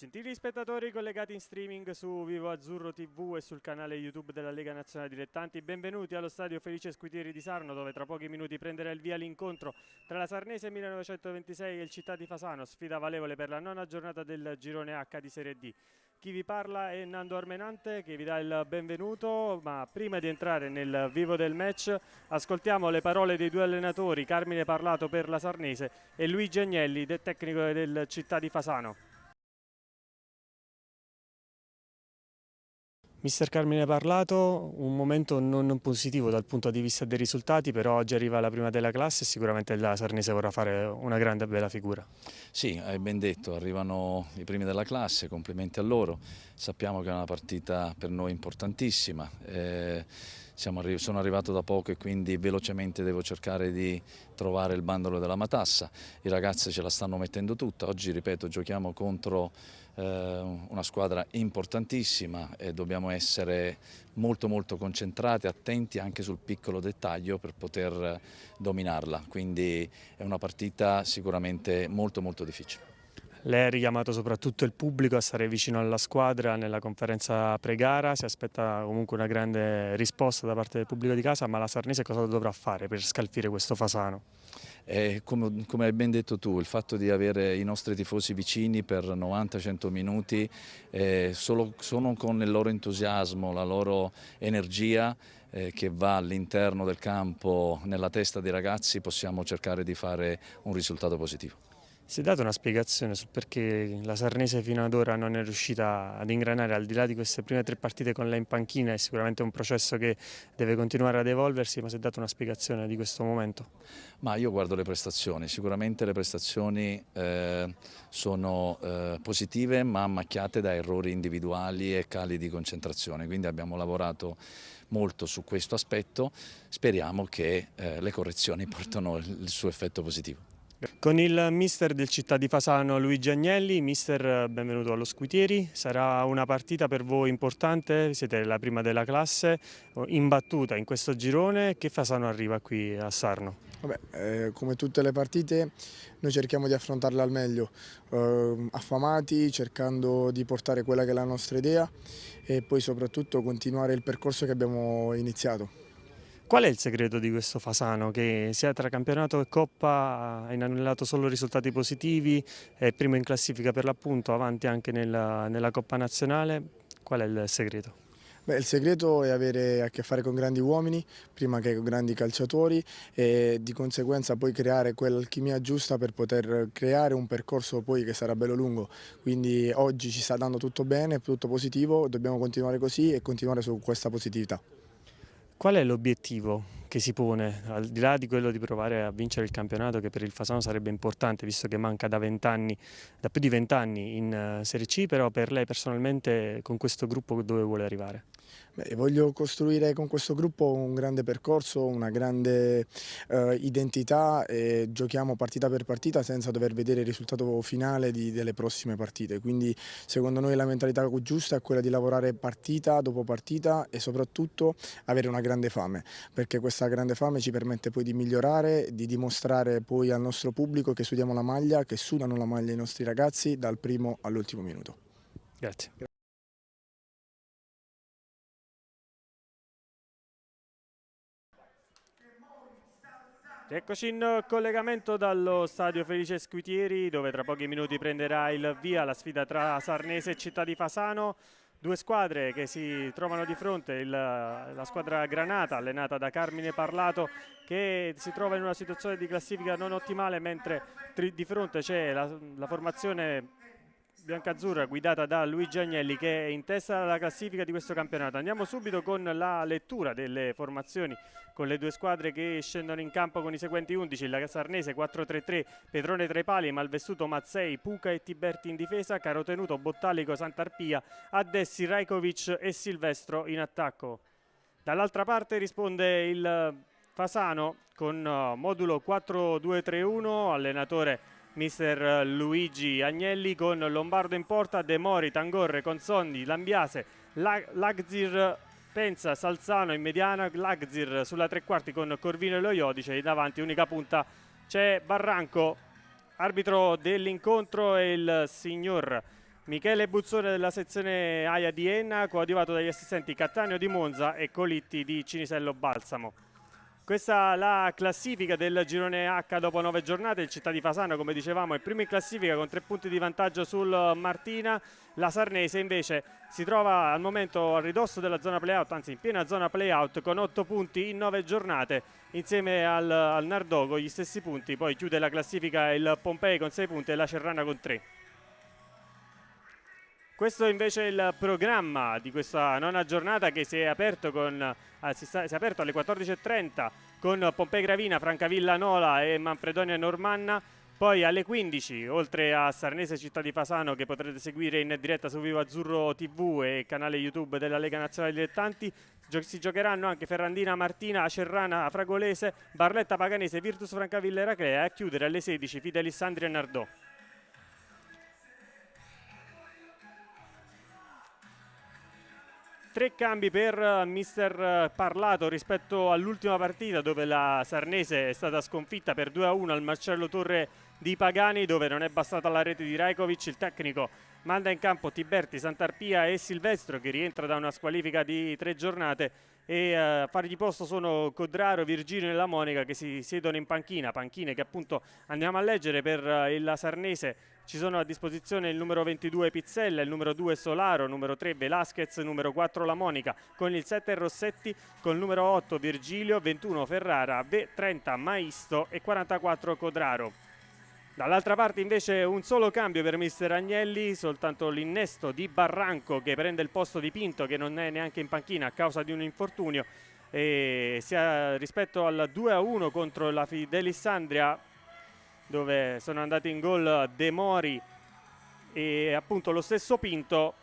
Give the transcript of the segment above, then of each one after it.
Gentili spettatori collegati in streaming su Vivo Azzurro TV e sul canale YouTube della Lega Nazionale Dilettanti, benvenuti allo stadio Felice Squitieri di Sarno, dove tra pochi minuti prenderà il via l'incontro tra la Sarnese 1926 e il Città di Fasano, sfida valevole per la nona giornata del girone H di Serie D. Chi vi parla è Nando Armenante che vi dà il benvenuto, ma prima di entrare nel vivo del match ascoltiamo le parole dei due allenatori, Carmine Parlato per la Sarnese e Luigi Agnelli, del tecnico del Città di Fasano. Mister Carmine Parlato, un momento non positivo dal punto di vista dei risultati, però oggi arriva la prima della classe e sicuramente la Sarnese vorrà fare una grande e bella figura. Sì, hai ben detto, arrivano i primi della classe, complimenti a loro, sappiamo che è una partita per noi importantissima, sono arrivato da poco e quindi velocemente devo cercare di trovare il bandolo della matassa, i ragazzi ce la stanno mettendo tutta, oggi ripeto giochiamo contro una squadra importantissima e dobbiamo essere molto concentrati, attenti anche sul piccolo dettaglio per poter dominarla, quindi è una partita sicuramente molto difficile. Lei ha richiamato soprattutto il pubblico a stare vicino alla squadra nella conferenza pre-gara, si aspetta comunque una grande risposta da parte del pubblico di casa, ma la Sarnese cosa dovrà fare per scalfire questo Fasano? Come hai ben detto tu, il fatto di avere i nostri tifosi vicini per 90-100 minuti, solo con il loro entusiasmo, la loro energia che va all'interno del campo, nella testa dei ragazzi, possiamo cercare di fare un risultato positivo. Si è data una spiegazione sul perché la Sarnese fino ad ora non è riuscita ad ingranare, al di là di queste prime 3 partite con lei in panchina, è sicuramente un processo che deve continuare ad evolversi, ma si è data una spiegazione di questo momento? Ma io guardo le prestazioni, sicuramente le prestazioni sono positive ma macchiate da errori individuali e cali di concentrazione, quindi abbiamo lavorato molto su questo aspetto, speriamo che le correzioni portano il suo effetto positivo. Con il mister del Città di Fasano Luigi Agnelli, mister benvenuto allo Squitieri, sarà una partita per voi importante, siete la prima della classe, imbattuta in questo girone, che Fasano arriva qui a Sarno? Vabbè, come tutte le partite noi cerchiamo di affrontarle al meglio, affamati, cercando di portare quella che è la nostra idea e poi soprattutto continuare il percorso che abbiamo iniziato. Qual è il segreto di questo Fasano che sia tra campionato e Coppa ha inanellato solo risultati positivi, è primo in classifica per l'appunto, avanti anche nella Coppa Nazionale? Qual è il segreto? Beh, il segreto è avere a che fare con grandi uomini prima che con grandi calciatori e di conseguenza poi creare quell'alchimia giusta per poter creare un percorso poi che sarà bello lungo. Quindi oggi ci sta dando tutto bene, tutto positivo, dobbiamo continuare così e continuare su questa positività. Qual è l'obiettivo che si pone, al di là di quello di provare a vincere il campionato, che per il Fasano sarebbe importante, visto che manca da più di 20 anni in Serie C, però per lei personalmente con questo gruppo dove vuole arrivare? Beh, voglio costruire con questo gruppo un grande percorso, una grande identità e giochiamo partita per partita senza dover vedere il risultato finale delle prossime partite. Quindi secondo noi la mentalità giusta è quella di lavorare partita dopo partita e soprattutto avere una grande fame, perché questa grande fame ci permette poi di migliorare, di dimostrare poi al nostro pubblico che sudiamo la maglia, che sudano la maglia i nostri ragazzi dal primo all'ultimo minuto. Grazie. Eccoci in collegamento dallo stadio Felice Squitieri, dove tra pochi minuti prenderà il via la sfida tra Sarnese e Città di Fasano. Due squadre che si trovano di fronte, la squadra Granata allenata da Carmine Parlato che si trova in una situazione di classifica non ottimale, mentre di fronte c'è la formazione biancazzurra guidata da Luigi Agnelli che è in testa alla classifica di questo campionato. Andiamo subito con la lettura delle formazioni con le due squadre che scendono in campo con i seguenti 11: la Sarnese 4-3-3, Petrone tra i pali, Malvestuto, Mazzei, Puca e Tiberti in difesa, Carotenuto, Bottalico, Santarpia, Addessi, Rajkovic e Silvestro in attacco. Dall'altra parte risponde il Fasano con modulo 4-2-3-1, allenatore mister Luigi Agnelli, con Lombardo in porta, De Mori, Tangorre, Consonni, Lambiase, Lagzir, Penza, Salzano in mediana, Lagzir sulla tre quarti con Corvino e Lo Iodice, e davanti unica punta c'è Barranco. Arbitro dell'incontro è il signor Michele Buzzone della sezione AIA di Enna, coadiuvato dagli assistenti Cattaneo di Monza e Colitti di Cinisello Balsamo. Questa è la classifica del girone H dopo 9 giornate. Il Città di Fasano, come dicevamo, è primo in classifica con 3 punti di vantaggio sul Martina. La Sarnese invece si trova al momento a ridosso della zona playout, anzi in piena zona playout, con 8 punti in 9 giornate insieme al Nardò con gli stessi punti. Poi chiude la classifica il Pompei con 6 punti e la Cerrana con 3. Questo invece è il programma di questa nona giornata che si è aperto, si è aperto alle 14:30 con Pompei Gravina, Francavilla Nola e Manfredonia Normanna. Poi alle 15, oltre a Sarnese Città di Fasano, che potrete seguire in diretta su Vivo Azzurro TV e canale YouTube della Lega Nazionale Dilettanti, si giocheranno anche Ferrandina Martina, Acerrana Fragolese, Barletta Paganese, Virtus Francavilla Eraclea, e a chiudere alle 16 Fidelis Sandria e Nardò. Tre cambi per mister Parlato rispetto all'ultima partita, dove la Sarnese è stata sconfitta per 2-1 al Marcello Torre di Pagani, dove non è bastata la rete di Rajkovic. Il tecnico manda in campo Tiberti, Santarpia e Silvestro, che rientra da una squalifica di 3 giornate, e a fargli posto sono Codraro, Virginio e La Monica, che si siedono in panchine che appunto andiamo a leggere. Per la Sarnese ci sono a disposizione il numero 22 Pizzella, il numero 2 Solaro, numero 3 Velasquez, numero 4 La Monica, con il 7 Rossetti, con il numero 8 Virgilio, 21 Ferrara, 30 Maisto e 44 Codraro. Dall'altra parte invece un solo cambio per mister Agnelli, soltanto l'innesto di Barranco, che prende il posto di Pinto, che non è neanche in panchina a causa di un infortunio, e rispetto al 2-1 contro la Fidelissandria, dove sono andati in gol De Mori e appunto lo stesso Pinto.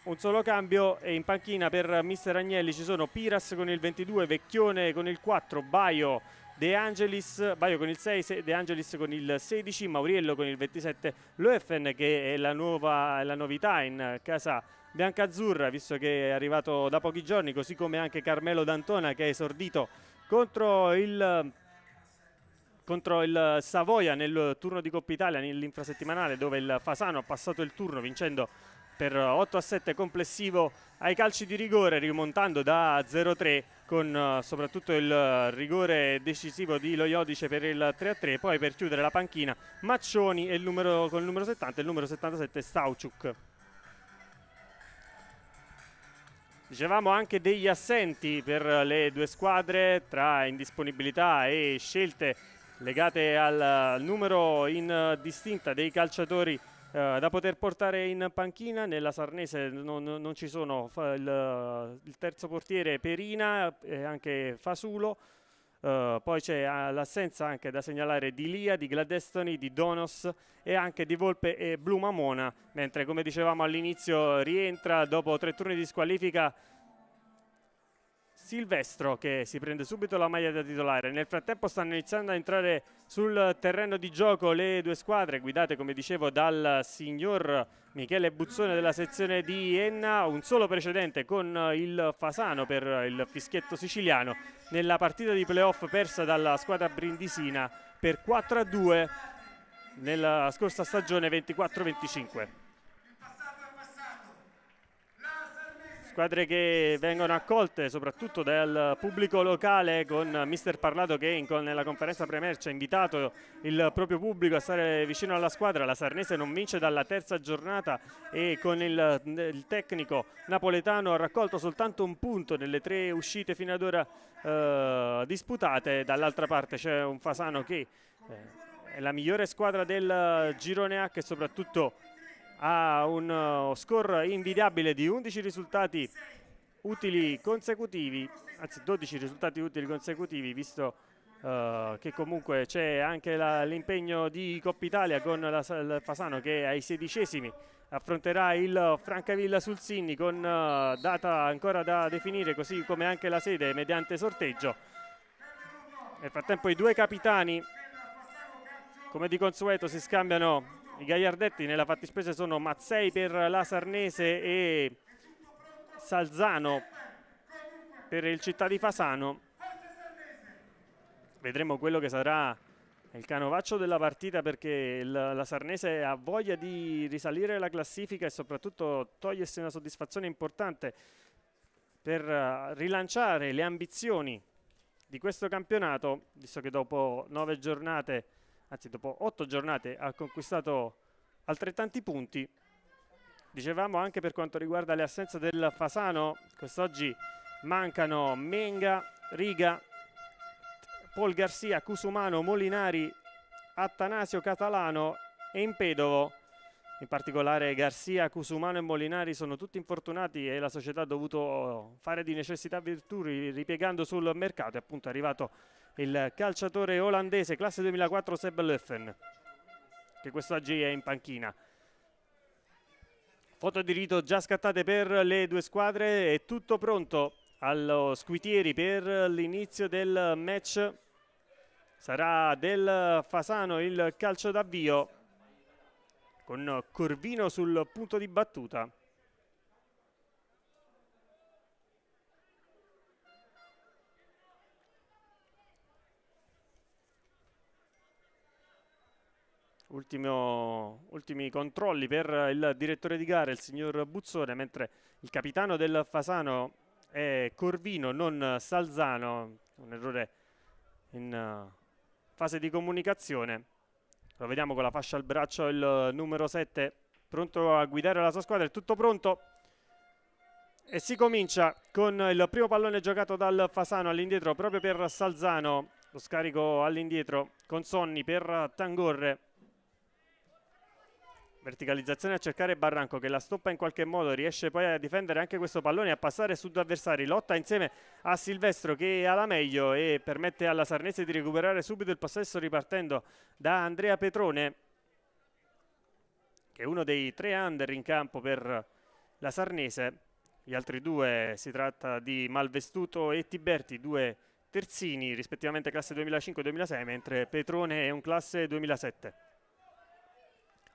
Un solo cambio, e in panchina per mister Agnelli ci sono Piras con il 22, Vecchione con il 4, Baio con il 6, De Angelis con il 16, Mauriello con il 27, Loeffen, che è la novità in casa biancazzurra, visto che è arrivato da pochi giorni, così come anche Carmelo D'Antona, che è esordito contro il Savoia nel turno di Coppa Italia, nell'infrasettimanale, dove il Fasano ha passato il turno vincendo per 8-7 complessivo ai calci di rigore, rimontando da 0-3 con soprattutto il rigore decisivo di Loiodice per il 3-3. Poi per chiudere la panchina Maccioni con il numero 70 e il numero 77 Stauciuk. Dicevamo anche degli assenti per le due squadre, tra indisponibilità e scelte legate al numero in distinta dei calciatori da poter portare in panchina. Nella Sarnese non ci sono il terzo portiere Perina e anche Fasulo. Poi c'è l'assenza anche da segnalare di Lia, di Gladestoni, di Donos e anche di Volpe e Blumamona, mentre, come dicevamo all'inizio, rientra dopo 3 turni di squalifica Silvestro, che si prende subito la maglia da titolare. Nel frattempo stanno iniziando a entrare sul terreno di gioco le due squadre, guidate, come dicevo, dal signor Michele Buzzone della sezione di Enna. Un solo precedente con il Fasano per il fischietto siciliano nella partita di playoff persa dalla squadra brindisina per 4-2 nella scorsa stagione 24-25. Squadre che vengono accolte soprattutto dal pubblico locale, con mister Parlato che nella conferenza pre-merce ha invitato il proprio pubblico a stare vicino alla squadra. La Sarnese non vince dalla terza giornata e con il tecnico napoletano ha raccolto soltanto un punto nelle 3 uscite fino ad ora disputate. Dall'altra parte c'è un Fasano che è la migliore squadra del girone H e soprattutto ha un score invidiabile di 11 risultati utili consecutivi, anzi 12 risultati utili consecutivi, visto che comunque c'è anche l'impegno di Coppa Italia con il Fasano, che ai 16esimi affronterà il Francavilla sul Sinni, con data ancora da definire, così come anche la sede mediante sorteggio. Nel frattempo i due capitani, come di consueto, si scambiano i gagliardetti. Nella fattispecie sono Mazzei per la Sarnese e Salzano per il Città di Fasano. Vedremo quello che sarà il canovaccio della partita, perché la Sarnese ha voglia di risalire la classifica e soprattutto togliersi una soddisfazione importante per rilanciare le ambizioni di questo campionato, visto che dopo 9 giornate, anzi dopo 8 giornate, ha conquistato altrettanti punti. Dicevamo anche per quanto riguarda le assenze del Fasano, quest'oggi mancano Menga, Riga, Paul Garcia, Cusumano, Molinari, Attanasio, Catalano e Impedovo. In particolare Garcia, Cusumano e Molinari sono tutti infortunati e la società ha dovuto fare di necessità virtù ripiegando sul mercato. E appunto è arrivato il calciatore olandese classe 2004 Seb Löffen, che quest'oggi è in panchina. Foto di rito già scattate per le due squadre, è tutto pronto allo Squitieri per l'inizio del match. Sarà del Fasano il calcio d'avvio, con Corvino sul punto di battuta. Ultimi controlli per il direttore di gara, il signor Buzzone, mentre il capitano del Fasano è Corvino, non Salzano. Un errore in fase di comunicazione. Lo vediamo con la fascia al braccio, il numero 7 pronto a guidare la sua squadra. È tutto pronto e si comincia con il primo pallone giocato dal Fasano all'indietro proprio per Salzano. Lo scarico all'indietro con Sonni per Tangorre. Verticalizzazione a cercare Barranco, che la stoppa in qualche modo, riesce poi a difendere anche questo pallone e a passare su due avversari. Lotta insieme a Silvestro, che ha la meglio e permette alla Sarnese di recuperare subito il possesso ripartendo da Andrea Petrone, che è uno dei 3 under in campo per la Sarnese. Gli altri due, si tratta di Malvestuto e Tiberti, 2 terzini rispettivamente classe 2005 e 2006, mentre Petrone è un classe 2007.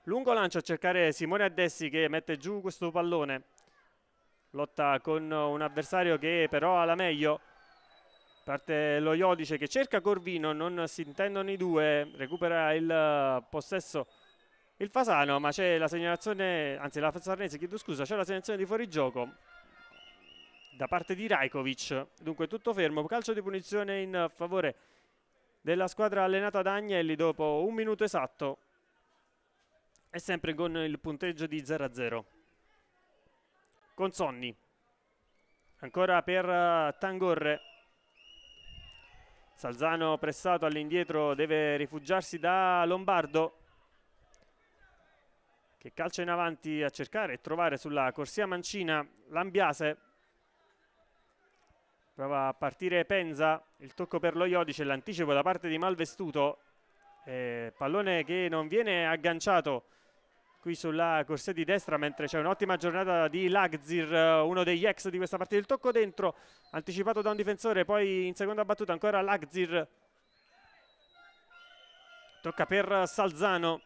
Lungo lancio a cercare Simone Addessi, che mette giù questo pallone. Lotta con un avversario che però ha la meglio. Parte lo Iodice che cerca Corvino, non si intendono i due. Recupera il possesso il Fasano, ma c'è la segnalazione, anzi la Sarnese, chiedo scusa, c'è la segnalazione di fuorigioco da parte di Rajkovic. Dunque tutto fermo, calcio di punizione in favore della squadra allenata da Agnelli dopo 1 minuto esatto. E sempre con il punteggio di 0-0. Con Sonni. Ancora per Tangorre. Salzano pressato all'indietro, deve rifugiarsi da Lombardo, che calcia in avanti a cercare e trovare sulla corsia mancina Lambiase. Prova a partire Penza. Il tocco per lo Iodice, l'anticipo da parte di Malvestuto. Pallone che non viene agganciato qui sulla corsia di destra, mentre c'è un'ottima giornata di Lagzir, uno degli ex di questa partita. Il tocco dentro, anticipato da un difensore, poi in seconda battuta ancora Lagzir. Tocca per Salzano.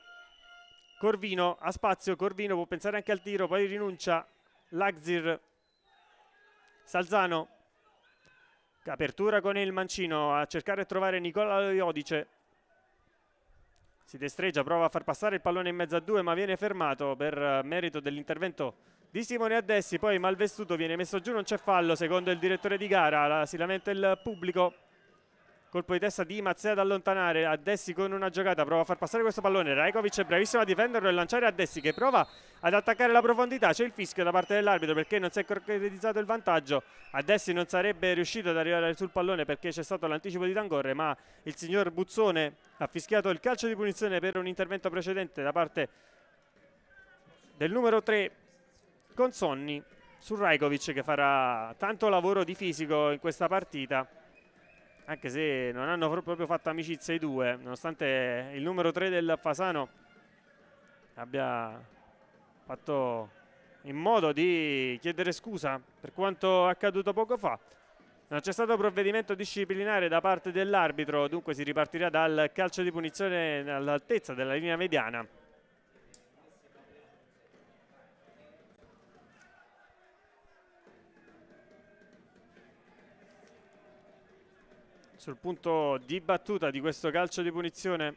Corvino ha spazio, Corvino può pensare anche al tiro, poi rinuncia. Lagzir. Salzano. Apertura con il mancino a cercare di trovare Nicola Iodice. Si destreggia, prova a far passare il pallone in mezzo a due, ma viene fermato per merito dell'intervento di Simone Addessi. Poi Malvestuto viene messo giù, non c'è fallo secondo il direttore di gara. Si lamenta il pubblico. Colpo di testa di Mazzea da allontanare. Addessi con una giocata prova a far passare questo pallone. Rajkovic è bravissimo a difenderlo e lanciare Addessi, che prova ad attaccare la profondità. C'è il fischio da parte dell'arbitro perché non si è concretizzato il vantaggio. Addessi non sarebbe riuscito ad arrivare sul pallone perché c'è stato l'anticipo di Tangorre, ma il signor Buzzone ha fischiato il calcio di punizione per un intervento precedente da parte del numero 3 con Sonni su Rajkovic, che farà tanto lavoro di fisico in questa partita, anche se non hanno proprio fatto amicizia i due, nonostante il numero 3 del Fasano abbia fatto in modo di chiedere scusa per quanto accaduto poco fa. Non c'è stato provvedimento disciplinare da parte dell'arbitro, dunque si ripartirà dal calcio di punizione all'altezza della linea mediana. Sul punto di battuta di questo calcio di punizione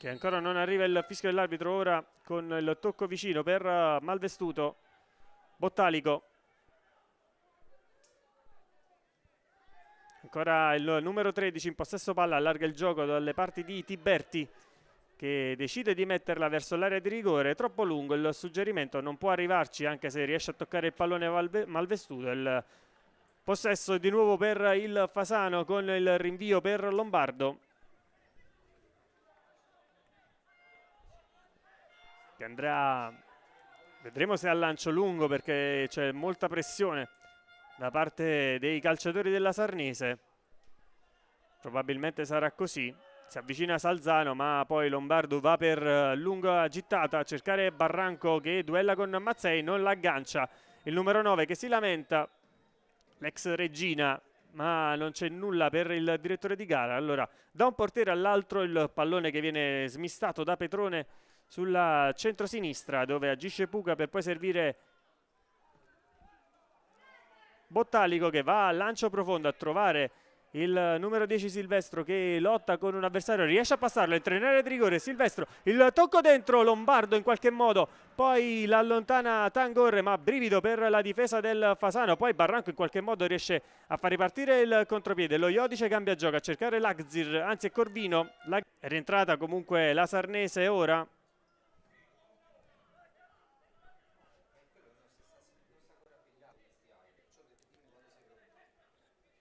che ancora non arriva il fischio dell'arbitro, ora con il tocco vicino per Malvestuto. Bottalico, ancora il numero 13 in possesso palla, allarga il gioco dalle parti di Tiberti, che decide di metterla verso l'area di rigore. Troppo lungo il suggerimento, non può arrivarci anche se riesce a toccare il pallone Malvestuto. Il possesso di nuovo per il Fasano con il rinvio per Lombardo, che andrà, vedremo se ha lancio lungo perché c'è molta pressione da parte dei calciatori della Sarnese. Probabilmente sarà così. Si avvicina Salzano, ma poi Lombardo va per lunga gittata a cercare Barranco, che duella con Mazzei, non l'aggancia. Il numero 9 che si lamenta, l'ex Regina, ma non c'è nulla per il direttore di gara. Allora, da un portiere all'altro il pallone che viene smistato da Petrone sulla centrosinistra, dove agisce Puca per poi servire Bottalico, che va a lancio profondo a trovare il numero 10 Silvestro, che lotta con un avversario, riesce a passarlo, entra in area di rigore Silvestro, il tocco dentro, Lombardo in qualche modo poi l'allontana Tangorre, ma brivido per la difesa del Fasano. Poi Barranco in qualche modo riesce a far ripartire il contropiede, lo Iodice cambia gioco a cercare Lagzir, anzi è Corvino. È rientrata comunque la Sarnese ora.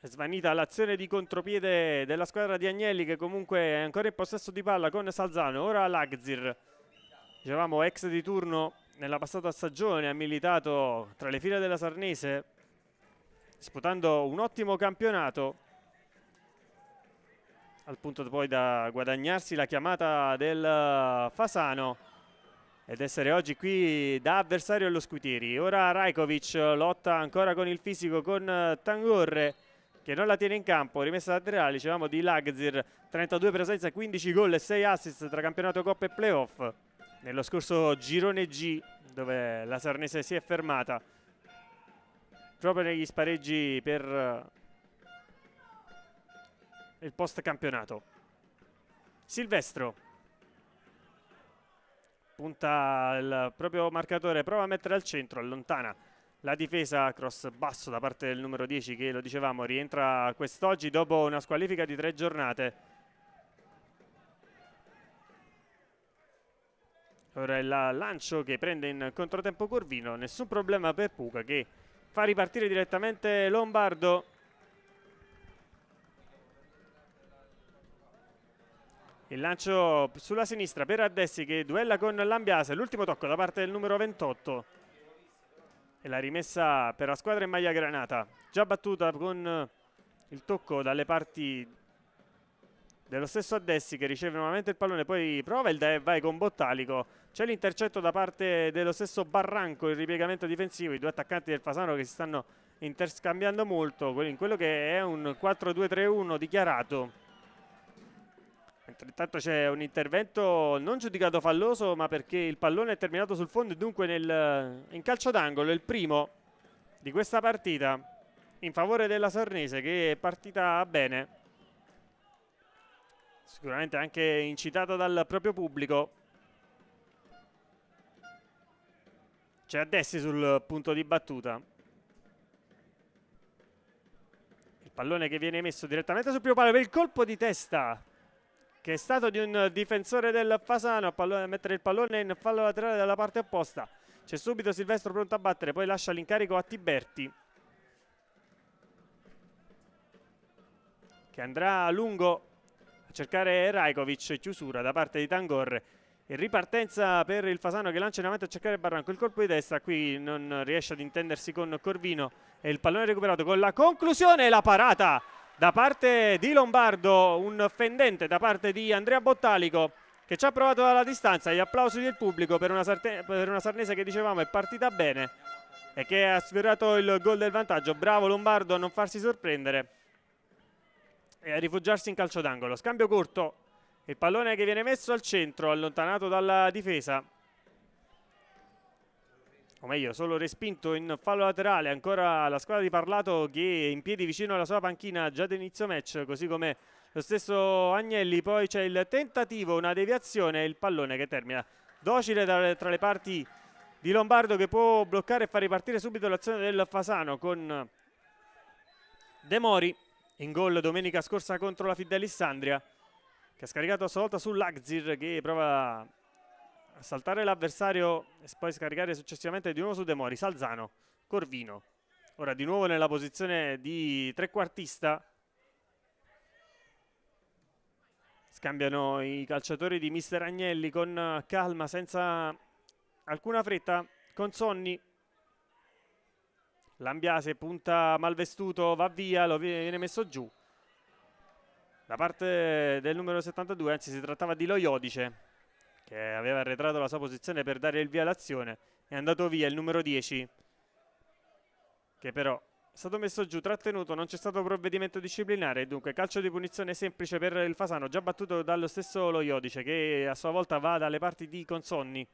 È svanita l'azione di contropiede della squadra di Agnelli, che comunque è ancora in possesso di palla con Salzano. Ora Lagzir, dicevamo ex di turno nella passata stagione, ha militato tra le file della Sarnese disputando un ottimo campionato, al punto poi da guadagnarsi la chiamata del Fasano ed essere oggi qui da avversario allo Scuitieri. Ora Rajkovic lotta ancora con il fisico con Tangorre, che non la tiene in campo, rimessa laterale, dicevamo di Lagzir, 32 presenze, 15 gol e 6 assist tra campionato, Coppa e playoff nello scorso girone G, dove la Sarnese si è fermata proprio negli spareggi per il post campionato. Silvestro punta il proprio marcatore, prova a mettere al centro, allontana la difesa, cross basso da parte del numero 10, che lo dicevamo rientra quest'oggi dopo una squalifica di 3 giornate. Ora il lancio che prende in controtempo Corvino, nessun problema per Puca, che fa ripartire direttamente Lombardo. Il lancio sulla sinistra per Addessi, che duella con Lambiase, l'ultimo tocco da parte del numero 28. E la rimessa per la squadra in maglia granata, già battuta con il tocco dalle parti dello stesso Addessi, che riceve nuovamente il pallone, poi prova il vai con Bottalico. C'è l'intercetto da parte dello stesso Barranco, il ripiegamento difensivo, i due attaccanti del Fasano che si stanno interscambiando molto in quello che è un 4-2-3-1 dichiarato. Intanto c'è un intervento non giudicato falloso, ma perché il pallone è terminato sul fondo e dunque in calcio d'angolo, il primo di questa partita in favore della Sarnese, che è partita bene, sicuramente anche incitata dal proprio pubblico. C'è Addessi sul punto di battuta, il pallone che viene messo direttamente sul primo palo per il colpo di testa che è stato di un difensore del Fasano, a mettere il pallone in fallo laterale dalla parte opposta. C'è subito Silvestro pronto a battere, poi lascia l'incarico a Tiberti, che andrà a lungo a cercare Rajkovic, chiusura da parte di Tangorre. In ripartenza per il Fasano, che lancia in avanti a cercare Barranco, il colpo di testa qui non riesce ad intendersi con Corvino e il pallone recuperato con la conclusione e la parata da parte di Lombardo, un fendente da parte di Andrea Bottalico, che ci ha provato dalla distanza. Gli applausi del pubblico per una Sarnese che dicevamo è partita bene e che ha sfiorato il gol del vantaggio. Bravo Lombardo a non farsi sorprendere e a rifugiarsi in calcio d'angolo. Scambio corto, il pallone che viene messo al centro, allontanato dalla difesa, o meglio solo respinto in fallo laterale. Ancora la squadra di Parlato che è in piedi vicino alla sua panchina già da inizio match, così come lo stesso Agnelli. Poi c'è il tentativo, una deviazione e il pallone che termina docile tra le parti di Lombardo, che può bloccare e far ripartire subito l'azione del Fasano con De Mori in gol domenica scorsa contro la Fidelissandria, che ha scaricato a sua volta su Lagzir, che prova a saltare l'avversario e poi scaricare successivamente di nuovo su De Mori. Salzano, Corvino, ora di nuovo nella posizione di trequartista. Scambiano i calciatori di mister Agnelli con calma, senza alcuna fretta. Consonni, Lambiase punta Malvestuto, va via, lo viene messo giù da parte del numero 72, anzi si trattava di Loiodice, che aveva arretrato la sua posizione per dare il via all'azione. È andato via il numero 10, che però è stato messo giù, trattenuto, non c'è stato provvedimento disciplinare. Dunque calcio di punizione semplice per il Fasano, già battuto dallo stesso Loiodice, che a sua volta va dalle parti di Consonni.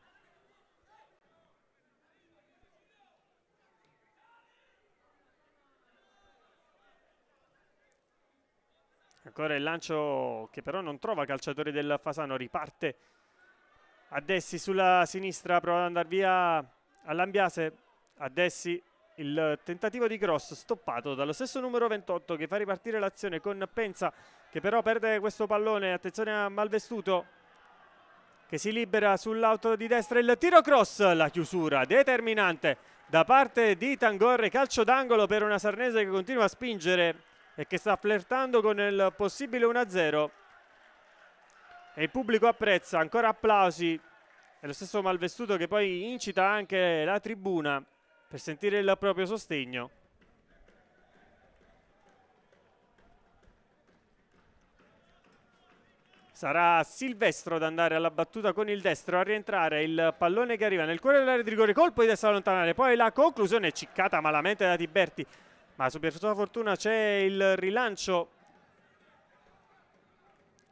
Ancora il lancio che però non trova calciatori del Fasano, riparte a Dessi sulla sinistra, prova ad andare via all'Ambiase. A Dessi il tentativo di cross stoppato dallo stesso numero 28, che fa ripartire l'azione con Penza, che però perde questo pallone. Attenzione a Malvestuto, che si libera sull'auto di destra, il tiro cross, la chiusura determinante da parte di Tangorre. Calcio d'angolo per una Sarnese che continua a spingere e che sta flirtando con il possibile 1-0, e il pubblico apprezza. Ancora applausi, e lo stesso Malvestuto che poi incita anche la tribuna per sentire il proprio sostegno. Sarà Silvestro ad andare alla battuta con il destro, a rientrare il pallone che arriva nel cuore dell'area di rigore, colpo di destra a allontanare, poi la conclusione ciccata malamente da Tiberti, ma per sua fortuna c'è il rilancio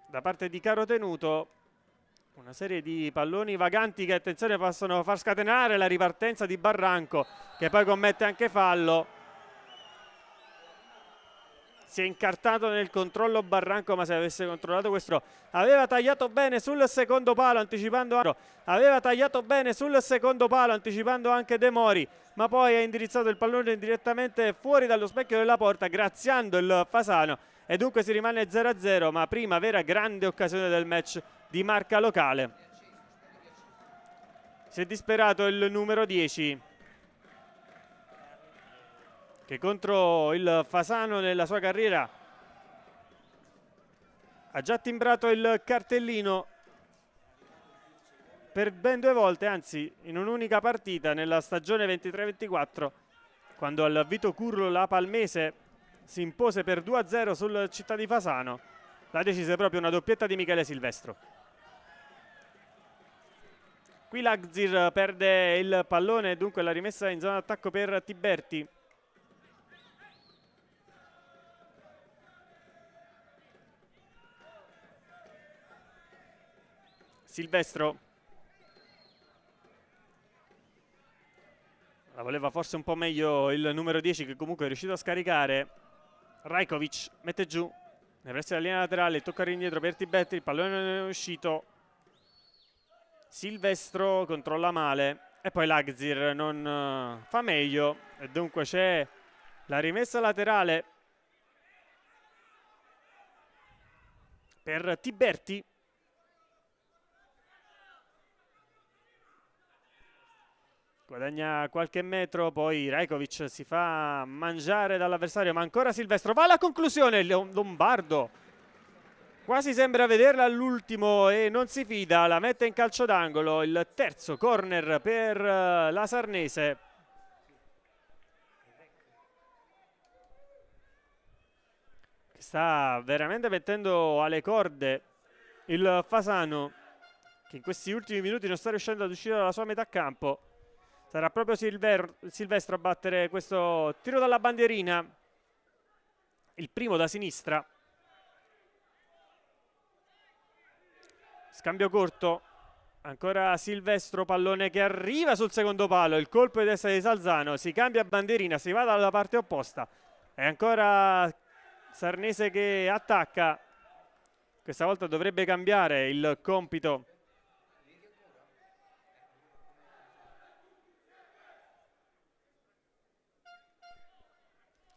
da parte di Caro Tenuto. Una serie di palloni vaganti che, attenzione, possono far scatenare la ripartenza di Barranco, che poi commette anche fallo. Si è incartato nel controllo Barranco, ma se avesse controllato questo aveva tagliato bene sul secondo palo, anticipando anche De Mori, ma poi ha indirizzato il pallone direttamente fuori dallo specchio della porta, graziando il Fasano, e dunque si rimane 0-0. Ma prima vera grande occasione del match di marca locale. Si è disperato il numero 10, che contro il Fasano nella sua carriera ha già timbrato il cartellino per ben 2 volte, anzi in un'unica partita nella stagione 23-24, quando al Vito Curlo la Palmese si impose per 2-0 sul Città di Fasano. La decise proprio una doppietta di Michele Silvestro. Qui Lagzir perde il pallone, dunque la rimessa in zona d'attacco per Tiberti. Silvestro la voleva forse un po' meglio il numero 10, che comunque è riuscito a scaricare. Rajkovic mette giù nei pressi della linea laterale, tocca indietro per Tiberti, il pallone non è uscito. Silvestro controlla male e poi Lagzir non fa meglio, e dunque c'è la rimessa laterale per Tiberti. Guadagna qualche metro, poi Rajkovic si fa mangiare dall'avversario, ma ancora Silvestro, va alla conclusione. Lombardo quasi sembra vederla all'ultimo e non si fida, la mette in calcio d'angolo. Il terzo corner per la Sarnese. Che sta veramente mettendo alle corde il Fasano, che in questi ultimi minuti non sta riuscendo ad uscire dalla sua metà campo. Sarà proprio Silvestro a battere questo tiro dalla bandierina, il primo da sinistra. Scambio corto, ancora Silvestro, pallone che arriva sul secondo palo, il colpo di destra di Salzano, si cambia bandierina, si va dalla parte opposta, e ancora Sarnese che attacca. questa volta dovrebbe cambiare il compito.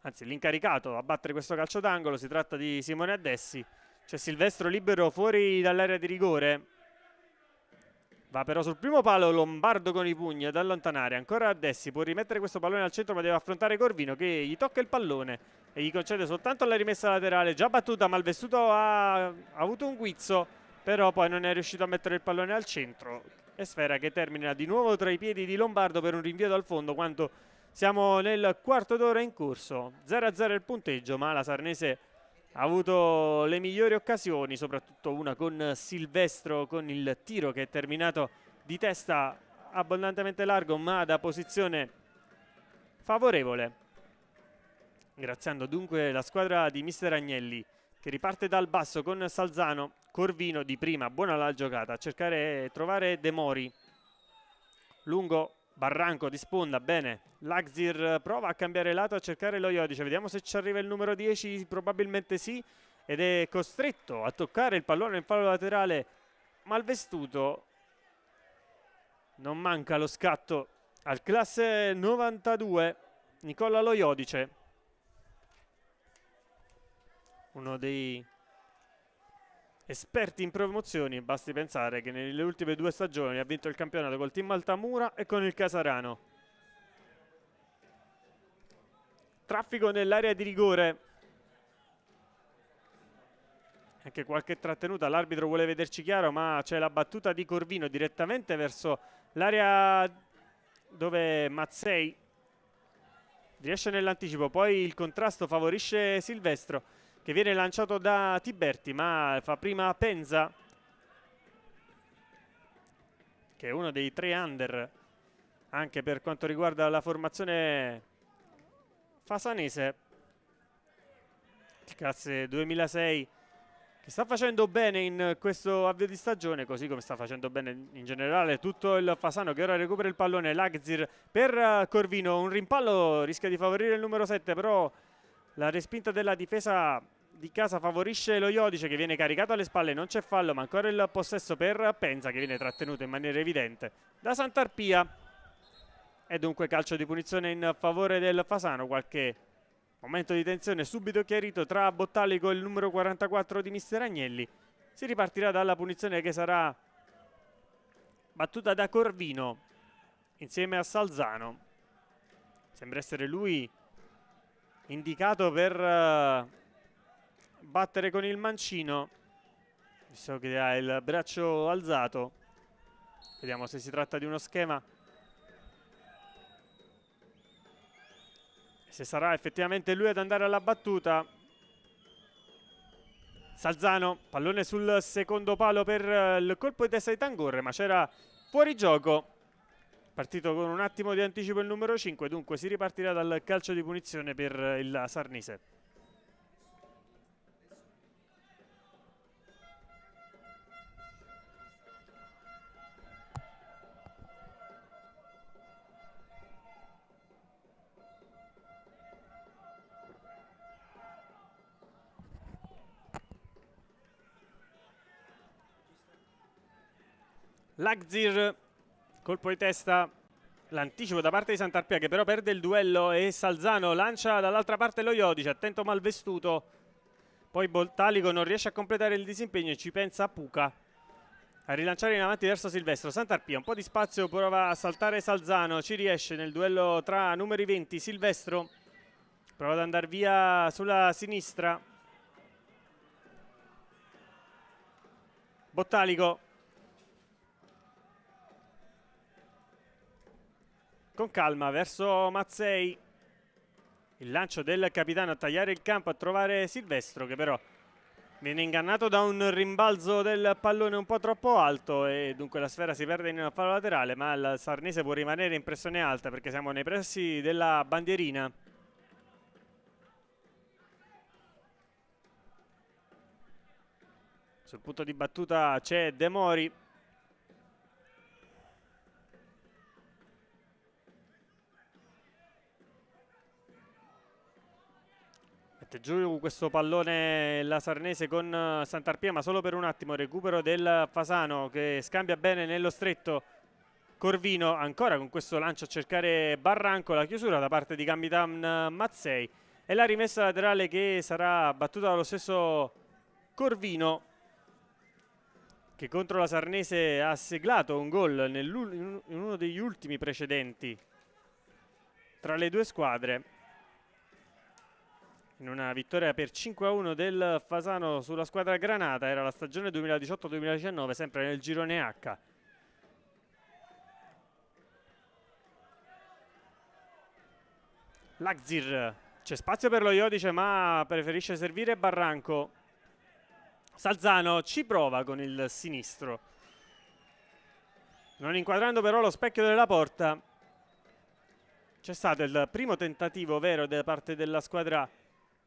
Anzi, l'incaricato a battere questo calcio d'angolo si tratta di Simone Addessi. C'è Silvestro libero fuori dall'area di rigore. Va però sul primo palo Lombardo con i pugni ad allontanare. Ancora Addessi, può rimettere questo pallone al centro ma deve affrontare Corvino che gli tocca il pallone e gli concede soltanto la rimessa laterale. Già battuta, Malvestuto ha avuto un guizzo, però poi non è riuscito a mettere il pallone al centro. E Sfera che termina di nuovo tra i piedi di Lombardo per un rinvio dal fondo quando siamo nel quarto d'ora in corso. 0-0 il punteggio, ma la Sarnese ha avuto le migliori occasioni, soprattutto una con Silvestro con il tiro che è terminato di testa abbondantemente largo ma da posizione favorevole. Ringraziando dunque la squadra di mister Agnelli che riparte dal basso con Salzano. Corvino di prima, buona la giocata, a cercare e trovare De Mori. Lungo Barranco di sponda, bene. Lagzir prova a cambiare lato, a cercare lo Iodice. Vediamo se ci arriva il numero 10, probabilmente sì. Ed è costretto a toccare il pallone in fallo laterale Malvestuto. Non manca lo scatto al classe 92, Nicola Lo Iodice. Uno dei esperti in promozioni, basti pensare che nelle ultime 2 stagioni ha vinto il campionato col team Altamura e con il Casarano. Traffico nell'area di rigore, anche qualche trattenuta, l'arbitro vuole vederci chiaro ma c'è la battuta di Corvino direttamente verso l'area dove Mazzei riesce nell'anticipo, poi il contrasto favorisce Silvestro che viene lanciato da Tiberti ma fa prima Penza che è uno dei 3 under anche per quanto riguarda la formazione fasanese, il classe 2006 che sta facendo bene in questo avvio di stagione, così come sta facendo bene in generale tutto il Fasano che ora recupera il pallone. Lagzir per Corvino, un rimpallo rischia di favorire il numero 7 però la respinta della difesa di casa favorisce lo Iodice che viene caricato alle spalle, non c'è fallo ma ancora il possesso per Penza che viene trattenuto in maniera evidente da Santarpia e dunque calcio di punizione in favore del Fasano. Qualche momento di tensione subito chiarito tra Bottalico e il numero 44 di mister Agnelli. Si ripartirà dalla punizione che sarà battuta da Corvino insieme a Salzano. Sembra essere lui indicato per battere con il mancino, visto che ha il braccio alzato. Vediamo se si tratta di uno schema, se sarà effettivamente lui ad andare alla battuta. Salzano, pallone sul secondo palo per il colpo di testa di Tangorre, ma c'era fuori gioco. Partito con un attimo di anticipo il numero 5, dunque si ripartirà dal calcio di punizione per il Sarnese. Lagzir, colpo di testa, l'anticipo da parte di Santarpia che però perde il duello e Salzano lancia dall'altra parte lo Iodice, attento Malvestuto, poi Boltalico non riesce a completare il disimpegno e ci pensa Puca a rilanciare in avanti verso Silvestro. Santarpia, un po' di spazio, prova a saltare Salzano, ci riesce nel duello tra numeri 20. Silvestro prova ad andare via sulla sinistra, Bottalico con calma verso Mazzei, il lancio del capitano a tagliare il campo, a trovare Silvestro che però viene ingannato da un rimbalzo del pallone un po' troppo alto e dunque la sfera si perde in fallo laterale, ma il Sarnese può rimanere in pressione alta perché siamo nei pressi della bandierina. Sul punto di battuta c'è De Mori. Mette giù questo pallone la Sarnese con Santarpia, ma solo per un attimo. Recupero del Fasano che scambia bene nello stretto. Corvino ancora con questo lancio a cercare Barranco, la chiusura da parte di Capitan Mazzei e la rimessa laterale che sarà battuta dallo stesso Corvino, che contro la Sarnese ha siglato un gol in uno degli ultimi precedenti tra le due squadre, in una vittoria per 5-1 del Fasano sulla squadra granata. Era la stagione 2018-2019, sempre nel girone H. Lagzir, c'è spazio per lo Iodice ma preferisce servire Barranco. Salzano ci prova con il sinistro, non inquadrando però lo specchio della porta. C'è stato il primo tentativo vero da parte della squadra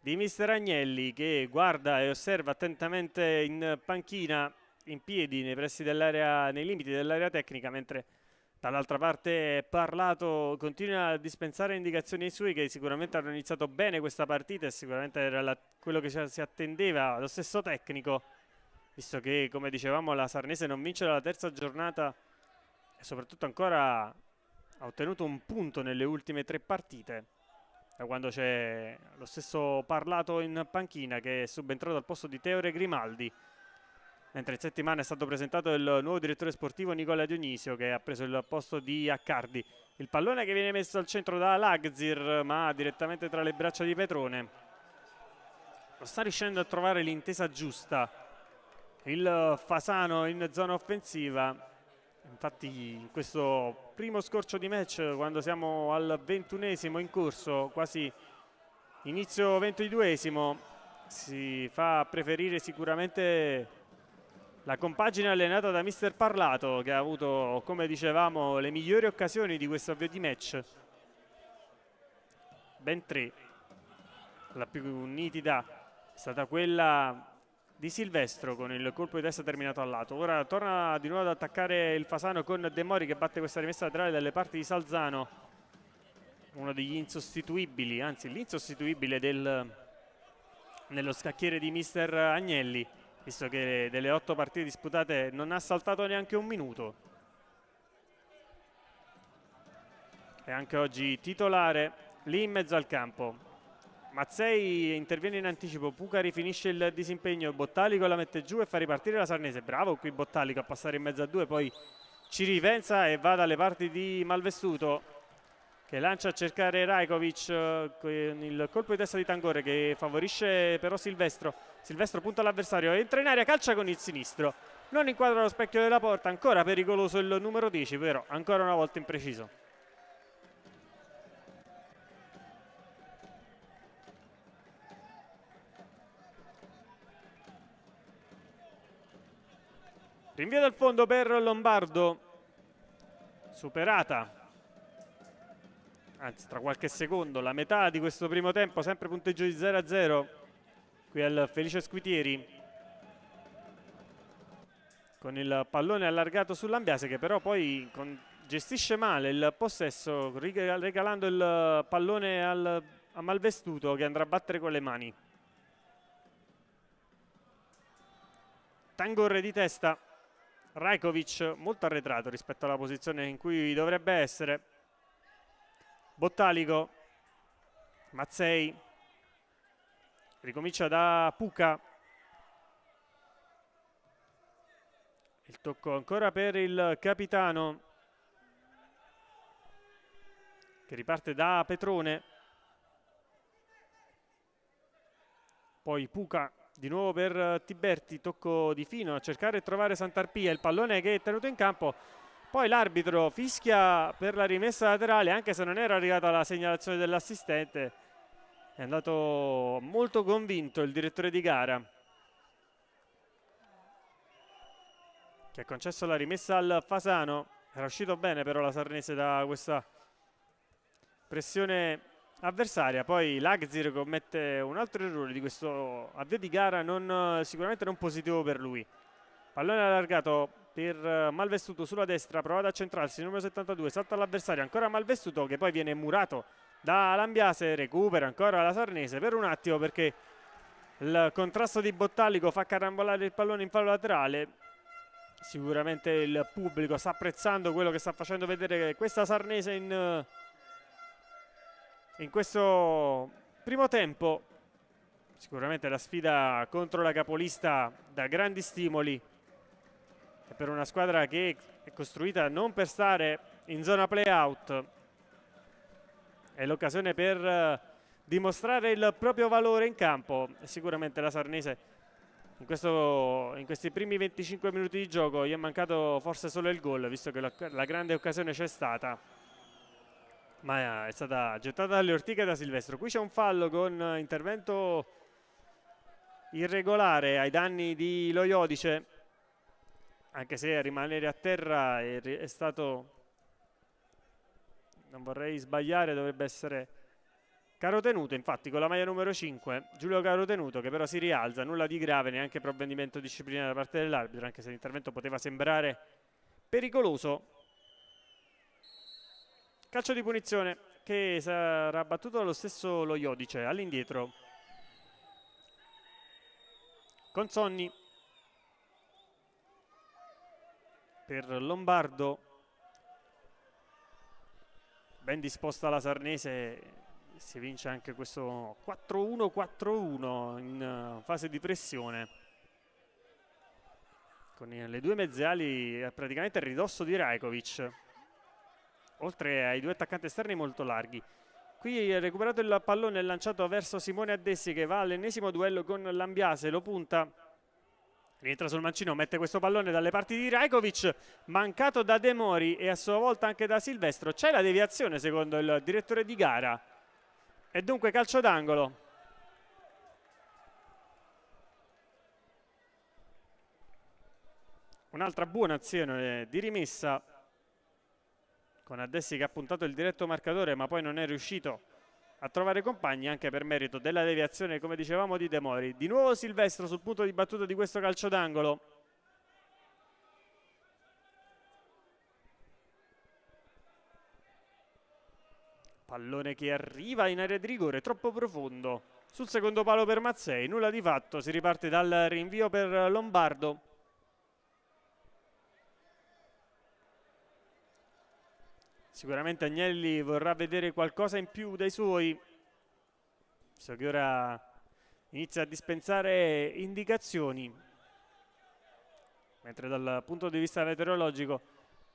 di mister Agnelli, che guarda e osserva attentamente in panchina, in piedi nei pressi dell'area, nei limiti dell'area tecnica, mentre dall'altra parte Parlato continua a dispensare indicazioni ai suoi, che sicuramente hanno iniziato bene questa partita e sicuramente era quello che si attendeva lo stesso tecnico, visto che, come dicevamo, la Sarnese non vince dalla terza giornata e soprattutto ancora ha ottenuto un punto nelle ultime 3 partite, da quando c'è lo stesso Parlato in panchina, che è subentrato al posto di Teore Grimaldi, mentre in settimana è stato presentato il nuovo direttore sportivo Nicola Dionisio, che ha preso il posto di Accardi. Il pallone che viene messo al centro da Lagzir, ma direttamente tra le braccia di Petrone. Non sta riuscendo a trovare l'intesa giusta il Fasano in zona offensiva. Infatti in questo primo scorcio di match, quando siamo al 21esimo in corso, quasi inizio 22esimo, si fa preferire sicuramente la compagine allenata da mister Parlato, che ha avuto, come dicevamo, le migliori occasioni di questo avvio di match. Ben 3. La più nitida è stata quella di Silvestro, con il colpo di testa terminato al lato. Ora torna di nuovo ad attaccare il Fasano con De Mori, che batte questa rimessa laterale dalle parti di Salzano, uno degli insostituibili, anzi l'insostituibile nello scacchiere di mister Agnelli, visto che delle 8 partite disputate non ha saltato neanche un minuto. E anche oggi titolare lì in mezzo al campo. Mazzei interviene in anticipo, Pucari finisce il disimpegno, Bottalico la mette giù e fa ripartire la Sarnese. Bravo qui Bottalico a passare in mezzo a 2, poi ci ripensa e va dalle parti di Malvestuto, che lancia a cercare Rajkovic con il colpo di testa di Tangore, che favorisce però Silvestro. Silvestro punta l'avversario, entra in area, calcia con il sinistro, non inquadra lo specchio della porta. Ancora pericoloso il numero 10, però ancora una volta impreciso. Rinvio dal fondo per Lombardo, superata, anzi tra qualche secondo, la metà di questo primo tempo, sempre punteggio di 0-0 qui al Felice Squitieri, con il pallone allargato sull'Ambiase, che però poi gestisce male il possesso, regalando il pallone a Malvestuto, che andrà a battere con le mani. Tangore di testa, Rajkovic molto arretrato rispetto alla posizione in cui dovrebbe essere. Bottalico, Mazzei, ricomincia da Puca, il tocco ancora per il capitano, che riparte da Petrone, poi Puca di nuovo per Tiberti, tocco di Fino a cercare di trovare Santarpia, il pallone che è tenuto in campo, poi l'arbitro fischia per la rimessa laterale, anche se non era arrivata la segnalazione dell'assistente. È andato molto convinto il direttore di gara, che ha concesso la rimessa al Fasano. Era uscito bene però la Sarnese da questa pressione avversaria. Poi Lagzir commette un altro errore di questo avvio di gara, sicuramente non positivo per lui. Pallone allargato per Malvestuto sulla destra, prova ad accentrarsi, numero 72, salta all'avversario, ancora Malvestuto, che poi viene murato da Lambiase, recupera ancora la Sarnese per un attimo perché il contrasto di Bottalico fa carambolare il pallone in fallo laterale. Sicuramente il pubblico sta apprezzando quello che sta facendo vedere questa Sarnese in questo primo tempo. Sicuramente la sfida contro la capolista dà grandi stimoli e per una squadra che è costruita non per stare in zona play-out è l'occasione per dimostrare il proprio valore in campo. E sicuramente la Sarnese in questi primi 25 minuti di gioco gli è mancato forse solo il gol, visto che la grande occasione c'è stata, ma è stata gettata dalle ortiche da Silvestro. Qui c'è un fallo con intervento irregolare ai danni di Loiodice, anche se a rimanere a terra è stato, non vorrei sbagliare, dovrebbe essere Carotenuto, infatti, con la maglia numero 5, Giulio Carotenuto, che però si rialza, nulla di grave, neanche provvedimento disciplinare da parte dell'arbitro, anche se l'intervento poteva sembrare pericoloso. Calcio di punizione che sarà battuto dallo stesso Loiodice, all'indietro. Consonni per Lombardo. Ben disposta la Sarnese, si vince anche questo 4-1-4-1 in fase di pressione, con le due mezziali praticamente a ridosso di Rajkovic, oltre ai due attaccanti esterni molto larghi. Qui ha recuperato il pallone e lanciato verso Simone Addessi, che va all'ennesimo duello con Lambiase, lo punta, rientra sul mancino, mette questo pallone dalle parti di Rajkovic, mancato da De Mori e a sua volta anche da Silvestro. C'è la deviazione secondo il direttore di gara e dunque calcio d'angolo. Un'altra buona azione di rimessa con Addessi che ha puntato il diretto marcatore, ma poi non è riuscito a trovare compagni, anche per merito della deviazione, come dicevamo, di De Mori. Di nuovo Silvestro sul punto di battuta di questo calcio d'angolo. Pallone che arriva in area di rigore, troppo profondo. Sul secondo palo per Mazzei, nulla di fatto, si riparte dal rinvio per Lombardo. Sicuramente Agnelli vorrà vedere qualcosa in più dai suoi, so che ora inizia a dispensare indicazioni, mentre dal punto di vista meteorologico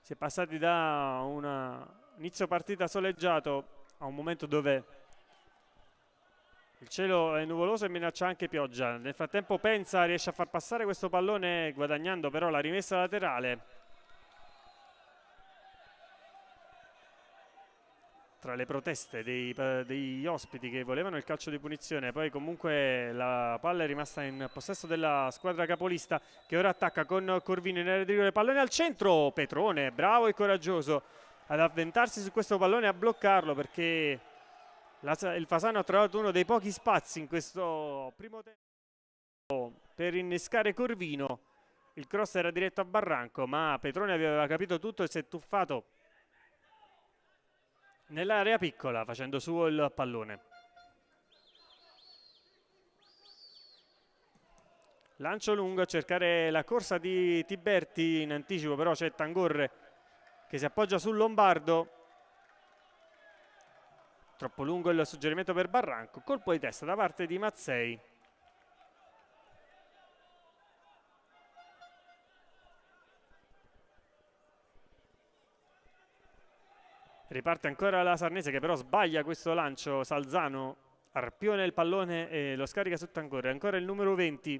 si è passati da un inizio partita soleggiato a un momento dove il cielo è nuvoloso e minaccia anche pioggia. Nel frattempo Penza riesce a far passare questo pallone, guadagnando però la rimessa laterale. Tra le proteste degli ospiti che volevano il calcio di punizione, poi comunque la palla è rimasta in possesso della squadra capolista, che ora attacca con Corvino in area di rigore. Pallone al centro, Petrone bravo e coraggioso ad avventarsi su questo pallone e a bloccarlo, perché il Fasano ha trovato uno dei pochi spazi in questo primo tempo per innescare Corvino. Il cross era diretto a Barranco, ma Petrone aveva capito tutto e si è tuffato nell'area piccola facendo suo il pallone. Lancio lungo a cercare la corsa di Tiberti in anticipo, però c'è Tangorre che si appoggia sul Lombardo. Troppo lungo il suggerimento per Barranco, colpo di testa da parte di Mazzei. Riparte ancora la Sarnese, che però sbaglia questo lancio. Salzano arpiona il pallone e lo scarica su Tangorre. Ancora il numero 20.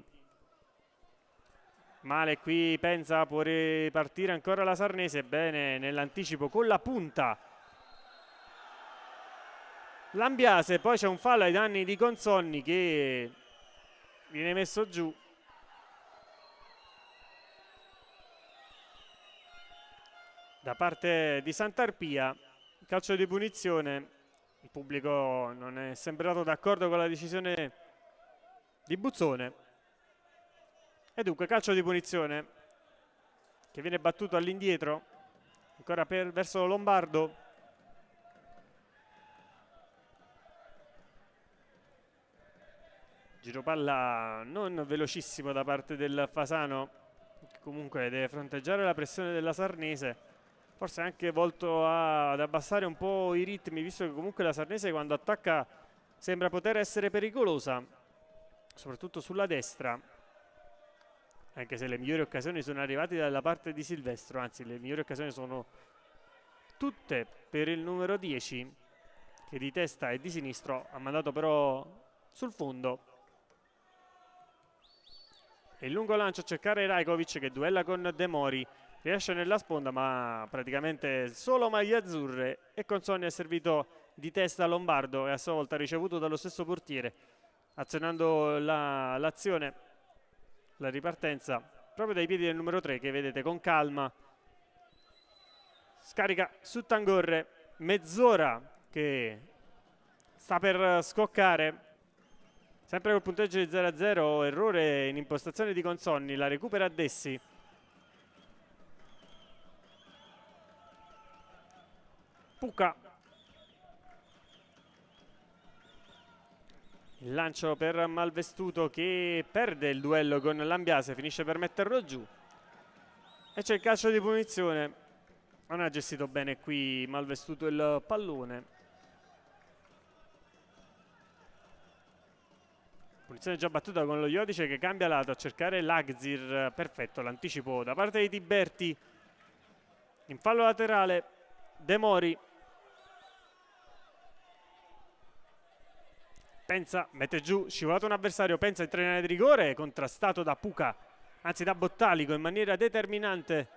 Male qui, Penza, può ripartire ancora la Sarnese. Bene nell'anticipo con la punta Lambiase. Poi c'è un fallo ai danni di Consonni che viene messo giù. Da parte di Sant'Arpia. Calcio di punizione. Il pubblico non è sembrato d'accordo con la decisione di Buzzone e dunque calcio di punizione che viene battuto all'indietro ancora verso Lombardo. giro palla non velocissimo da parte del Fasano, che comunque deve fronteggiare la pressione della Sarnese, forse anche volto ad abbassare un po' i ritmi, visto che comunque la Sarnese quando attacca sembra poter essere pericolosa, soprattutto sulla destra, anche se le migliori occasioni sono arrivate dalla parte di Silvestro, anzi le migliori occasioni sono tutte per il numero 10, che di testa e di sinistro ha mandato però sul fondo. E il lungo lancio a cercare Rajkovic, che duella con De Mori, riesce nella sponda ma praticamente solo maglie azzurre, e Consonni ha servito di testa a Lombardo e a sua volta ricevuto dallo stesso portiere, azionando l'azione, la ripartenza proprio dai piedi del numero 3, che vedete con calma scarica su Tangorre. Mezz'ora che sta per scoccare, sempre col punteggio di 0-0, errore in impostazione di Consonni, la recupera Dessi. Puca, il lancio per Malvestuto, che perde il duello con Lambiase, finisce per metterlo giù e c'è il calcio di punizione. Non ha gestito bene qui Malvestuto il pallone. Punizione già battuta con lo Iodice, che cambia lato a cercare Lagzir. Perfetto l'anticipo da parte di Tiberti. In fallo laterale De Mori. Penza, mette giù, scivolato un avversario, Penza entra in area di rigore, contrastato da Puca, anzi da Bottalico in maniera determinante.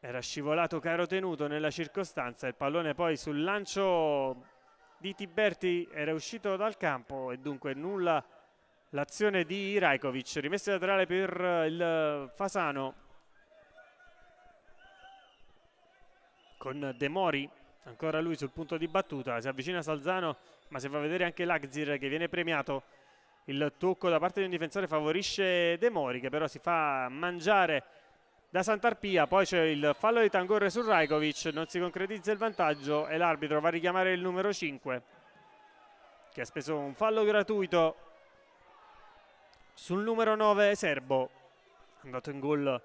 Era scivolato caro tenuto nella circostanza, il pallone poi sul lancio di Tiberti era uscito dal campo e dunque nulla l'azione di Rajkovic. Rimessa laterale per il Fasano con De Mori, ancora lui sul punto di battuta, si avvicina Salzano ma si fa vedere anche Lagzir, che viene premiato. Il tocco da parte di un difensore favorisce De Mori, che però si fa mangiare da Santarpia. Poi c'è il fallo di Tangorre su Rajkovic, non si concretizza il vantaggio e l'arbitro va a richiamare il numero 5, che ha speso un fallo gratuito sul numero 9 serbo, andato in gol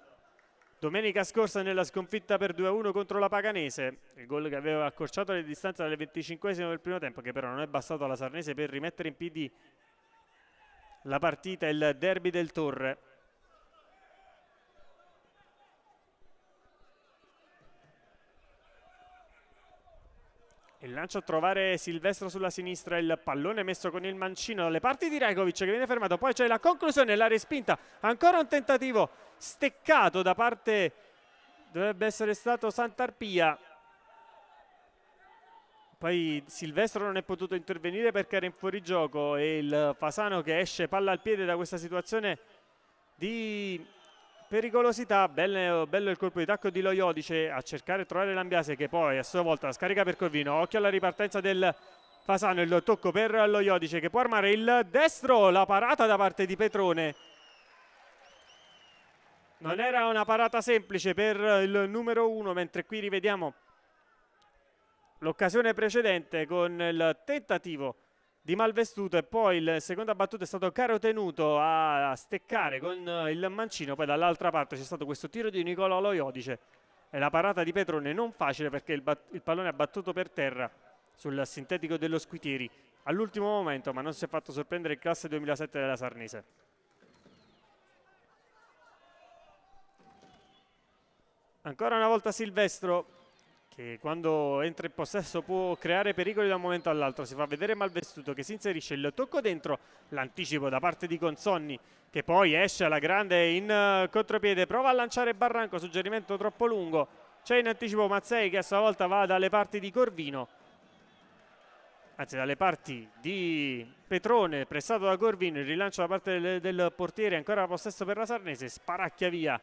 domenica scorsa nella sconfitta per 2-1 contro la Paganese, il gol che aveva accorciato le distanze dalle 25esime del primo tempo, che però non è bastato alla Sarnese per rimettere in piedi la partita, il derby del Torre. Il lancio a trovare Silvestro sulla sinistra, il pallone messo con il mancino dalle parti di Rajkovic, che viene fermato, poi c'è la conclusione, la respinta, ancora un tentativo steccato da parte, dovrebbe essere stato Santarpia, poi Silvestro non è potuto intervenire perché era in fuorigioco e il Fasano che esce palla al piede da questa situazione di pericolosità. Bello il colpo di tacco di Lo Iodice a cercare di trovare Lambiase, che poi a sua volta scarica per Corvino. Occhio alla ripartenza del Fasano, il tocco per Lo Iodice che può armare il destro, la parata da parte di Petrone. Non era una parata semplice per il numero 1, mentre qui rivediamo l'occasione precedente con il tentativo di Malvestuto e poi la seconda battuta è stato caro tenuto a steccare con il mancino. Poi dall'altra parte c'è stato questo tiro di Nicolò Lo Iodice e la parata di Petrone non facile, perché il pallone ha battuto per terra sul sintetico dello Squitieri all'ultimo momento, ma non si è fatto sorprendere il classe 2007 della Sarnese. Ancora una volta Silvestro, che quando entra in possesso può creare pericoli da un momento all'altro. Si fa vedere Malvestuto che si inserisce, il tocco dentro, l'anticipo da parte di Consonni, che poi esce alla grande in contropiede, prova a lanciare Barranco, suggerimento troppo lungo, c'è in anticipo Mazzei che a sua volta va dalle parti di Corvino, anzi dalle parti di Petrone, pressato da Corvino, il rilancio da parte del portiere, ancora possesso per la Sarnese, sparacchia via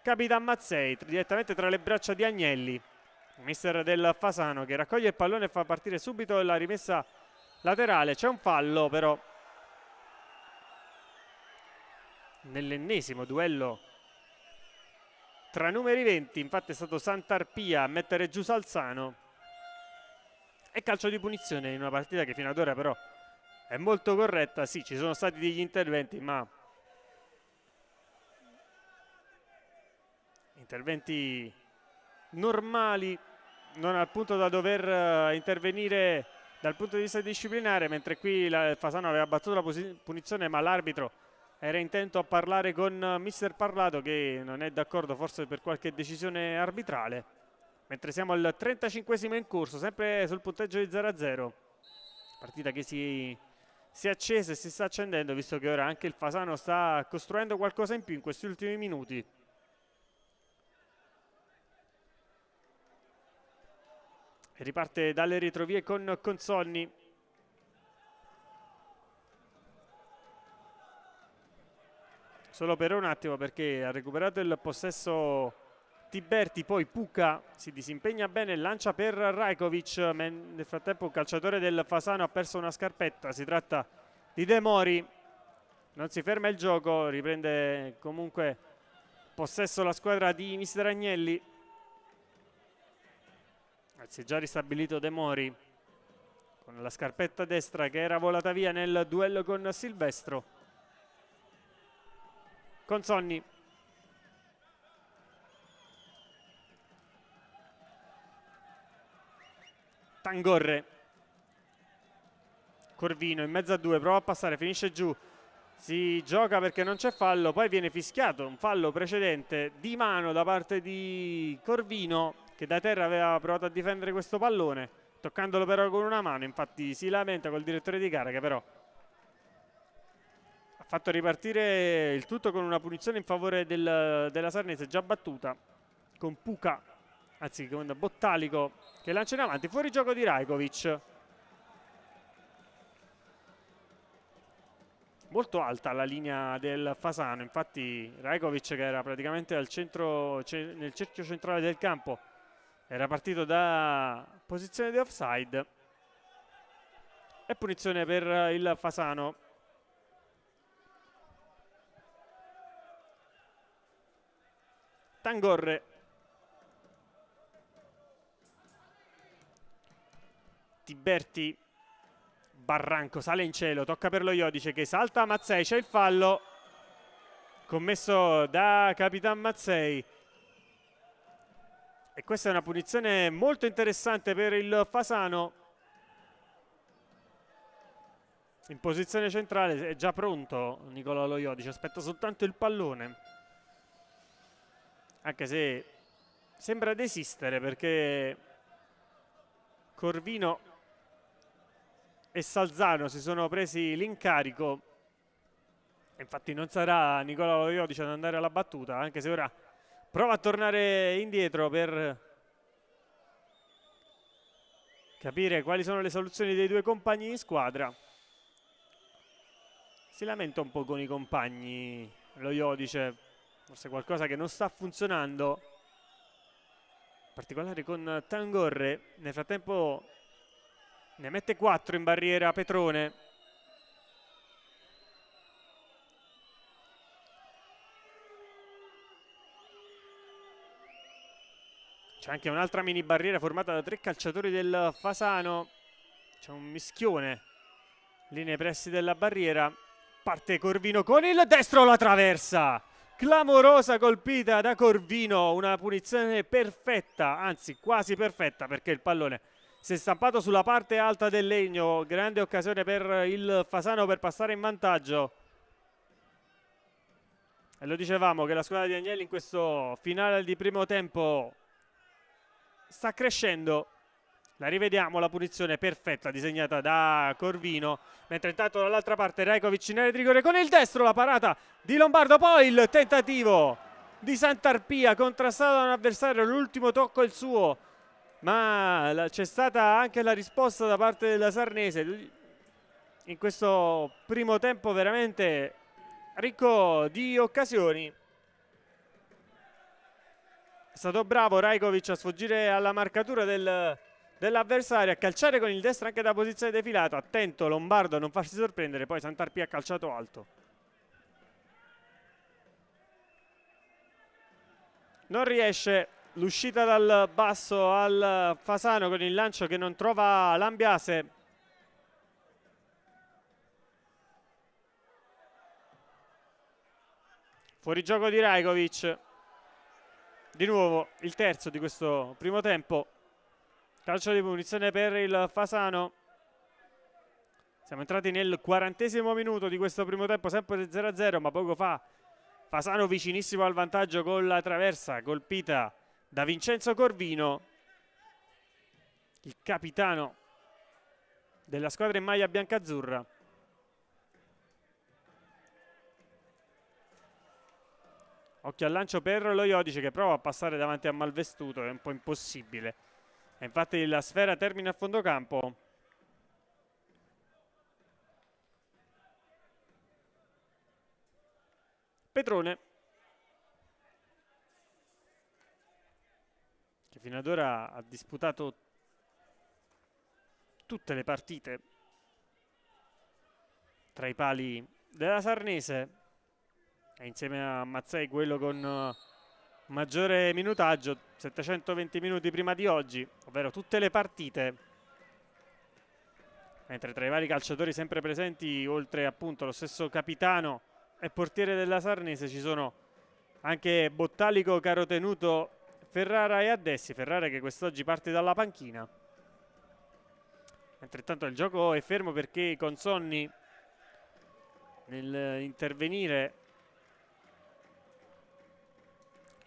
Capitan Mazzei direttamente tra le braccia di Agnelli, mister del Fasano, che raccoglie il pallone e fa partire subito la rimessa laterale. C'è un fallo però nell'ennesimo duello tra numeri 20, infatti è stato Santarpia a mettere giù Salzano, e calcio di punizione in una partita che fino ad ora però è molto corretta. Sì, ci sono stati degli interventi, ma interventi normali, non al punto da dover intervenire dal punto di vista disciplinare, mentre qui il Fasano aveva battuto la punizione, ma l'arbitro era intento a parlare con mister Parlato, che non è d'accordo forse per qualche decisione arbitrale. Mentre siamo al 35esimo in corso, sempre sul punteggio di 0-0. Partita che si è accesa e si sta accendendo, visto che ora anche il Fasano sta costruendo qualcosa in più in questi ultimi minuti. E riparte dalle retrovie con Consonni. Solo per un attimo, perché ha recuperato il possesso Tiberti, poi Puca si disimpegna bene, lancia per Rajkovic, nel frattempo un calciatore del Fasano ha perso una scarpetta, si tratta di De Mori, non si ferma il gioco, riprende comunque possesso la squadra di mister Agnelli. Si è già ristabilito De Mori con la scarpetta destra che era volata via nel duello con Silvestro. Consonni. Tangorre. Corvino in mezzo a due, prova a passare, finisce giù. Si gioca perché non c'è fallo, poi viene fischiato un fallo precedente di mano da parte di Corvino, che da terra aveva provato a difendere questo pallone, toccandolo però con una mano. Infatti si lamenta col direttore di gara, che però ha fatto ripartire il tutto con una punizione in favore della Sarnese già battuta, con Puca, anzi con Bottalico che lancia in avanti, fuori gioco di Rajkovic. Molto alta la linea del Fasano, infatti Rajkovic, che era praticamente al centro, nel cerchio centrale del campo, era partito da posizione di offside. E punizione per il Fasano. Tangorre. Tiberti. Barranco sale in cielo, tocca per lo Iodice che salta a Mazzei, c'è il fallo commesso da Capitan Mazzei. E questa è una punizione molto interessante per il Fasano. In posizione centrale è già pronto Nicola Lo Iodice, aspetta soltanto il pallone. Anche se sembra desistere, perché Corvino e Salzano si sono presi l'incarico. Infatti non sarà Nicola Lo Iodice ad andare alla battuta, anche se ora prova a tornare indietro per capire quali sono le soluzioni dei due compagni di squadra. Si lamenta un po' con i compagni Lo Iodice, forse qualcosa che non sta funzionando, in particolare con Tangorre. Nel frattempo ne mette 4 in barriera Petrone. C'è anche un'altra mini barriera formata da 3 calciatori del Fasano. C'è un mischione lì nei pressi della barriera. Parte Corvino con il destro, la traversa. Clamorosa colpita da Corvino, una punizione perfetta, anzi quasi perfetta, perché il pallone si è stampato sulla parte alta del legno. Grande occasione per il Fasano per passare in vantaggio. E lo dicevamo che la squadra di Agnelli in questo finale di primo tempo sta crescendo. La rivediamo, la punizione perfetta disegnata da Corvino, mentre intanto dall'altra parte Rajkovic in area di rigore con il destro, la parata di Lombardo, poi il tentativo di Santarpia contrastato da un avversario, l'ultimo tocco è il suo, ma c'è stata anche la risposta da parte della Sarnese in questo primo tempo veramente ricco di occasioni. È stato bravo Rajkovic a sfuggire alla marcatura dell'avversario, a calciare con il destro anche da posizione defilata. Attento Lombardo a non farsi sorprendere, poi Santarpia ha calciato alto. Non riesce l'uscita dal basso al Fasano con il lancio che non trova Lambiase. Fuorigioco di Rajkovic. Di nuovo il terzo di questo primo tempo. Calcio di punizione per il Fasano. Siamo entrati nel 40° minuto di questo primo tempo, sempre 0-0, ma poco fa Fasano vicinissimo al vantaggio con la traversa colpita da Vincenzo Corvino, il capitano della squadra in maglia biancazzurra. Occhio al lancio per lo Iodice che prova a passare davanti a Malvestuto, è un po' impossibile. E infatti la sfera termina a fondo campo. Petrone, che fino ad ora ha disputato tutte le partite tra i pali della Sarnese, e insieme a Mazzei quello con maggiore minutaggio, 720 minuti prima di oggi, ovvero tutte le partite. Mentre tra i vari calciatori sempre presenti, oltre appunto lo stesso capitano e portiere della Sarnese, ci sono anche Bottalico, Carotenuto, Ferrara e Addessi. Ferrara che quest'oggi parte dalla panchina. Mentre intanto il gioco è fermo perché Consonni, nel intervenire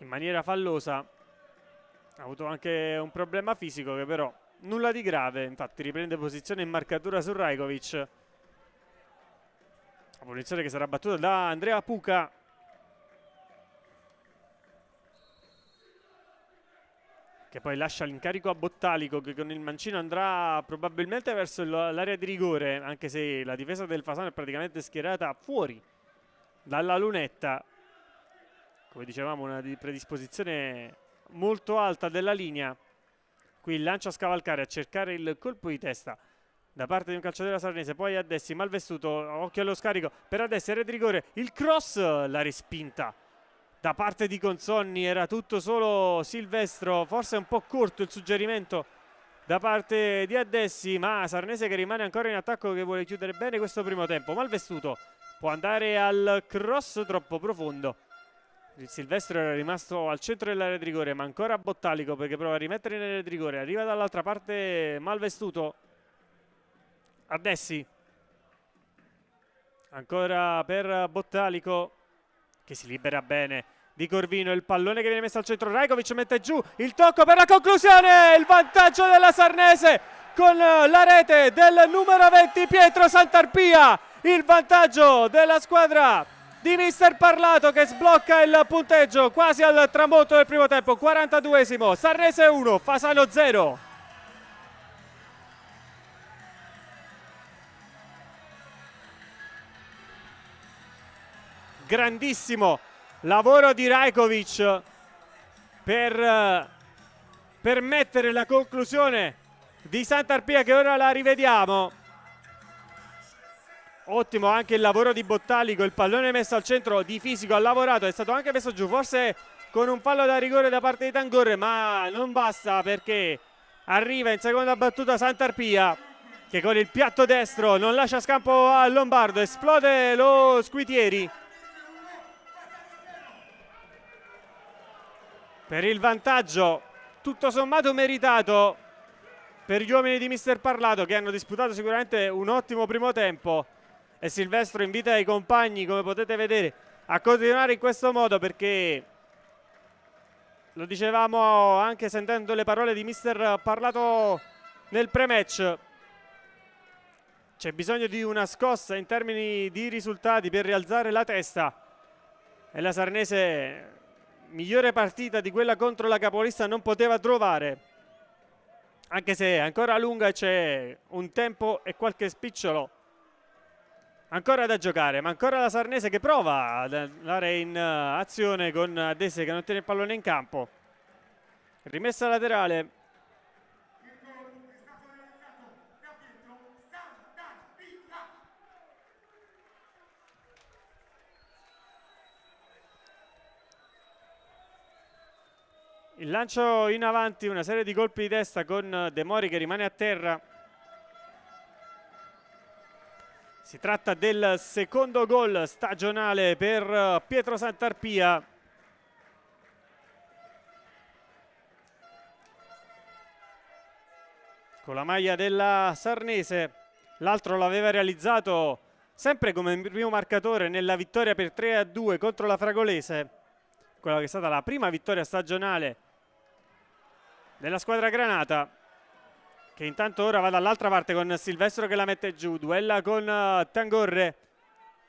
in maniera fallosa, ha avuto anche un problema fisico che però nulla di grave. Infatti riprende posizione in marcatura su Rajkovic. La punizione che sarà battuta da Andrea Puca. Che poi lascia l'incarico a Bottalico, che con il mancino andrà probabilmente verso l'area di rigore, anche se la difesa del Fasano è praticamente schierata fuori dalla lunetta. Come dicevamo, una predisposizione molto alta della linea. Qui il lancio a scavalcare, a cercare il colpo di testa da parte di un calciatore della Sarnese. Poi Addessi, Malvestuto, occhio allo scarico per Addessi, area di rigore, il cross, la respinta da parte di Consonni. Era tutto solo Silvestro, forse un po' corto il suggerimento da parte di Addessi, ma Sarnese che rimane ancora in attacco, che vuole chiudere bene questo primo tempo. Malvestuto può andare al cross troppo profondo. Il Silvestro era rimasto al centro dell'area di rigore, ma ancora Bottalico perché prova a rimettere in area di rigore. Arriva dall'altra parte Malvestuto. Addessi. Ancora per Bottalico, che si libera bene di Corvino. Il pallone che viene messo al centro. Rajkovic mette giù il tocco per la conclusione. Il vantaggio della Sarnese con la rete del numero 20 Pietro Santarpia. Il vantaggio della squadra di mister Parlato, che sblocca il punteggio quasi al tramonto del primo tempo. 42esimo, Sarnese 1, Fasano 0. Grandissimo lavoro di Rajkovic per permettere la conclusione di Santarpia, che ora la rivediamo. Ottimo anche il lavoro di Bottalico, il pallone messo al centro, di fisico ha lavorato, è stato anche messo giù, forse con un fallo da rigore da parte di Tangorre, ma non basta perché arriva in seconda battuta Santarpia, che con il piatto destro non lascia scampo a Lombardo, esplode lo Squitieri per il vantaggio tutto sommato meritato per gli uomini di mister Parlato, che hanno disputato sicuramente un ottimo primo tempo. E Silvestro invita i compagni, come potete vedere, a continuare in questo modo, perché lo dicevamo anche sentendo le parole di mister Parlato nel pre-match, c'è bisogno di una scossa in termini di risultati per rialzare la testa, e la Sarnese migliore partita di quella contro la capolista non poteva trovare, anche se è ancora lunga e c'è un tempo e qualche spicciolo ancora da giocare, ma ancora la Sarnese che prova ad andare in azione con Addessi che non tiene il pallone in campo. Rimessa laterale. Il lancio in avanti, una serie di colpi di testa con De Mori che rimane a terra. Si tratta del secondo gol stagionale per Pietro Santarpia. Con la maglia della Sarnese, l'altro l'aveva realizzato sempre come primo marcatore nella vittoria per 3-2 contro la Fragolese, quella che è stata la prima vittoria stagionale della squadra granata, che intanto ora va dall'altra parte con Silvestro che la mette giù, duella con Tangorre,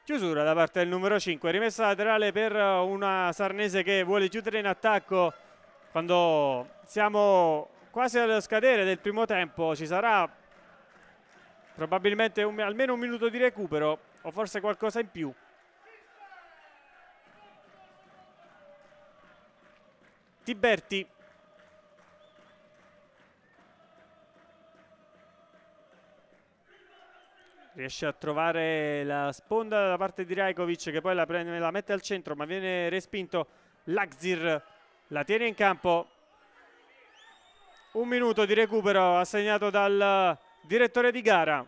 chiusura da parte del numero 5, rimessa laterale per una Sarnese che vuole chiudere in attacco. Quando siamo quasi allo scadere del primo tempo ci sarà probabilmente almeno un minuto di recupero o forse qualcosa in più. Tiberti riesce a trovare la sponda da parte di Rajkovic, che poi la prende, la mette al centro, ma viene respinto. Lagzir la tiene in campo. Un minuto di recupero assegnato dal direttore di gara.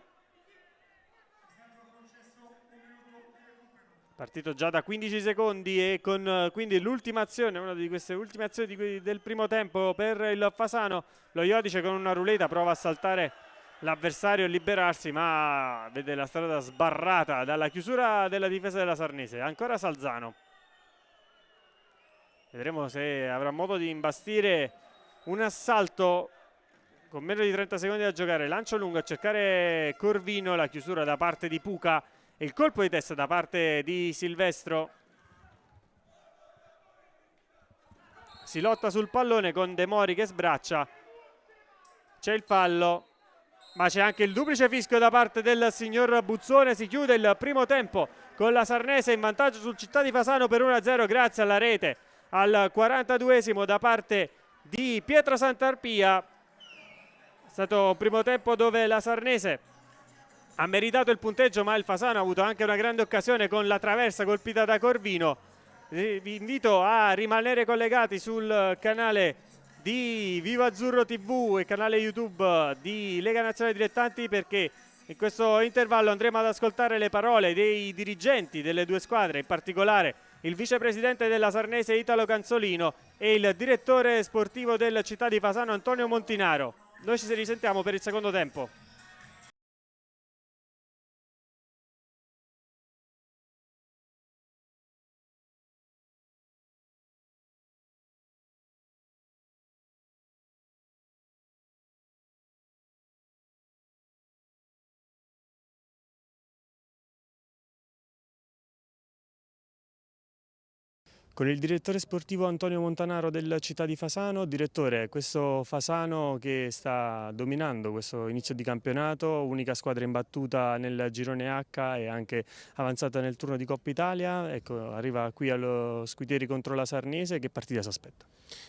Partito già da 15 secondi e con quindi l'ultima azione, una di queste ultime azioni del primo tempo per il Fasano. Lo Iodice con una ruleta prova a saltare l'avversario e liberarsi, ma vede la strada sbarrata dalla chiusura della difesa della Sarnese. Ancora Salzano. Vedremo se avrà modo di imbastire un assalto con meno di 30 secondi da giocare. Lancio lungo a cercare Corvino, la chiusura da parte di Puca e il colpo di testa da parte di Silvestro. Si lotta sul pallone con De Mori che sbraccia. C'è il fallo, ma c'è anche il duplice fischio da parte del signor Buzzone. Si chiude il primo tempo con la Sarnese in vantaggio sul Città di Fasano per 1-0 grazie alla rete al 42esimo da parte di Pietro Santarpia. È stato un primo tempo dove la Sarnese ha meritato il punteggio, ma il Fasano ha avuto anche una grande occasione con la traversa colpita da Corvino. Vi invito a rimanere collegati sul canale di Viva Azzurro TV e canale YouTube di Lega Nazionale Dilettanti, perché in questo intervallo andremo ad ascoltare le parole dei dirigenti delle due squadre, in particolare il vicepresidente della Sarnese Italo Canzolino e il direttore sportivo del Città di Fasano Antonio Montinaro. Noi ci risentiamo per il secondo tempo. Con il direttore sportivo Antonio Montanaro del Città di Fasano. Direttore, questo Fasano che sta dominando questo inizio di campionato, unica squadra imbattuta nel girone H e anche avanzata nel turno di Coppa Italia, ecco, arriva qui allo Scuitieri contro la Sarnese. Che partita si aspetta?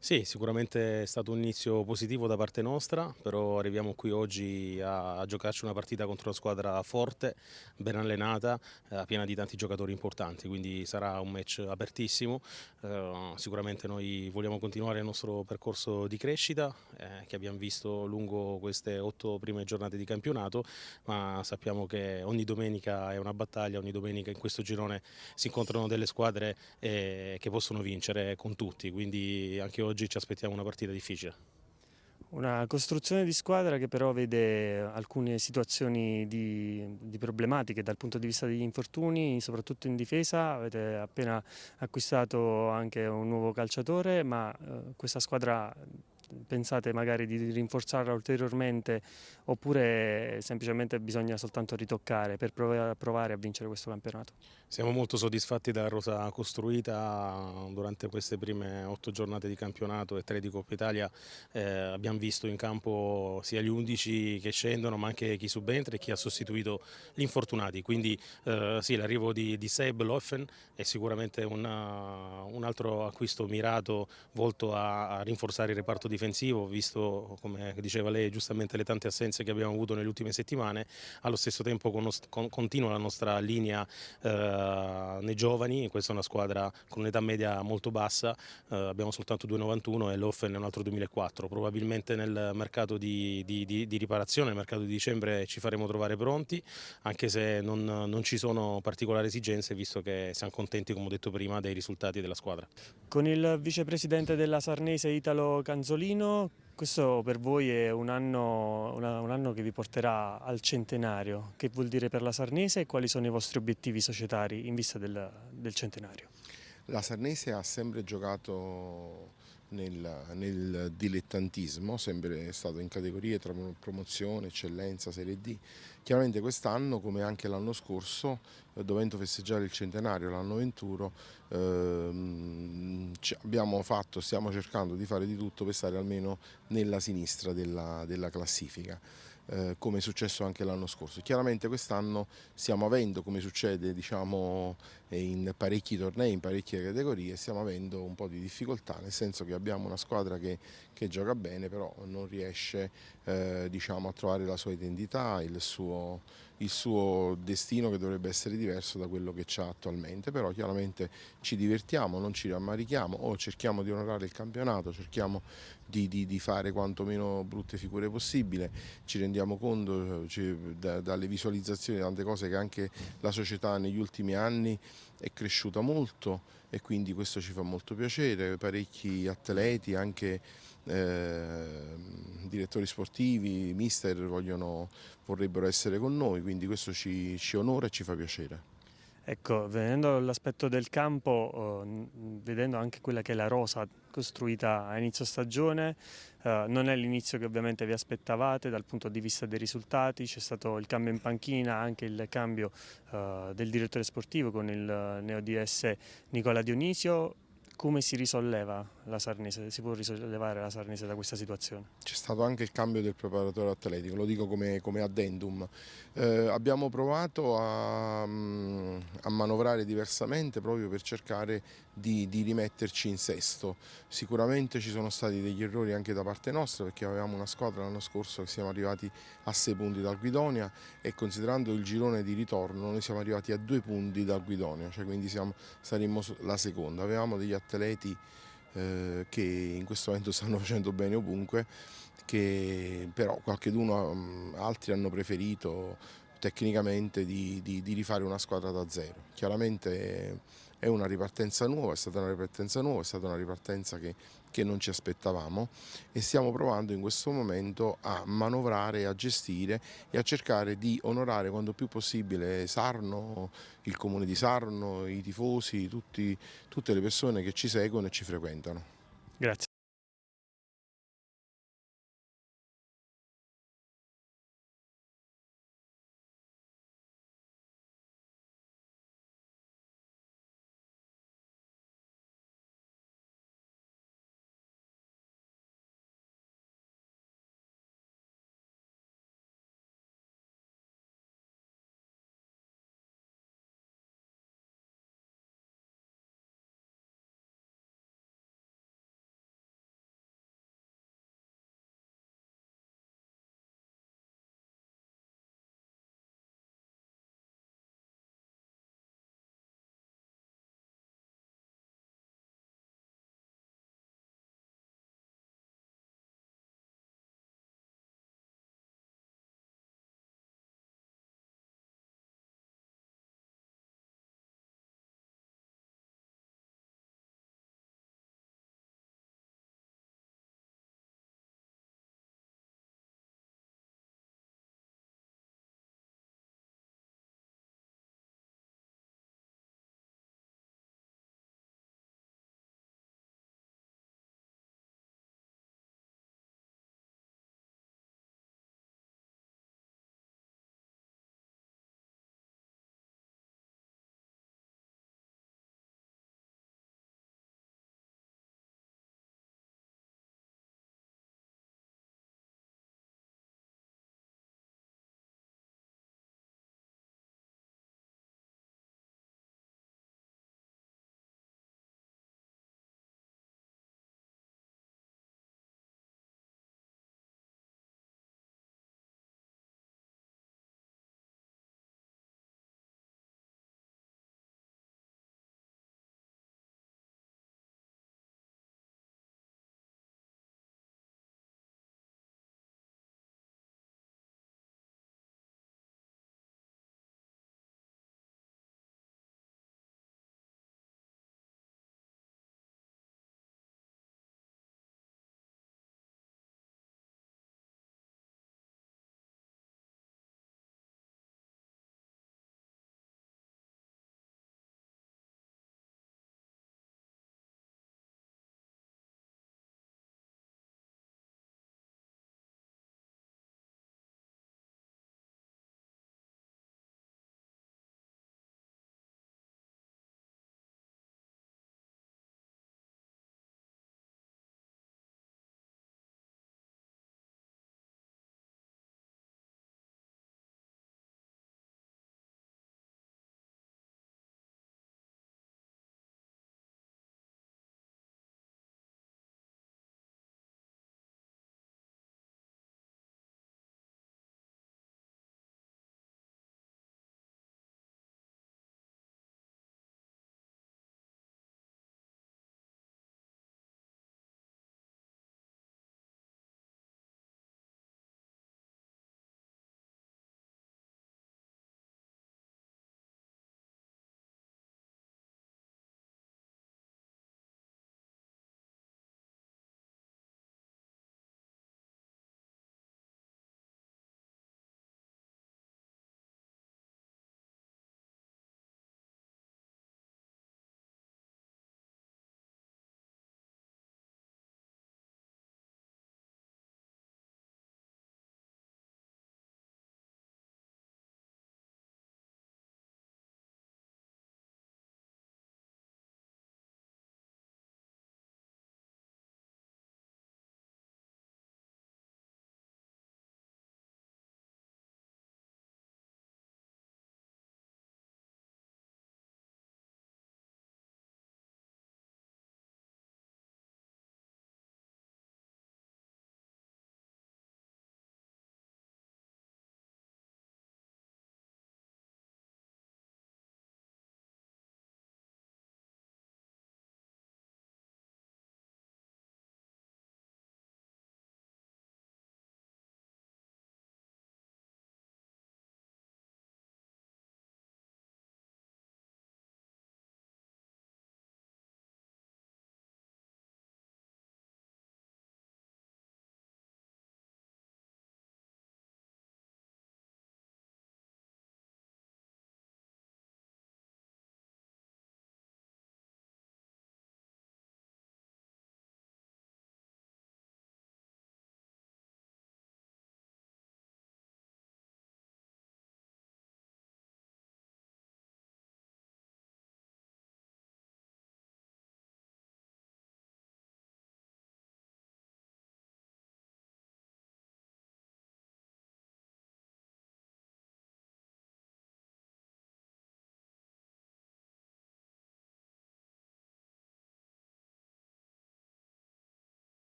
Sì, sicuramente è stato un inizio positivo da parte nostra, però arriviamo qui oggi a giocarci una partita contro una squadra forte, ben allenata, piena di tanti giocatori importanti, quindi sarà un match apertissimo. Sicuramente noi vogliamo continuare il nostro percorso di crescita che abbiamo visto lungo queste 8 prime giornate di campionato, ma sappiamo che ogni domenica è una battaglia, ogni domenica in questo girone si incontrano delle squadre che possono vincere con tutti, quindi anche oggi ci aspettiamo una partita difficile. Una costruzione di squadra che però vede alcune situazioni di problematiche dal punto di vista degli infortuni, soprattutto in difesa. Avete appena acquistato anche un nuovo calciatore, ma questa squadra pensate magari di rinforzarla ulteriormente oppure semplicemente bisogna soltanto ritoccare per provare a vincere questo campionato? Siamo molto soddisfatti della rosa costruita durante queste prime 8 giornate di campionato e 3 di Coppa Italia. Abbiamo visto in campo sia gli 11 che scendono, ma anche chi subentra e chi ha sostituito gli infortunati. Quindi sì, l'arrivo di Seb Loffen è sicuramente un altro acquisto mirato volto a rinforzare il reparto difensivo difensivo, visto, come diceva lei giustamente, le tante assenze che abbiamo avuto nelle ultime settimane. Allo stesso tempo continua la nostra linea nei giovani. Questa è una squadra con un'età media molto bassa, abbiamo soltanto 2,91 e l'Offen è un altro 2004. Probabilmente nel mercato di riparazione, nel mercato di dicembre, ci faremo trovare pronti, anche se non ci sono particolari esigenze, visto che siamo contenti, come ho detto prima, dei risultati della squadra. Con il vicepresidente della Sarnese Italo Canzolino, questo per voi è un anno che vi porterà al centenario. Che vuol dire per la Sarnese e quali sono i vostri obiettivi societari in vista del centenario? La Sarnese ha sempre giocato nel dilettantismo, sempre stato in categorie tra promozione, eccellenza, Serie D. Chiaramente quest'anno, come anche l'anno scorso, dovendo festeggiare il centenario l'anno 21, stiamo cercando di fare di tutto per stare almeno nella sinistra della classifica. Come è successo anche l'anno scorso. Chiaramente quest'anno stiamo avendo, come succede diciamo, in parecchi tornei, in parecchie categorie, stiamo avendo un po' di difficoltà, nel senso che abbiamo una squadra che gioca bene, però non riesce diciamo, a trovare la sua identità, il suo destino, che dovrebbe essere diverso da quello che c'ha attualmente. Però chiaramente ci divertiamo, non ci rammarichiamo, o cerchiamo di onorare il campionato, cerchiamo di fare quanto meno brutte figure possibile. Ci rendiamo conto dalle visualizzazioni di tante cose che anche la società negli ultimi anni è cresciuta molto, e quindi questo ci fa molto piacere. Parecchi atleti, anche direttori sportivi, mister vorrebbero essere con noi, quindi questo ci onora e ci fa piacere. Ecco, venendo all'aspetto del campo, vedendo anche quella che è la rosa costruita a inizio stagione, non è l'inizio che ovviamente vi aspettavate dal punto di vista dei risultati. C'è stato il cambio in panchina, anche il cambio del direttore sportivo con il neo DS Nicola Dionisio. Come si risolleva la Sarnese? Si può risollevare la Sarnese da questa situazione? C'è stato anche il cambio del preparatore atletico, lo dico come addendum. Abbiamo provato a manovrare diversamente, proprio per cercare di rimetterci in sesto. Sicuramente ci sono stati degli errori anche da parte nostra, perché avevamo una squadra l'anno scorso che siamo arrivati a 6 punti dal Guidonia, e considerando il girone di ritorno noi siamo arrivati a 2 punti dal Guidonia, cioè quindi saremmo la seconda. Avevamo degli atleti che in questo momento stanno facendo bene ovunque, che però altri hanno preferito tecnicamente di rifare una squadra da zero. Chiaramente è una ripartenza nuova, è stata una ripartenza nuova, è stata una ripartenza che non ci aspettavamo, e stiamo provando in questo momento a manovrare, a gestire e a cercare di onorare quanto più possibile Sarno, il comune di Sarno, i tifosi, tutte le persone che ci seguono e ci frequentano. Grazie.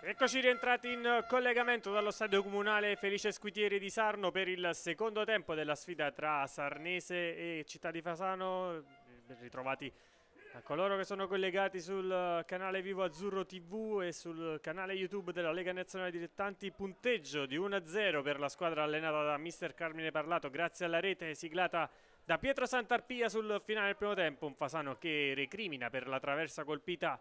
Eccoci rientrati in collegamento dallo stadio comunale Felice Squitieri di Sarno per il secondo tempo della sfida tra Sarnese e Città di Fasano. Ritrovati a coloro che sono collegati sul canale Vivo Azzurro TV e sul canale YouTube della Lega Nazionale Dilettanti. Punteggio di 1-0 per la squadra allenata da mister Carmine Parlato grazie alla rete siglata da Pietro Santarpia sul finale del primo tempo. Un Fasano che recrimina per la traversa colpita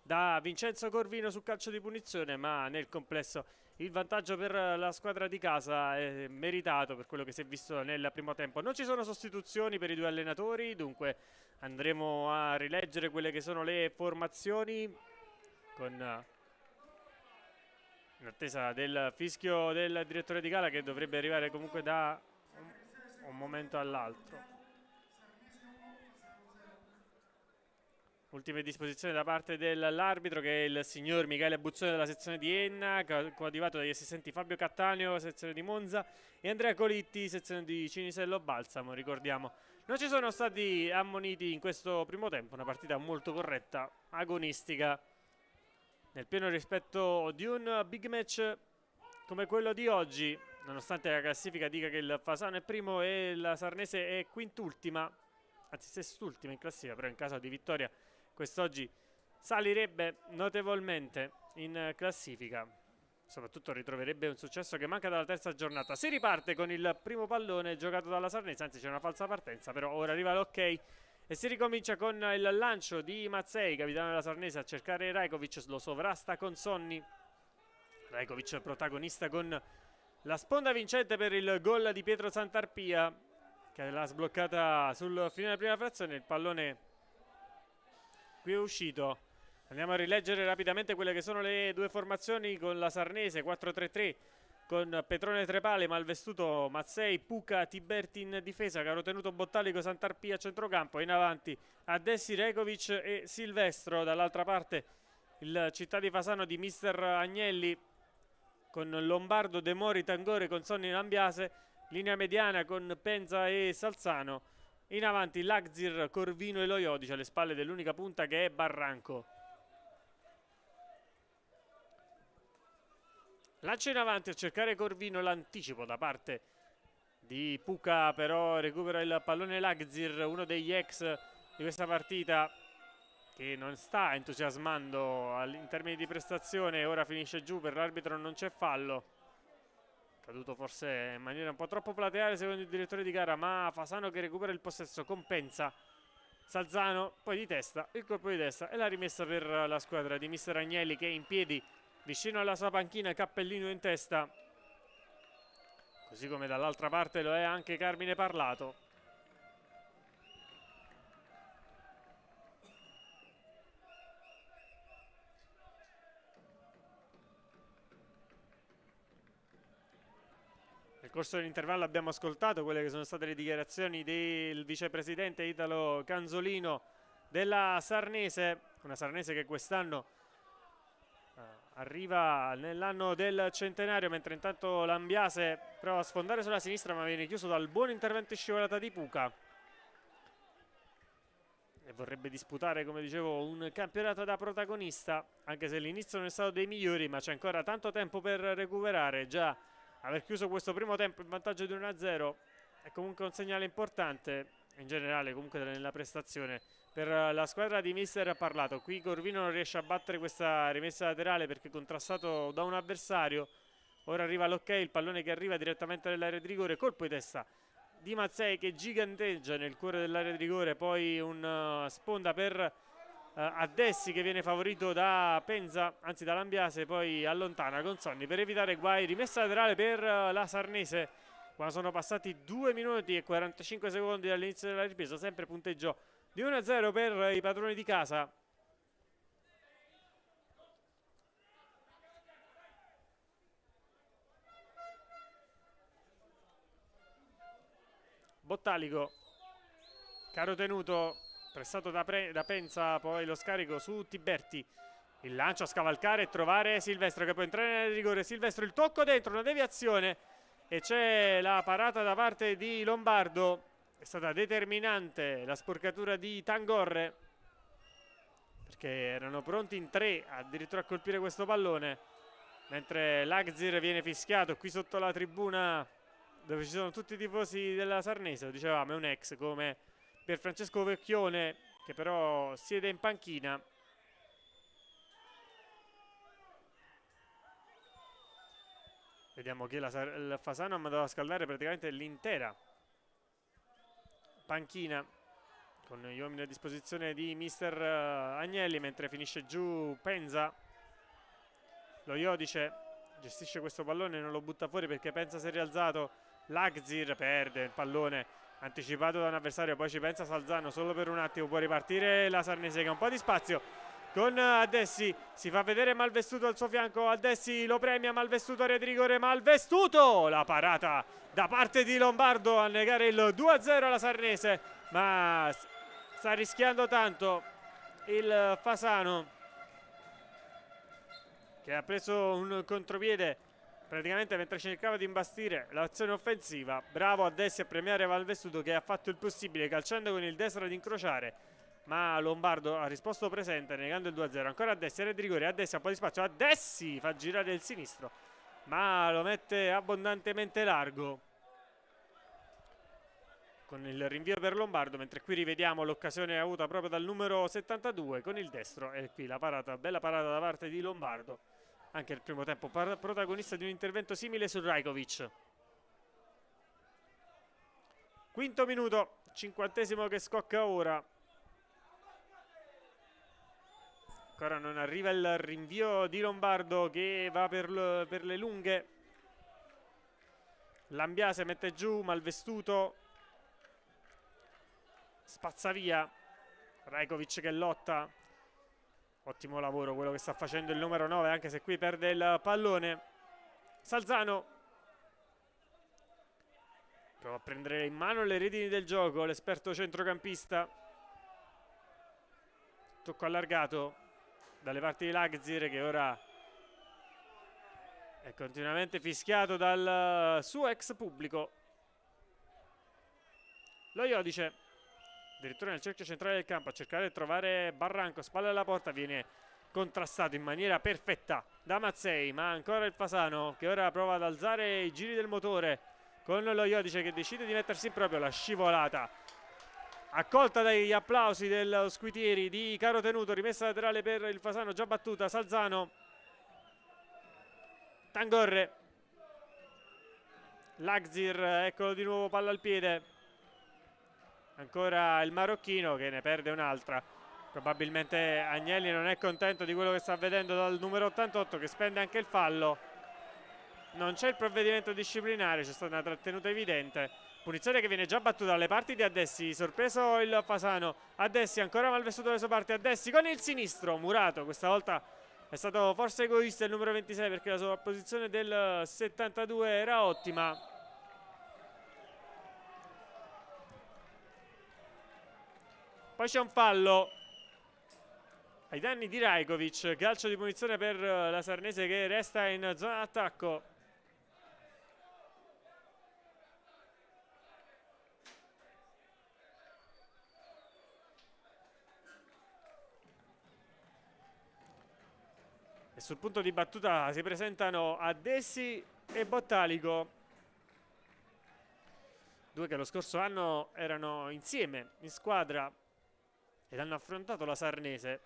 da Vincenzo Corvino su calcio di punizione, ma nel complesso il vantaggio per la squadra di casa è meritato per quello che si è visto nel primo tempo. Non ci sono sostituzioni per i due allenatori, dunque andremo a rileggere quelle che sono le formazioni in attesa del fischio del direttore di gara, che dovrebbe arrivare comunque da un momento all'altro. Ultime disposizioni da parte dell'arbitro, che è il signor Michele Buzzone della sezione di Enna, coadiuvato dagli assistenti Fabio Cattaneo, sezione di Monza, e Andrea Colitti, sezione di Cinisello Balsamo. Ricordiamo, non ci sono stati ammoniti in questo primo tempo, una partita molto corretta, agonistica, nel pieno rispetto di un big match come quello di oggi, nonostante la classifica dica che il Fasano è primo e la Sarnese è quintultima, anzi sestultima in classifica, però in caso di vittoria quest'oggi salirebbe notevolmente in classifica. Soprattutto ritroverebbe un successo che manca dalla terza giornata. Si riparte con il primo pallone giocato dalla Sarnese, anzi c'è una falsa partenza, però ora arriva l'ok e si ricomincia con il lancio di Mazzei, capitano della Sarnese, a cercare Rajkovic, lo sovrasta con Sonni. Rajkovic protagonista con la sponda vincente per il gol di Pietro Santarpia, che l'ha sbloccata sul fine della prima frazione. Il pallone qui è uscito. Andiamo a rileggere rapidamente quelle che sono le due formazioni con la Sarnese: 4-3-3 con Petrone Trepale, Malvestuto, Mazzei, Puca, Tiberti in difesa, Carotenuto, Bottalico, Santarpia a centrocampo, in avanti Addessi, Rajkovic e Silvestro. Dall'altra parte il Città di Fasano di mister Agnelli con Lombardo, De Mori, Tangore, con Sonni Lambiase. Linea mediana con Penza e Salzano. In avanti Lagzir, Corvino e Loiodice, alle spalle dell'unica punta che è Barranco. Lancio in avanti a cercare Corvino, l'anticipo da parte di Puca, però recupera il pallone Lagzir, uno degli ex di questa partita, che non sta entusiasmando in termini di prestazione. Ora finisce giù, per l'arbitro non c'è fallo. Caduto forse in maniera un po' troppo plateale secondo il direttore di gara, ma Fasano che recupera il possesso, compensa Salzano, poi di testa, il colpo di testa e la rimessa per la squadra di mister Agnelli, che è in piedi vicino alla sua panchina, cappellino in testa, così come dall'altra parte lo è anche Carmine Parlato. Nel corso dell'intervallo abbiamo ascoltato quelle che sono state le dichiarazioni del vicepresidente Italo Canzolino della Sarnese, una Sarnese che quest'anno arriva nell'anno del centenario, mentre intanto Lambiase prova a sfondare sulla sinistra, ma viene chiuso dal buon intervento in scivolata di Puca, e vorrebbe disputare, come dicevo, un campionato da protagonista, anche se l'inizio non è stato dei migliori, ma c'è ancora tanto tempo per recuperare. Già aver chiuso questo primo tempo in vantaggio di 1-0 è comunque un segnale importante in generale, comunque nella prestazione per la squadra di mister Parlato. Qui Corvino non riesce a battere questa rimessa laterale perché contrastato da un avversario. Ora arriva l'ok, il pallone che arriva direttamente nell'area di rigore, colpo di testa di Mazzei che giganteggia nel cuore dell'area di rigore, poi un sponda per Addessi che viene favorito da Penza, anzi da Lambiase, poi allontana con Sonni per evitare guai. Rimessa laterale per la Sarnese quando sono passati 2 minuti e 45 secondi dall'inizio della ripresa, sempre punteggio di 1-0 per i padroni di casa. Bottalico, Carotenuto, pressato da Penza, poi lo scarico su Tiberti, il lancio a scavalcare e trovare Silvestro che può entrare nel rigore. Silvestro, il tocco dentro, una deviazione e c'è la parata da parte di Lombardo. È stata determinante la sporcatura di Tangorre, perché erano pronti in 3 addirittura a colpire questo pallone. mentre l'Agzir viene fischiato qui sotto la tribuna dove ci sono tutti i tifosi della Sarnese. Lo dicevamo, è un ex come Pierfrancesco Vecchione, che però siede in panchina. Vediamo che il Fasano ha mandato a scaldare praticamente l'intera panchina con gli uomini a disposizione di mister Agnelli, mentre finisce giù Penza. Lo Iodice gestisce questo pallone, non lo butta fuori perché Penza si è rialzato. L'Agzir perde il pallone anticipato da un avversario, poi ci pensa Salzano solo per un attimo, può ripartire la Sarnese che ha un po' di spazio con Addessi, si fa vedere Malvestuto al suo fianco, Addessi lo premia, Malvestuto, area di rigore, Malvestuto, la parata da parte di Lombardo a negare il 2-0 alla Sarnese, ma sta rischiando tanto il Fasano, che ha preso un contropiede praticamente mentre cercava di imbastire l'azione offensiva. Bravo Addessi a premiare Malvestuto, che ha fatto il possibile calciando con il destro ad incrociare, ma Lombardo ha risposto presente negando il 2-0. Ancora Addessi, area di rigore, Addessi ha un po' di spazio, Addessi fa girare il sinistro ma lo mette abbondantemente largo con il rinvio per Lombardo, mentre qui rivediamo l'occasione avuta proprio dal numero 72 con il destro, e qui la parata, bella parata da parte di Lombardo, anche il primo tempo protagonista di un intervento simile su Rajkovic. Quinto minuto, 50esimo che scocca ora. Ancora non arriva il rinvio di Lombardo che va per le lunghe. Lambiase mette giù, Malvestuto spazza via, Rajkovic che lotta. Ottimo lavoro quello che sta facendo il numero 9, anche se qui perde il pallone. Salzano prova a prendere in mano le redini del gioco l'esperto centrocampista. Tocco allargato dalle parti di Lagzir, che ora è continuamente fischiato dal suo ex pubblico. Lo Iodice addirittura nel cerchio centrale del campo a cercare di trovare Barranco, spalle alla porta, viene contrastato in maniera perfetta da Mazzei, ma ancora il Fasano che ora prova ad alzare i giri del motore con lo Iodice che decide di mettersi in proprio. La scivolata accolta dagli applausi dello Squitieri di Caro Tenuto, rimessa laterale per il Fasano già battuta. Salzano, Tangorre, Lagzir, eccolo di nuovo, palla al piede. Ancora il marocchino che ne perde un'altra. Probabilmente Agnelli non è contento di quello che sta vedendo dal numero 88, che spende anche il fallo. Non c'è il provvedimento disciplinare, c'è stata una trattenuta evidente. Punizione che viene già battuta dalle parti di Addessi, sorpreso il Fasano. Addessi ancora Malvestuto dalle sue parti, Addessi con il sinistro, Murato questa volta è stato forse egoista il numero 26 perché la sovrapposizione del 72 era ottima. Poi c'è un fallo ai danni di Rajkovic, calcio di punizione per la Sarnese che resta in zona d'attacco. E sul punto di battuta si presentano Addessi e Bottalico, due che lo scorso anno erano insieme in squadra ed hanno affrontato la Sarnese.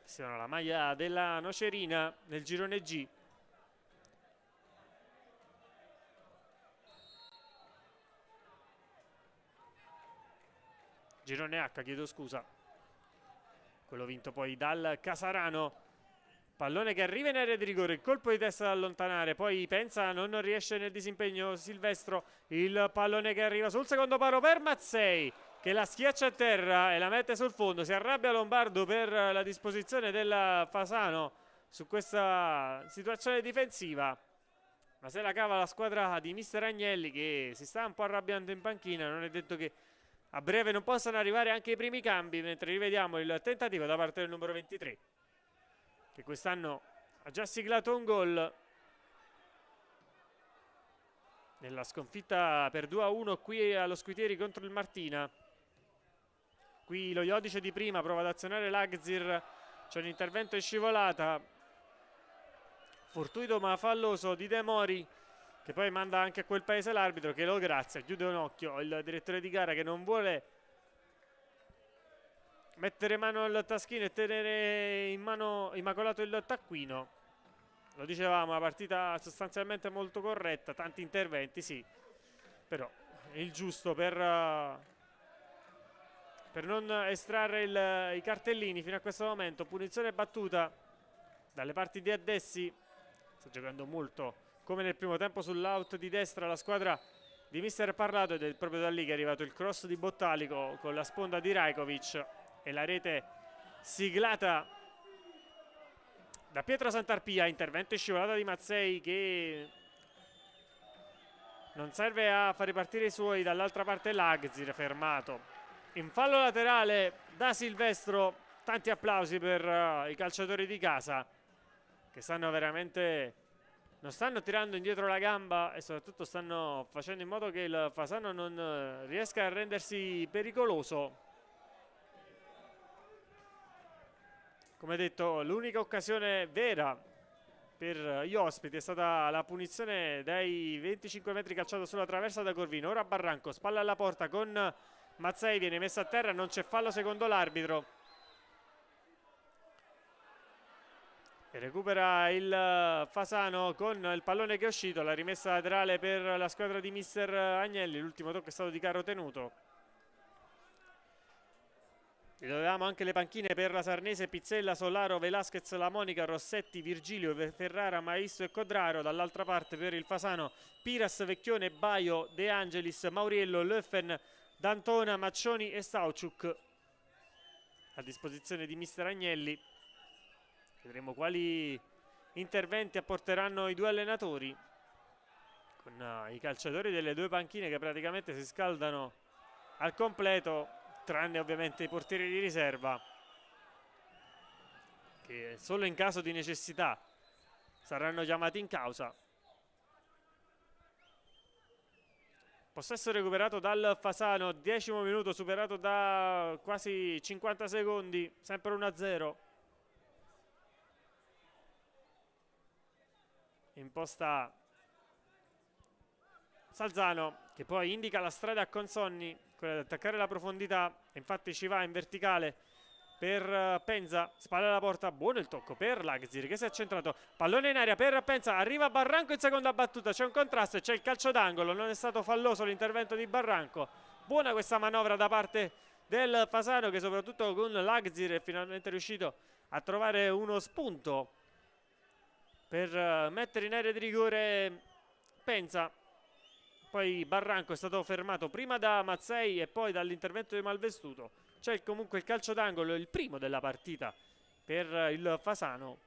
Vestivano la maglia della Nocerina nel girone G. Girone H, chiedo scusa. Quello vinto poi dal Casarano. Pallone che arriva in area di rigore, il colpo di testa da allontanare, poi pensa, non riesce nel disimpegno Silvestro, il pallone che arriva sul secondo palo per Mazzei, che la schiaccia a terra e la mette sul fondo. Si arrabbia Lombardo per la disposizione del Fasano su questa situazione difensiva, ma se la cava la squadra di mister Agnelli, che si sta un po' arrabbiando in panchina. Non è detto che a breve non possano arrivare anche i primi cambi, mentre rivediamo il tentativo da parte del numero 23, che quest'anno ha già siglato un gol nella sconfitta per 2-1 qui allo Squitieri contro il Martina. Qui lo Iodice di prima prova ad azionare Lagzir, c'è un intervento in scivolata, fortuito ma falloso di De Mori, che poi manda anche a quel paese l'arbitro, che lo grazia, chiude un occhio il direttore di gara, che non vuole mettere mano al taschino e tenere in mano immacolato il taccuino. Lo dicevamo, una partita sostanzialmente molto corretta, tanti interventi, sì, però il giusto per non estrarre i cartellini fino a questo momento. Punizione battuta dalle parti di Addessi, sta giocando molto come nel primo tempo sull'out di destra la squadra di mister Parlato, ed è proprio da lì che è arrivato il cross di Bottalico con la sponda di Rajkovic e la rete siglata da Pietro Santarpia. Intervento in scivolata di Mazzei, che non serve a far ripartire i suoi. Dall'altra parte Lagzir fermato in fallo laterale da Silvestro. Tanti applausi per i calciatori di casa, che stanno veramente, non stanno tirando indietro la gamba e soprattutto stanno facendo in modo che il Fasano non riesca a rendersi pericoloso. Come detto, l'unica occasione vera per gli ospiti è stata la punizione dai 25 metri calciato sulla traversa da Corvino. Ora Barranco, spalla alla porta con Mazzei, viene messa a terra, non c'è fallo secondo l'arbitro. E recupera il Fasano con il pallone che è uscito, la rimessa laterale per la squadra di mister Agnelli. L'ultimo tocco è stato di Caro Tenuto. Ridovevamo anche le panchine per la Sarnese: Pizzella, Solaro, Velasquez, La Monica, Rossetti, Virgilio, Ferrara, Maisto e Codraro. Dall'altra parte per il Fasano Piras, Vecchione, Baio, De Angelis, Mauriello, Löffen, D'Antona, Maccioni e Stauciuk a disposizione di mister Agnelli. Vedremo quali interventi apporteranno i due allenatori, con i calciatori delle due panchine che praticamente si scaldano al completo, tranne ovviamente i portieri di riserva, che solo in caso di necessità saranno chiamati in causa. Possesso recuperato dal Fasano, 10° minuto, superato da quasi 50 secondi, sempre 1-0. Imposta Salzano, che poi indica la strada a Consonni, quella di attaccare la profondità. Infatti ci va in verticale per Penza, spalla alla porta, buono il tocco per Lagzir, che si è centrato, pallone in aria per Penza, arriva Barranco in seconda battuta, c'è un contrasto e c'è il calcio d'angolo. Non è stato falloso l'intervento di Barranco. Buona questa manovra da parte del Fasano, che soprattutto con Lagzir è finalmente riuscito a trovare uno spunto per mettere in area di rigore Penza. Poi Barranco è stato fermato prima da Mazzei e poi dall'intervento di Malvestuto. C'è comunque il calcio d'angolo, il primo della partita per il Fasano.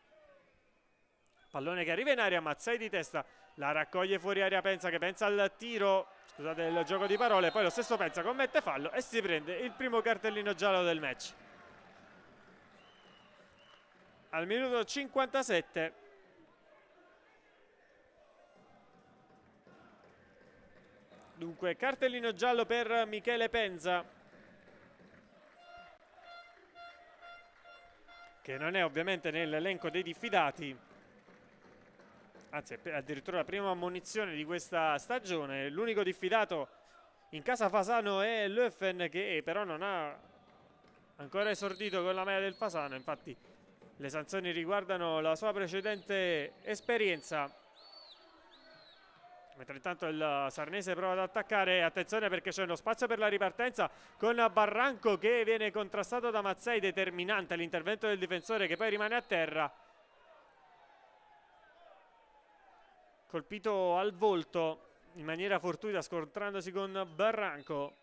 Pallone che arriva in aria, Mazzei di testa, la raccoglie fuori area Penza, che pensa al tiro, scusate il gioco di parole, poi lo stesso Penza commette fallo e si prende il primo cartellino giallo del match. Al minuto 57. Dunque cartellino giallo per Michele Penza, che non è ovviamente nell'elenco dei diffidati, anzi è addirittura la prima ammonizione di questa stagione. L'unico diffidato in casa Fasano è Löffen, che però non ha ancora esordito con la maglia del Fasano. Infatti le sanzioni riguardano la sua precedente esperienza. Mentre intanto il Sarnese prova ad attaccare. Attenzione, perché c'è uno spazio per la ripartenza con Barranco, che viene contrastato da Mazzei. Determinante l'intervento del difensore, che poi rimane a terra, colpito al volto in maniera fortuita, scontrandosi con Barranco.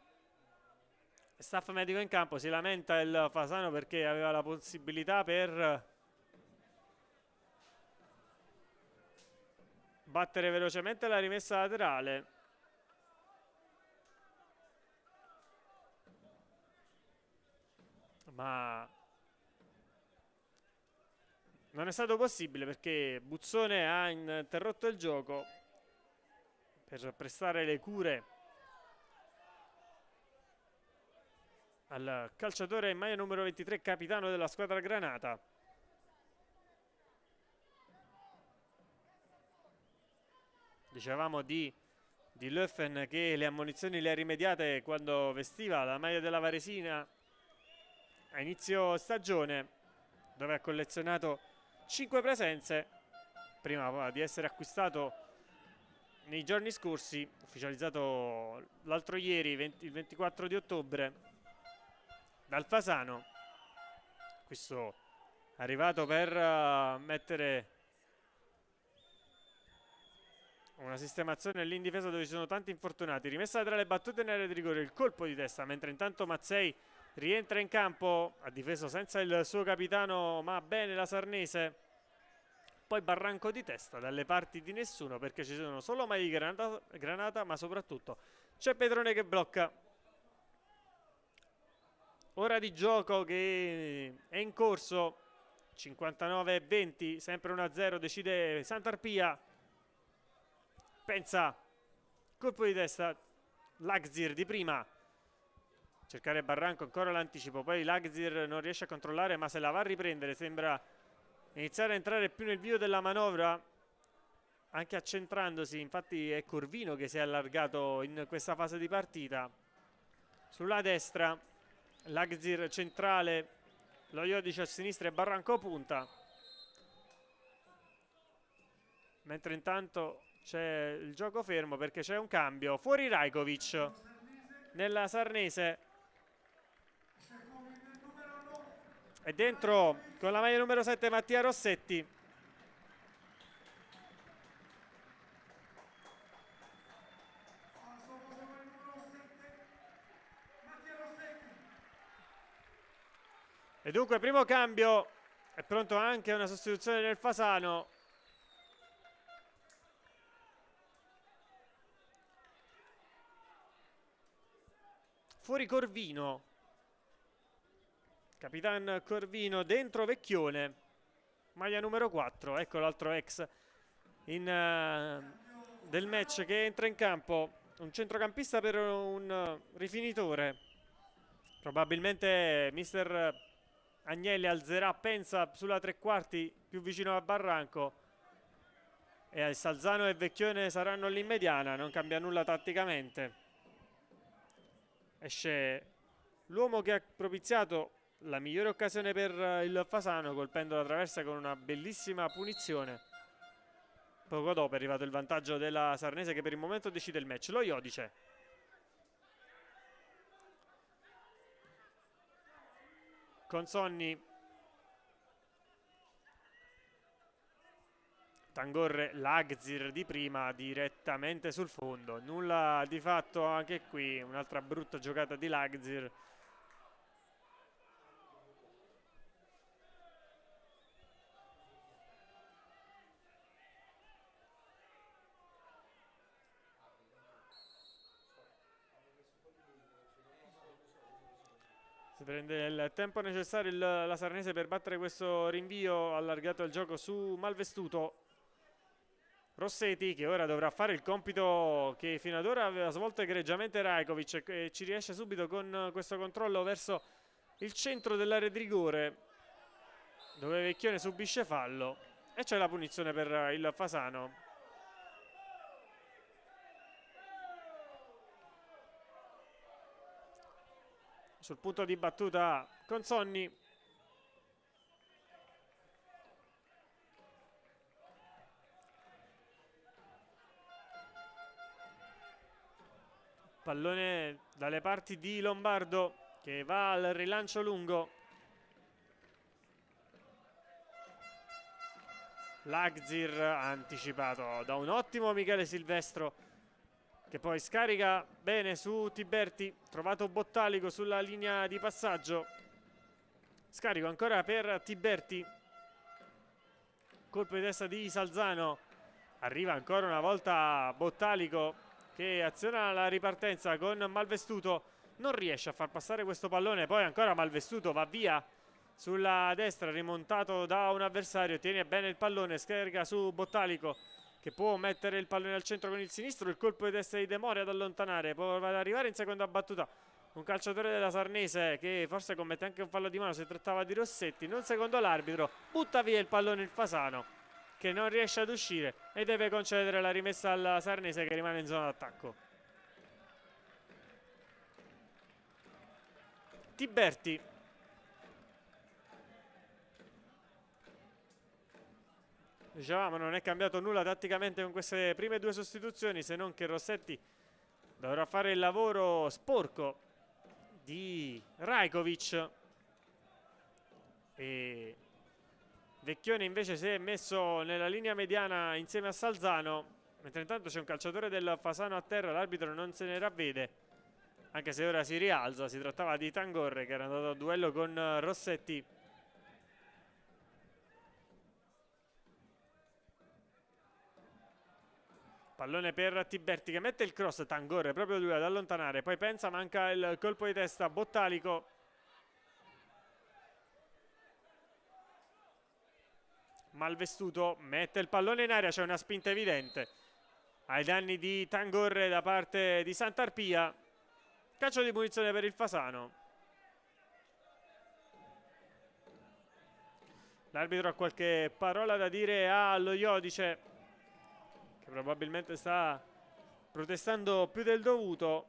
Staff medico in campo, si lamenta il Fasano perché aveva la possibilità per battere velocemente la rimessa laterale. Ma non è stato possibile, perché Buzzone ha interrotto il gioco per prestare le cure al calciatore in maglia numero 23, capitano della squadra granata. Dicevamo di Löffen che le ammonizioni le ha rimediate quando vestiva la maglia della Varesina a inizio stagione, dove ha collezionato 5 presenze prima di essere acquistato nei giorni scorsi, ufficializzato l'altro ieri, il 24 di ottobre, dal Fasano. Questo arrivato per mettere una sistemazione lì in difesa dove ci sono tanti infortunati. Rimessa tra le battute in area di rigore, il colpo di testa, mentre intanto Mazzei rientra in campo. Ha difeso senza il suo capitano, ma bene la Sarnese. Poi barranco di testa dalle parti di nessuno, perché ci sono solo mai di Granata, ma soprattutto c'è Petrone che blocca. Ora di gioco che è in corso, 59-20, sempre 1-0, decide Santarpia. Pensa, colpo di testa, Lagzir di prima, cercare Barranco, ancora l'anticipo, poi Lagzir non riesce a controllare ma se la va a riprendere, sembra iniziare a entrare più nel vivo della manovra, anche accentrandosi. Infatti è Corvino che si è allargato in questa fase di partita. Sulla destra Lagzir centrale, lo Iodice a sinistra e Barranco a punta, mentre intanto c'è il gioco fermo perché c'è un cambio. Fuori Rajkovic nella Sarnese e dentro con la maglia numero 7 Mattia Rossetti. E dunque primo cambio, è pronto anche una sostituzione del Fasano. Fuori Corvino, Capitan Corvino, dentro Vecchione, maglia numero 4, ecco l'altro ex del match che entra in campo, un centrocampista per un rifinitore. Probabilmente mister Agnelli alzerà, pensa, sulla tre quarti più vicino a Barranco, e Salzano e Vecchione saranno lì in mediana, non cambia nulla tatticamente. Esce l'uomo che ha propiziato la migliore occasione per il Fasano, colpendo la traversa con una bellissima punizione. Poco dopo è arrivato il vantaggio della Sarnese che per il momento decide il match. Lo Iodice. Consonni. Tangorre, Lagzir di prima direttamente sul fondo, nulla di fatto anche qui, un'altra brutta giocata di Lagzir. Si prende il tempo necessario la Sarnese per battere questo rinvio allargato al gioco su Malvestuto. Rossetti che ora dovrà fare il compito che fino ad ora aveva svolto egregiamente Rajkovic e ci riesce subito con questo controllo verso il centro dell'area di rigore, dove Vecchione subisce fallo e c'è la punizione per il Fasano. Sul punto di battuta Consonni. Pallone dalle parti di Lombardo che va al rilancio lungo. Lagzir anticipato da un ottimo Michele Silvestro, che poi scarica bene su Tiberti. Trovato Bottalico sulla linea di passaggio. Scarico ancora per Tiberti. Colpo di testa di Salzano. Arriva ancora una volta Bottalico che aziona la ripartenza con Malvestuto, non riesce a far passare questo pallone, poi ancora Malvestuto va via sulla destra, rimontato da un avversario, tiene bene il pallone, scarica su Bottalico che può mettere il pallone al centro con il sinistro, il colpo di testa di De Mori ad allontanare, può arrivare in seconda battuta un calciatore della Sarnese che forse commette anche un fallo di mano, si trattava di Rossetti, non secondo l'arbitro, butta via il pallone il Fasano che non riesce ad uscire e deve concedere la rimessa al Sarnese, che rimane in zona d'attacco. Tiberti. Dicevamo, non è cambiato nulla tatticamente con queste prime due sostituzioni, se non che Rossetti dovrà fare il lavoro sporco di Rajkovic, e Vecchione invece si è messo nella linea mediana insieme a Salzano, mentre intanto c'è un calciatore del Fasano a terra. L'arbitro non se ne ravvede, anche se ora si rialza. Si trattava di Tangorre, che era andato a duello con Rossetti. Pallone per Tiberti, che mette il cross. Tangorre proprio lui ad allontanare, poi pensa, manca il colpo di testa. Bottalico. Malvestuto mette il pallone in aria, c'è una spinta evidente ai danni di Tangorre da parte di Santarpia. Calcio di punizione per il Fasano. L'arbitro ha qualche parola da dire allo Iodice, che probabilmente sta protestando più del dovuto.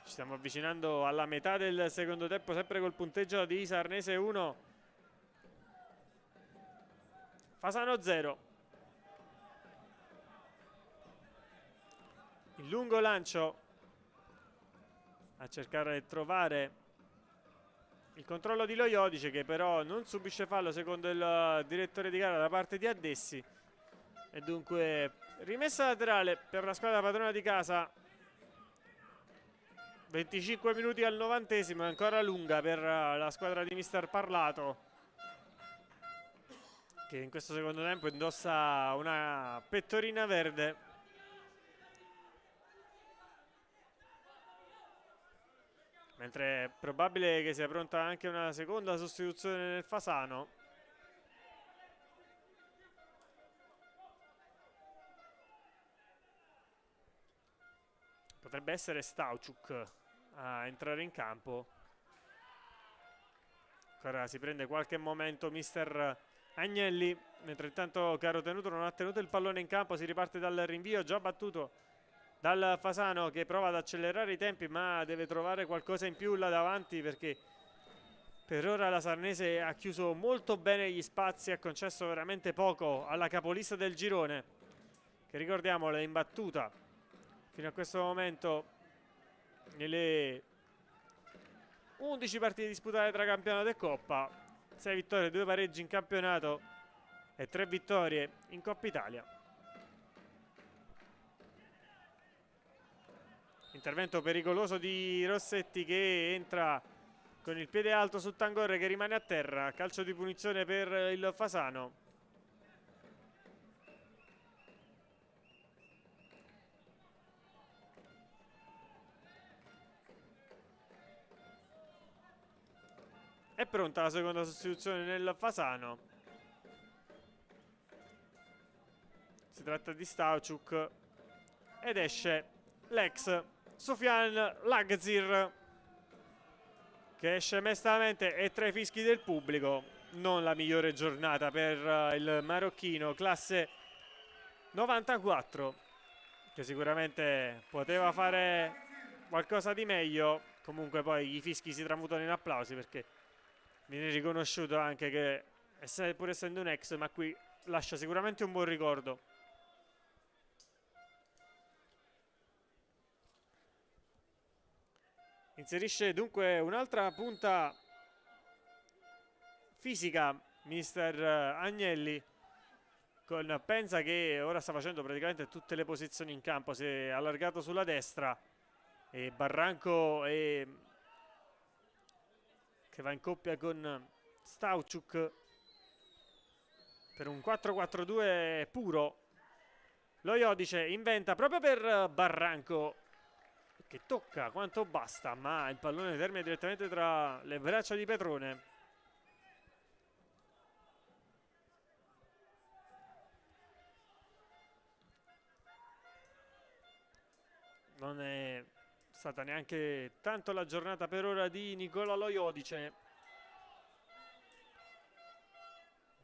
Ci stiamo avvicinando alla metà del secondo tempo, sempre col punteggio di Sarnese 1, Fasano 0. Il lungo lancio a cercare di trovare il controllo di Loiodice, che però non subisce fallo secondo il direttore di gara da parte di Addessi, e dunque rimessa laterale per la squadra padrona di casa. 25 minuti al 90esimo, è ancora lunga per la squadra di mister Parlato, che in questo secondo tempo indossa una pettorina verde. Mentre è probabile che sia pronta anche una seconda sostituzione nel Fasano. Potrebbe essere Stauchuk a entrare in campo. Ancora si prende qualche momento mister Agnelli, mentre intanto Caro Tenuto non ha tenuto il pallone in campo. Si riparte dal rinvio già battuto dal Fasano, che prova ad accelerare i tempi, ma deve trovare qualcosa in più là davanti, perché per ora la Sarnese ha chiuso molto bene gli spazi, ha concesso veramente poco alla capolista del girone, che ricordiamolo è imbattuta fino a questo momento nelle 11 partite disputate tra campionato e Coppa. 6 vittorie, 2 pareggi in campionato e 3 vittorie in Coppa Italia. Intervento pericoloso di Rossetti, che entra con il piede alto su Tangorre, che rimane a terra. Calcio di punizione per il Fasano. È pronta la seconda sostituzione nel Fasano. Si tratta di Stauchuk ed esce l'ex Sufjan Lagzir, che esce mestamente e tra i fischi del pubblico. Non la migliore giornata per il marocchino, classe 94, che sicuramente poteva fare qualcosa di meglio. Comunque poi i fischi si tramutano in applausi, perché viene riconosciuto anche che, pur essendo un ex, ma qui lascia sicuramente un buon ricordo. Inserisce dunque un'altra punta fisica mister Agnelli, con Penza, che ora sta facendo praticamente tutte le posizioni in campo. Si è allargato sulla destra, e Barranco che va in coppia con Stauchuk per un 4-4-2 puro. Lo Iodice inventa proprio per Barranco, che tocca quanto basta, ma il pallone termina direttamente tra le braccia di Petrone. Non è stata neanche tanto la giornata per ora di Nicola Loiodice,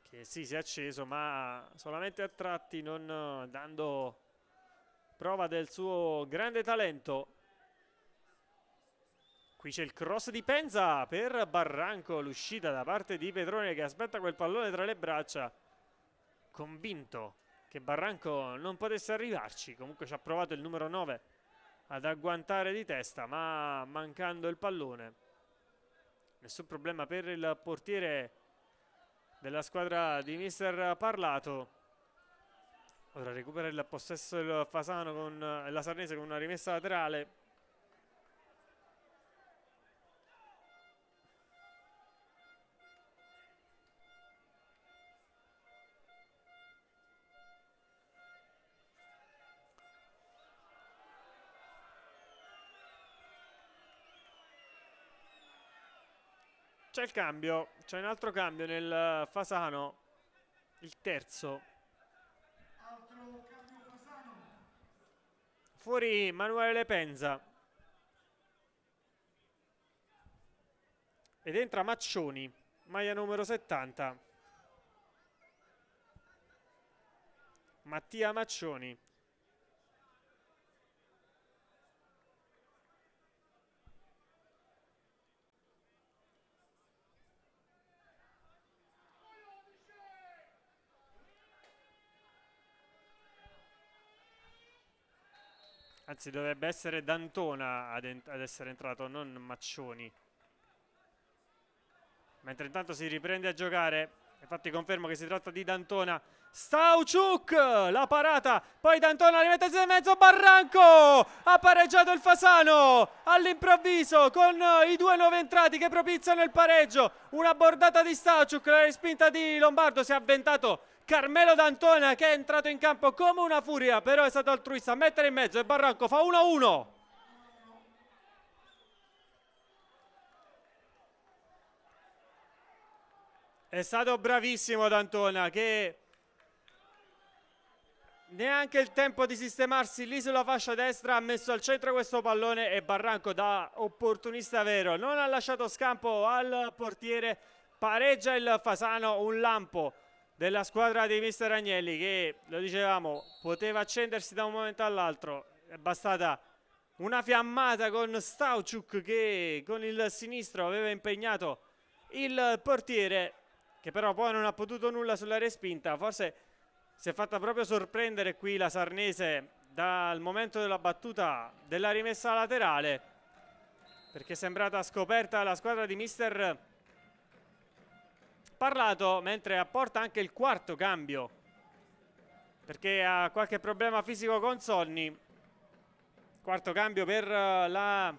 che sì, si è acceso, ma solamente a tratti, non dando prova del suo grande talento. Qui c'è il cross di Penza per Barranco, l'uscita da parte di Petrone che aspetta quel pallone tra le braccia, convinto che Barranco non potesse arrivarci. Comunque ci ha provato il numero 9 ad agguantare di testa, ma mancando il pallone. Nessun problema per il portiere della squadra di mister Parlato. Ora recupera il possesso il Fasano con la Sarnese con una rimessa laterale. C'è il cambio, c'è un altro cambio nel Fasano, il terzo. Fuori Manuele Penza ed entra Maccioni, maglia numero 70. Mattia Maccioni. Anzi, dovrebbe essere D'Antona ad essere entrato, non Maccioni. Mentre intanto si riprende a giocare. Infatti confermo che si tratta di D'Antona. Stauciuk, la parata, poi D'Antona rimette in mezzo, Barranco, ha pareggiato il Fasano all'improvviso con i due nuovi entrati che propiziano il pareggio. Una bordata di Stauciuk, la respinta di Lombardo, si è avventato Carmelo D'Antona che è entrato in campo come una furia, però è stato altruista a mettere in mezzo e Barranco fa 1-1. È stato bravissimo D'Antona, che neanche il tempo di sistemarsi lì sulla fascia destra ha messo al centro questo pallone e Barranco, da opportunista vero, non ha lasciato scampo al portiere. Pareggia il Fasano, un lampo della squadra di mister Agnelli che, lo dicevamo, poteva accendersi da un momento all'altro. È bastata una fiammata con Stauciuk che con il sinistro aveva impegnato il portiere, che però poi non ha potuto nulla sulla respinta. Forse si è fatta proprio sorprendere qui la Sarnese dal momento della battuta della rimessa laterale, perché è sembrata scoperta la squadra di mister Parlato, mentre apporta anche il quarto cambio perché ha qualche problema fisico con Sonni. Quarto cambio per la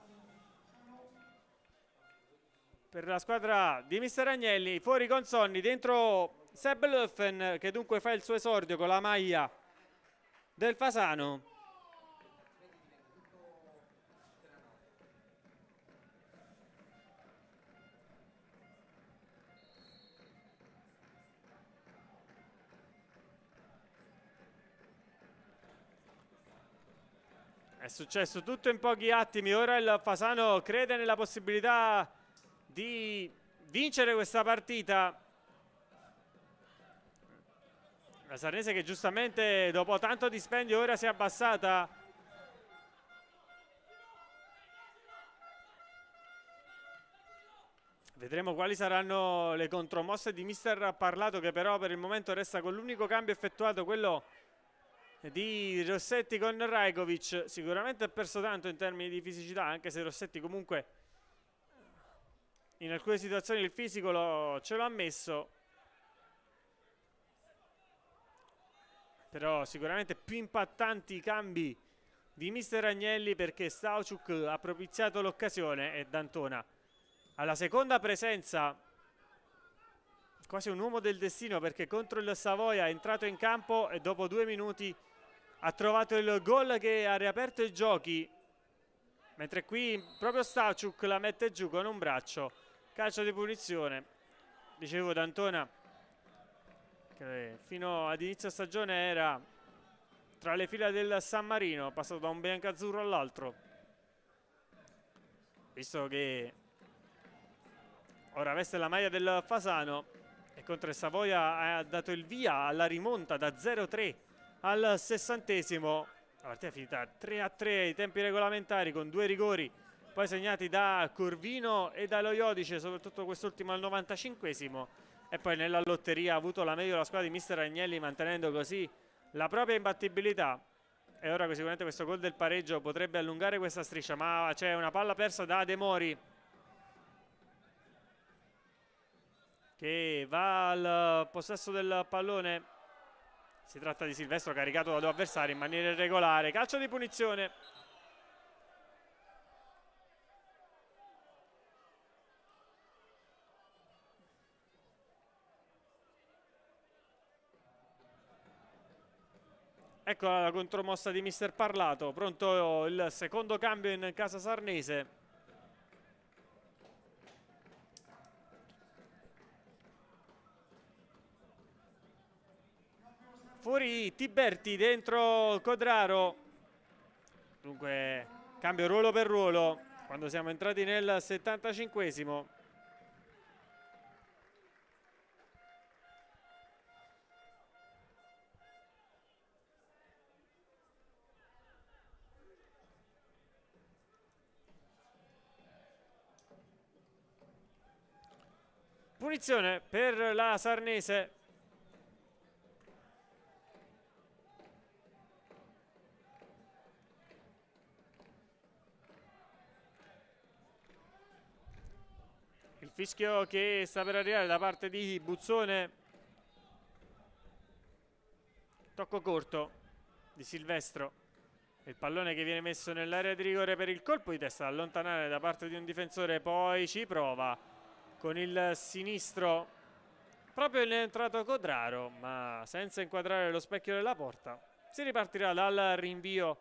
squadra di mister Agnelli. Fuori con Sonni, dentro Seb Löffen, che dunque fa il suo esordio con la maglia del Fasano. È successo tutto in pochi attimi. Ora il Fasano crede nella possibilità di vincere questa partita. La Sarnese che giustamente dopo tanto dispendio ora si è abbassata. Vedremo quali saranno le contromosse di mister Parlato, che però per il momento resta con l'unico cambio effettuato, quello di Rossetti con Rajkovic. Sicuramente ha perso tanto in termini di fisicità, anche se Rossetti comunque in alcune situazioni il fisico ce l'ha messo, però sicuramente più impattanti i cambi di mister Agnelli, perché Stauciuk ha propiziato l'occasione e D'Antona alla seconda presenza, quasi un uomo del destino, perché contro il Savoia è entrato in campo e dopo 2 minuti ha trovato il gol che ha riaperto i giochi, mentre qui proprio Stauciuk la mette giù con un braccio. Calcio di punizione. Dicevo, D'Antona, che fino ad inizio stagione era tra le fila del San Marino, passato da un biancazzurro all'altro. visto che ora veste la maglia del Fasano e contro il Savoia ha dato il via alla rimonta da 0-3 al 60esimo. La partita è finita 3-3 ai tempi regolamentari con 2 rigori poi segnati da Corvino e da Loiodice, soprattutto quest'ultimo al 95esimo, e poi nella lotteria ha avuto la meglio la squadra di mister Agnelli, mantenendo così la propria imbattibilità. E ora sicuramente questo gol del pareggio potrebbe allungare questa striscia, ma c'è una palla persa da De Mori che va al possesso del pallone. Si tratta di Silvestro, caricato da 2 avversari in maniera irregolare. Calcio di punizione. Ecco la contromossa di mister Parlato. Pronto il secondo cambio in casa sarnese. Fuori Tiberti, dentro Codraro. Dunque cambio ruolo per ruolo quando siamo entrati nel 75esimo. Punizione per la Sarnese. Il fischio che sta per arrivare da parte di Buzzone. Tocco corto di Silvestro. Il pallone che viene messo nell'area di rigore per il colpo di testa, allontanare da parte di un difensore, poi ci prova con il sinistro. Proprio è entrato Codraro, ma senza inquadrare lo specchio della porta. Si ripartirà dal rinvio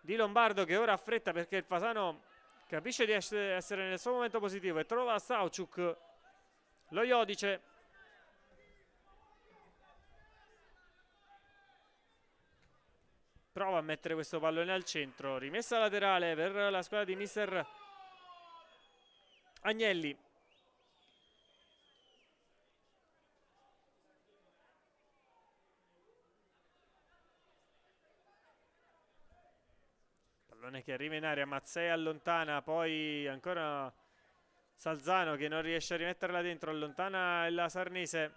di Lombardo, che ora ha fretta perché il Fasano capisce di essere nel suo momento positivo e trova Sauciuk. Loiodice. Prova a mettere questo pallone al centro. Rimessa laterale per la squadra di mister Agnelli. Pallone che arriva in aria, Mazzei allontana, poi ancora Salzano che non riesce a rimetterla dentro, allontana la Sarnese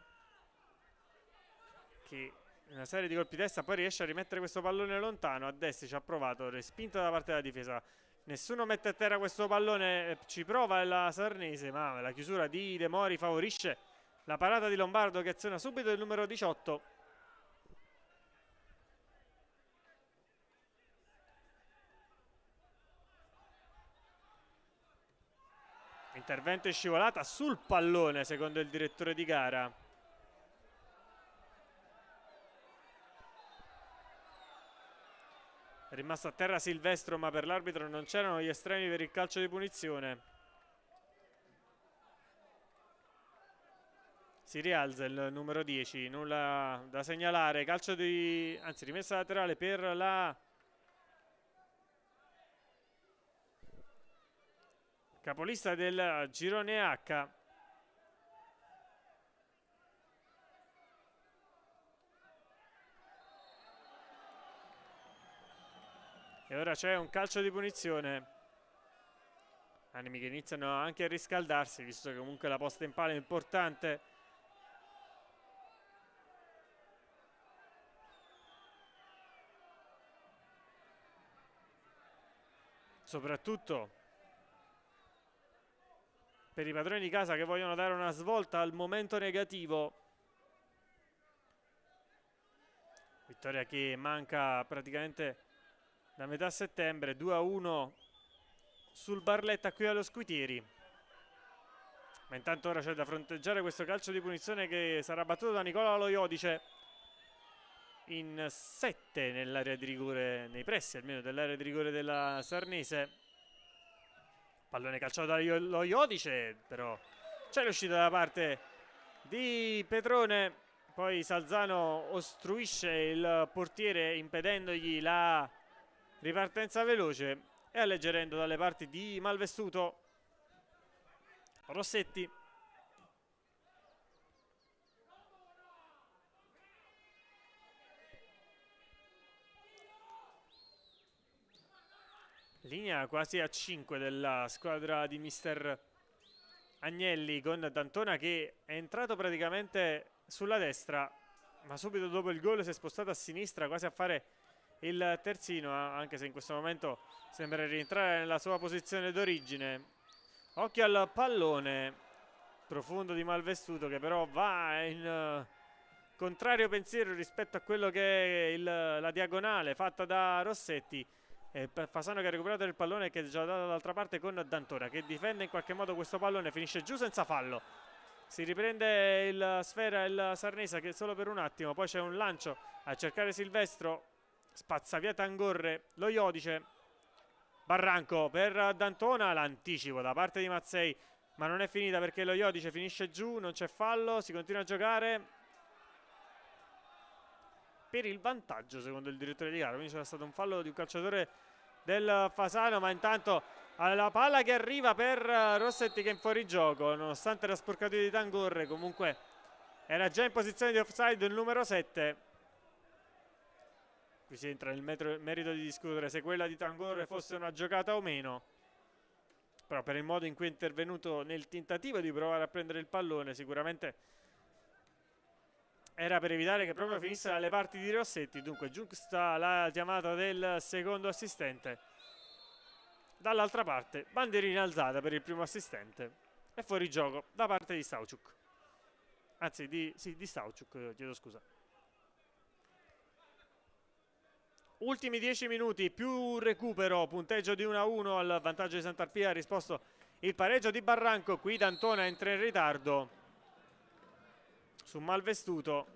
che una serie di colpi di testa poi riesce a rimettere questo pallone lontano. A destra ci ha provato, respinta da parte della difesa, nessuno mette a terra questo pallone, ci prova la Sarnese, ma la chiusura di De Mori favorisce la parata di Lombardo, che aziona subito il numero 18. Intervento in scivolata sul pallone secondo il direttore di gara. È rimasto a terra Silvestro, ma per l'arbitro non c'erano gli estremi per il calcio di punizione. Si rialza il numero 10, nulla da segnalare. Calcio di, anzi, rimessa laterale per la capolista del girone H. E ora c'è un calcio di punizione. Animi che iniziano anche a riscaldarsi, visto che comunque la posta in palla è importante. Soprattutto per i padroni di casa che vogliono dare una svolta al momento negativo. Vittoria che manca praticamente da metà settembre, 2-1 sul Barletta qui allo Scuitieri. Ma intanto ora c'è da fronteggiare questo calcio di punizione che sarà battuto da Nicola Loiodice in 7 nell'area di rigore, nei pressi almeno dell'area di rigore della Sarnese. Pallone calciato da Loiodice, però c'è l'uscita da parte di Petrone, poi Salzano ostruisce il portiere impedendogli la ripartenza veloce. e alleggerendo dalle parti di Malvestuto. Rossetti. Linea quasi a 5 della squadra di mister Agnelli, con D'Antona che è entrato praticamente sulla destra, ma subito dopo il gol si è spostato a sinistra quasi a fare il terzino, anche se in questo momento sembra rientrare nella sua posizione d'origine. Occhio al pallone profondo di Malvestuto, che però va in contrario pensiero rispetto a quello che è la diagonale fatta da Rossetti. Fasano che ha recuperato il pallone e che è già dato dall'altra parte con D'Antona, che difende in qualche modo questo pallone, finisce giù senza fallo. Si riprende il sfera il Sarnese, che solo per un attimo, poi c'è un lancio a cercare Silvestro, spazza via Tangorre, lo Iodice. Barranco per D'Antona, l'anticipo da parte di Mazzei, ma non è finita perché lo Iodice finisce giù, non c'è fallo, si continua a giocare per il vantaggio secondo il direttore di gara, quindi c'era stato un fallo di un calciatore del Fasano, ma intanto alla palla che arriva per Rossetti, che è in fuorigioco nonostante la sporcatura di Tangorre. Comunque era già in posizione di offside il numero 7. Qui si entra nel merito di discutere se quella di Tangorre fosse una giocata o meno, però per il modo in cui è intervenuto nel tentativo di provare a prendere il pallone sicuramente era per evitare che proprio finisse dalle parti di Rossetti. Dunque giusta la chiamata del secondo assistente. Dall'altra parte bandierina alzata per il primo assistente e fuori gioco da parte di Stauchuk. Anzi di Stauchuk, chiedo scusa. Ultimi 10 minuti più recupero, punteggio di 1-1 al vantaggio di Sant'Arpia. Ha risposto il pareggio di Barranco. Qui D'Antona entra in ritardo su Malvestuto,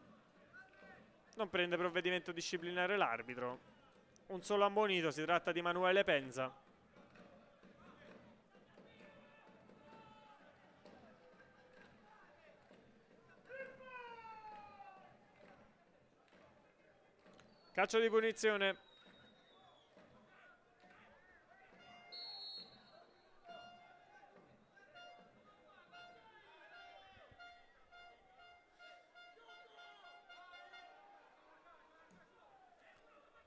non prende provvedimento disciplinare l'arbitro, un solo ammonito, si tratta di Manuele Penza. Calcio di punizione.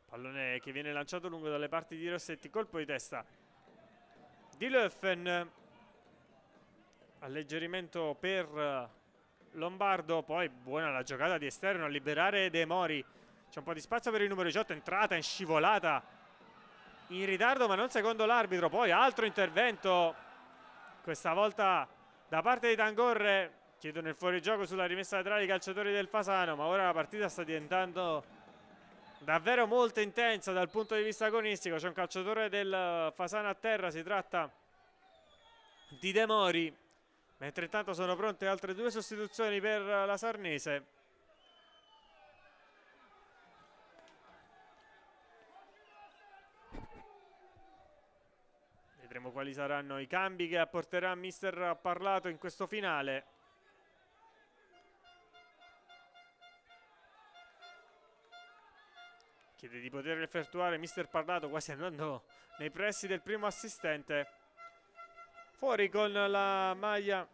Pallone che viene lanciato lungo dalle parti di Rossetti, colpo di testa di Löffen, alleggerimento per Lombardo, poi buona la giocata di esterno a liberare De Mori, c'è un po' di spazio per il numero 18, entrata in scivolata in ritardo ma non secondo l'arbitro, poi altro intervento questa volta da parte di Tangorre, chiedono il fuorigioco sulla rimessa laterale i calciatori del Fasano, ma ora la partita sta diventando davvero molto intensa dal punto di vista agonistico. C'è un calciatore del Fasano a terra, si tratta di De Mori, mentre intanto sono pronte altre due sostituzioni per la Sarnese. Vedremo quali saranno i cambi che apporterà mister Parlato in questo finale. Chiede di poter effettuare mister Parlato, quasi andando nei pressi del primo assistente. Fuori con la maglia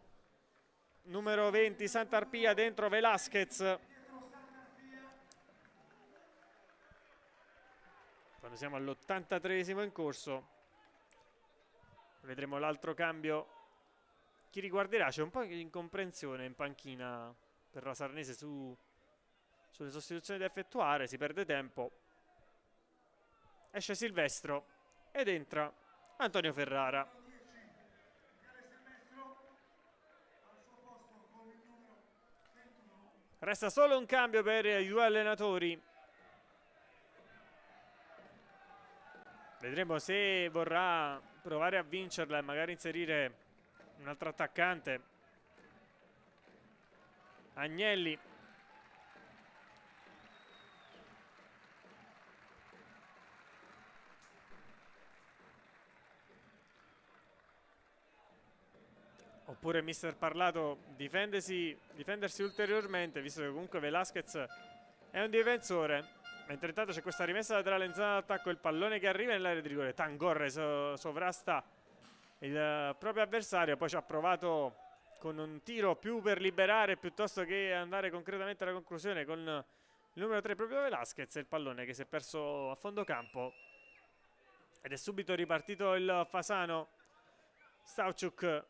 numero 20 Sant'Arpia, dentro Velasquez. Quando siamo all'83esimo in corso. Vedremo l'altro cambio. Chi riguarderà? C'è un po' di incomprensione in panchina per la Sarnese sulle sostituzioni da effettuare. Si perde tempo. Esce Silvestro ed entra Antonio Ferrara. Resta solo un cambio per i due allenatori. Vedremo se vorrà provare a vincerla e magari inserire un altro attaccante. Agnelli. Oppure mister Parlato difendersi ulteriormente, visto che comunque Velasquez è un difensore. mentre intanto c'è questa rimessa laterale in zona d'attacco, il pallone che arriva nell'area di rigore. Tangorre sovrasta il proprio avversario, poi ci ha provato con un tiro più per liberare piuttosto che andare concretamente alla conclusione con il numero 3 proprio Velasquez. Il pallone che si è perso a fondo campo ed è subito ripartito il Fasano. Stauchuk,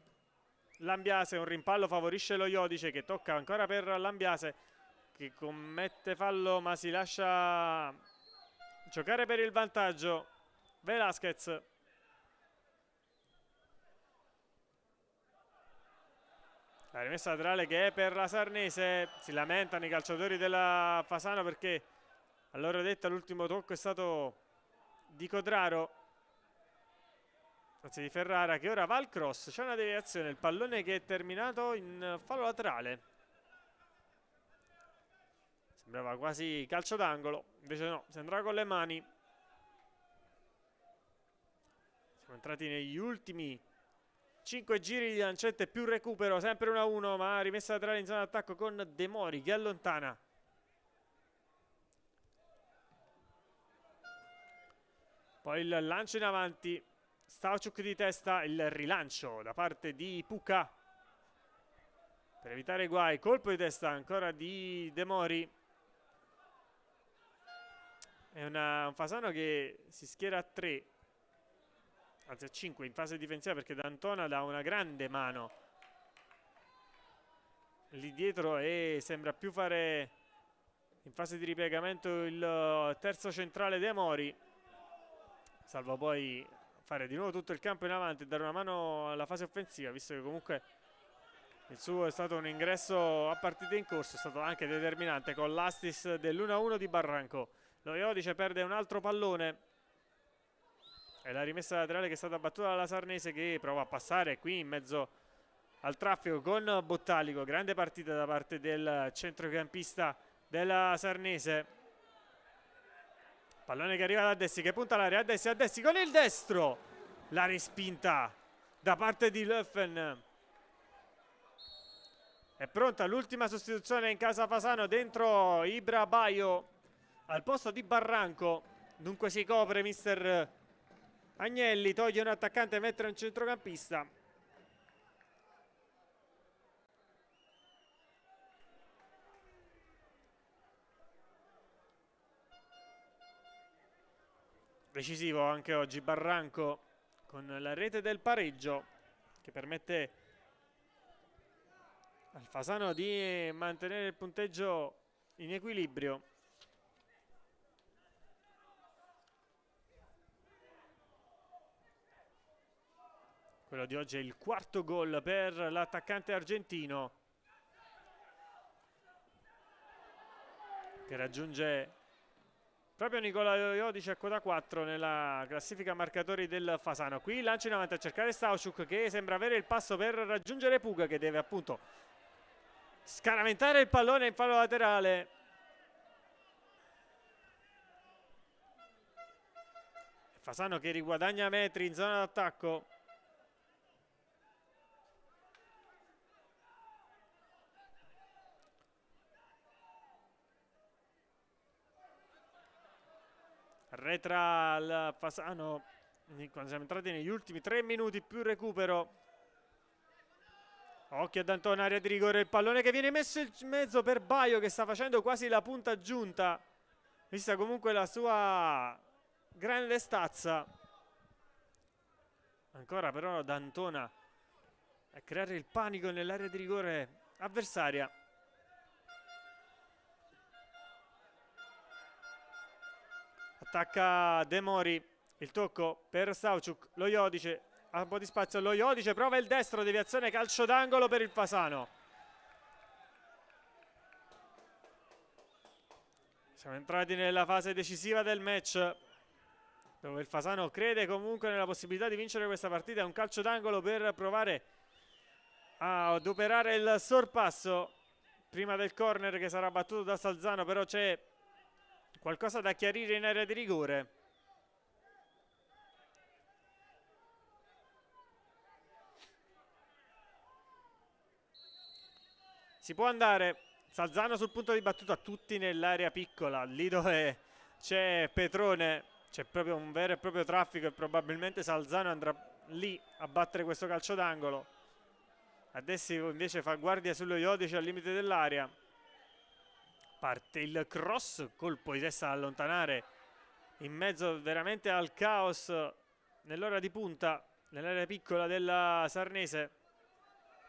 Lambiase, un rimpallo favorisce lo Iodice, che tocca ancora per Lambiase, che commette fallo ma si lascia giocare per il vantaggio Velasquez. La rimessa laterale che è per la Sarnese. Si lamentano i calciatori della Fasano perché a loro detta l'ultimo tocco è stato di Codraro, anzi di Ferrara, che ora va al cross. C'è una deviazione, il pallone che è terminato in fallo laterale. Sembrava quasi calcio d'angolo, invece no, si andrà con le mani. Siamo entrati negli ultimi 5 giri di lancette più recupero, sempre 1-1, ma rimessa laterale in zona d'attacco con De Mori che allontana. Poi il lancio in avanti, Stauchuk di testa, il rilancio da parte di Puka per evitare guai, colpo di testa ancora di De Mori. È un Fasano che si schiera a 3, anzi a 5 in fase difensiva, perché D'Antona dà una grande mano lì dietro e sembra più fare in fase di ripiegamento il terzo centrale De Mori, salvo poi fare di nuovo tutto il campo in avanti e dare una mano alla fase offensiva, visto che comunque il suo è stato un ingresso a partita in corso, è stato anche determinante con l'assist dell'1-1 di Barranco. Lo Iodice perde un altro pallone. È la rimessa laterale che è stata battuta dalla Sarnese, che prova a passare qui in mezzo al traffico con Bottalico. Grande partita da parte del centrocampista della Sarnese. Pallone che arriva da Dessi, che punta all'area. A Dessi con il destro. La respinta da parte di Löffen. È pronta l'ultima sostituzione in casa Fasano, dentro Ibra Baio al posto di Barranco. Dunque si copre mister Agnelli, toglie un attaccante e mette un centrocampista. Decisivo anche oggi Barranco con la rete del pareggio che permette al Fasano di mantenere il punteggio in equilibrio. Quello di oggi è il quarto gol per l'attaccante argentino, che raggiunge proprio Nicola Iodice a quota 4 nella classifica marcatori del Fasano. Qui lancio in avanti a cercare Stauchuk, che sembra avere il passo per raggiungere Puga, che deve appunto scaraventare il pallone in fallo laterale. Fasano che riguadagna metri in zona d'attacco. Arretra il Fasano quando siamo entrati negli ultimi 3 minuti più recupero. Occhio a D'Antona, area di rigore, il pallone che viene messo in mezzo per Baio, che sta facendo quasi la punta giunta, vista comunque la sua grande stazza. Ancora però D'Antona a creare il panico nell'area di rigore avversaria. Attacca De Mori, il tocco per Stauchuk, lo Iodice ha un po' di spazio, lo Iodice prova il destro, deviazione, calcio d'angolo per il Fasano. Siamo entrati nella fase decisiva del match, dove il Fasano crede comunque nella possibilità di vincere questa partita. È un calcio d'angolo per provare ad operare il sorpasso prima del corner che sarà battuto da Salzano, però c'è qualcosa da chiarire in area di rigore. Si può andare. Salzano sul punto di battuta, tutti nell'area piccola, lì dove c'è Petrone, c'è proprio un vero e proprio traffico e probabilmente Salzano andrà lì a battere questo calcio d'angolo. Adessio invece fa guardia sullo Iodice al limite dell'area. Parte il cross, colpo di testa da allontanare in mezzo veramente al caos nell'ora di punta, nell'area piccola della Sarnese,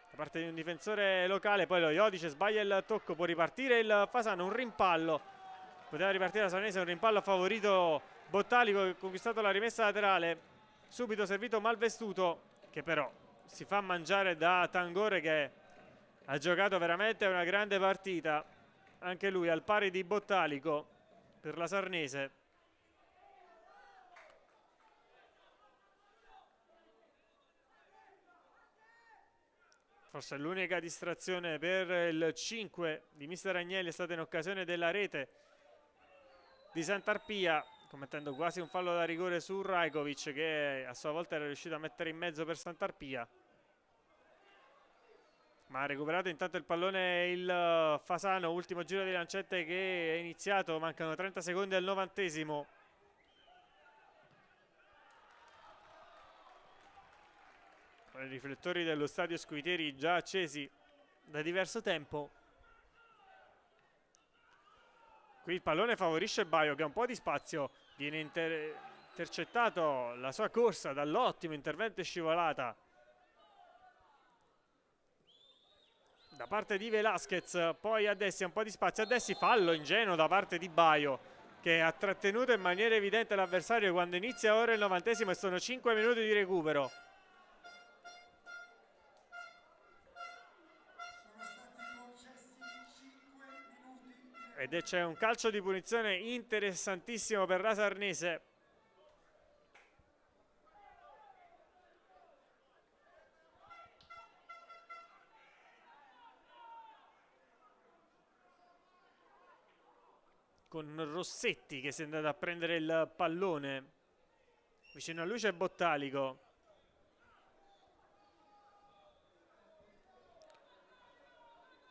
da parte di un difensore locale. Poi lo Iodice sbaglia il tocco, può ripartire il Fasano, un rimpallo, poteva ripartire la Sarnese, un rimpallo ha favorito Bottalico che ha conquistato la rimessa laterale, subito servito Malvestuto che però si fa mangiare da Tangore che ha giocato veramente una grande partita, anche lui al pari di Bottalico per la Sarnese. Forse l'unica distrazione per il 5 di mister Agnelli è stata in occasione della rete di Santarpia, commettendo quasi un fallo da rigore su Rajkovic che a sua volta era riuscito a mettere in mezzo per Santarpia. Ma ha recuperato intanto il pallone il Fasano, ultimo giro di lancette che è iniziato, mancano 30 secondi al 90esimo. Con i riflettori dello stadio Scuitieri già accesi da diverso tempo. Qui il pallone favorisce Baio che ha un po' di spazio, viene intercettato la sua corsa dall'ottimo intervento e scivolata da parte di Velasquez. Poi Adessi ha un po' di spazio, Adessi fallo ingenuo da parte di Baio che ha trattenuto in maniera evidente l'avversario quando inizia ora il 90esimo e sono 5 minuti di recupero. Ed c'è un calcio di punizione interessantissimo per la Sarnese. Con Rossetti che si è andato a prendere il pallone. Vicino a lui c'è Bottalico.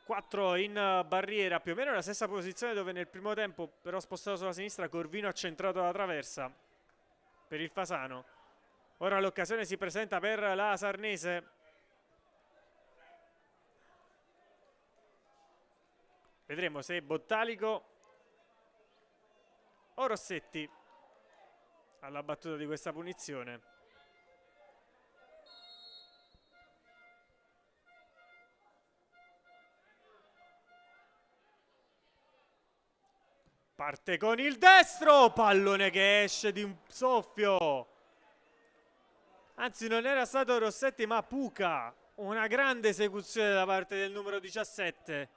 Quattro in barriera, più o meno la stessa posizione dove nel primo tempo però spostato sulla sinistra Corvino ha centrato la traversa per il Fasano. Ora l'occasione si presenta per la Sarnese. Vedremo se Bottalico o Rossetti alla battuta di questa punizione. Parte con il destro, pallone che esce di un soffio. Anzi non era stato Rossetti ma Puca. Una grande esecuzione da parte del numero 17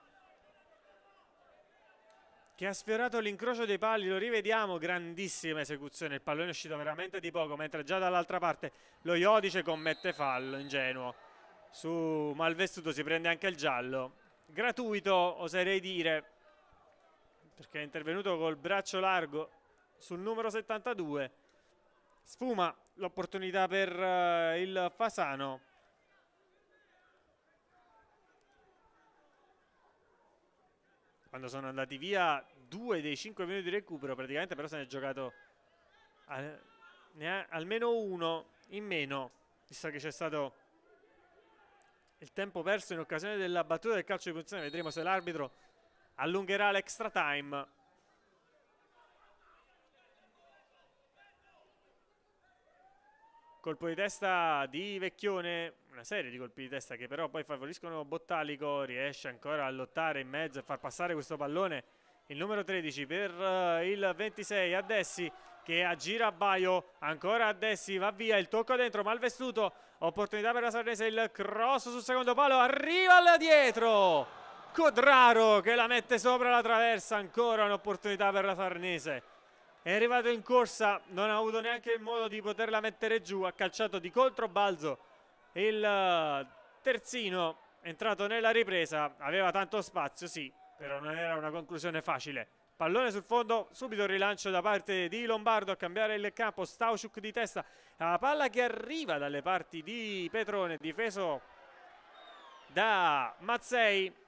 che ha sfiorato l'incrocio dei pali, lo rivediamo, grandissima esecuzione, il pallone è uscito veramente di poco, mentre già dall'altra parte lo Iodice commette fallo ingenuo. Su Malvestuto si prende anche il giallo, gratuito oserei dire, perché è intervenuto col braccio largo sul numero 72. Sfuma l'opportunità per il Fasano. Quando sono andati via 2 dei 5 minuti di recupero, praticamente però se ne è giocato almeno uno in meno, visto che c'è stato il tempo perso in occasione della battuta del calcio di punizione. Vedremo se l'arbitro allungherà l'extra time. Colpo di testa di Vecchione, una serie di colpi di testa che però poi favoriscono Bottalico, riesce ancora a lottare in mezzo e far passare questo pallone il numero 13 per il 26 Adessi che aggira Baio, ancora Adessi, va via, il tocco dentro, Malvestuto, opportunità per la Sarnese, il cross sul secondo palo, arriva là dietro Codraro che la mette sopra la traversa, ancora un'opportunità per la Sarnese. È arrivato in corsa, non ha avuto neanche il modo di poterla mettere giù, ha calciato di controbalzo il terzino, è entrato nella ripresa, aveva tanto spazio, sì, però non era una conclusione facile. Pallone sul fondo, subito il rilancio da parte di Lombardo a cambiare il campo, Stauciuk di testa, la palla che arriva dalle parti di Petrone, difeso da Mazzei.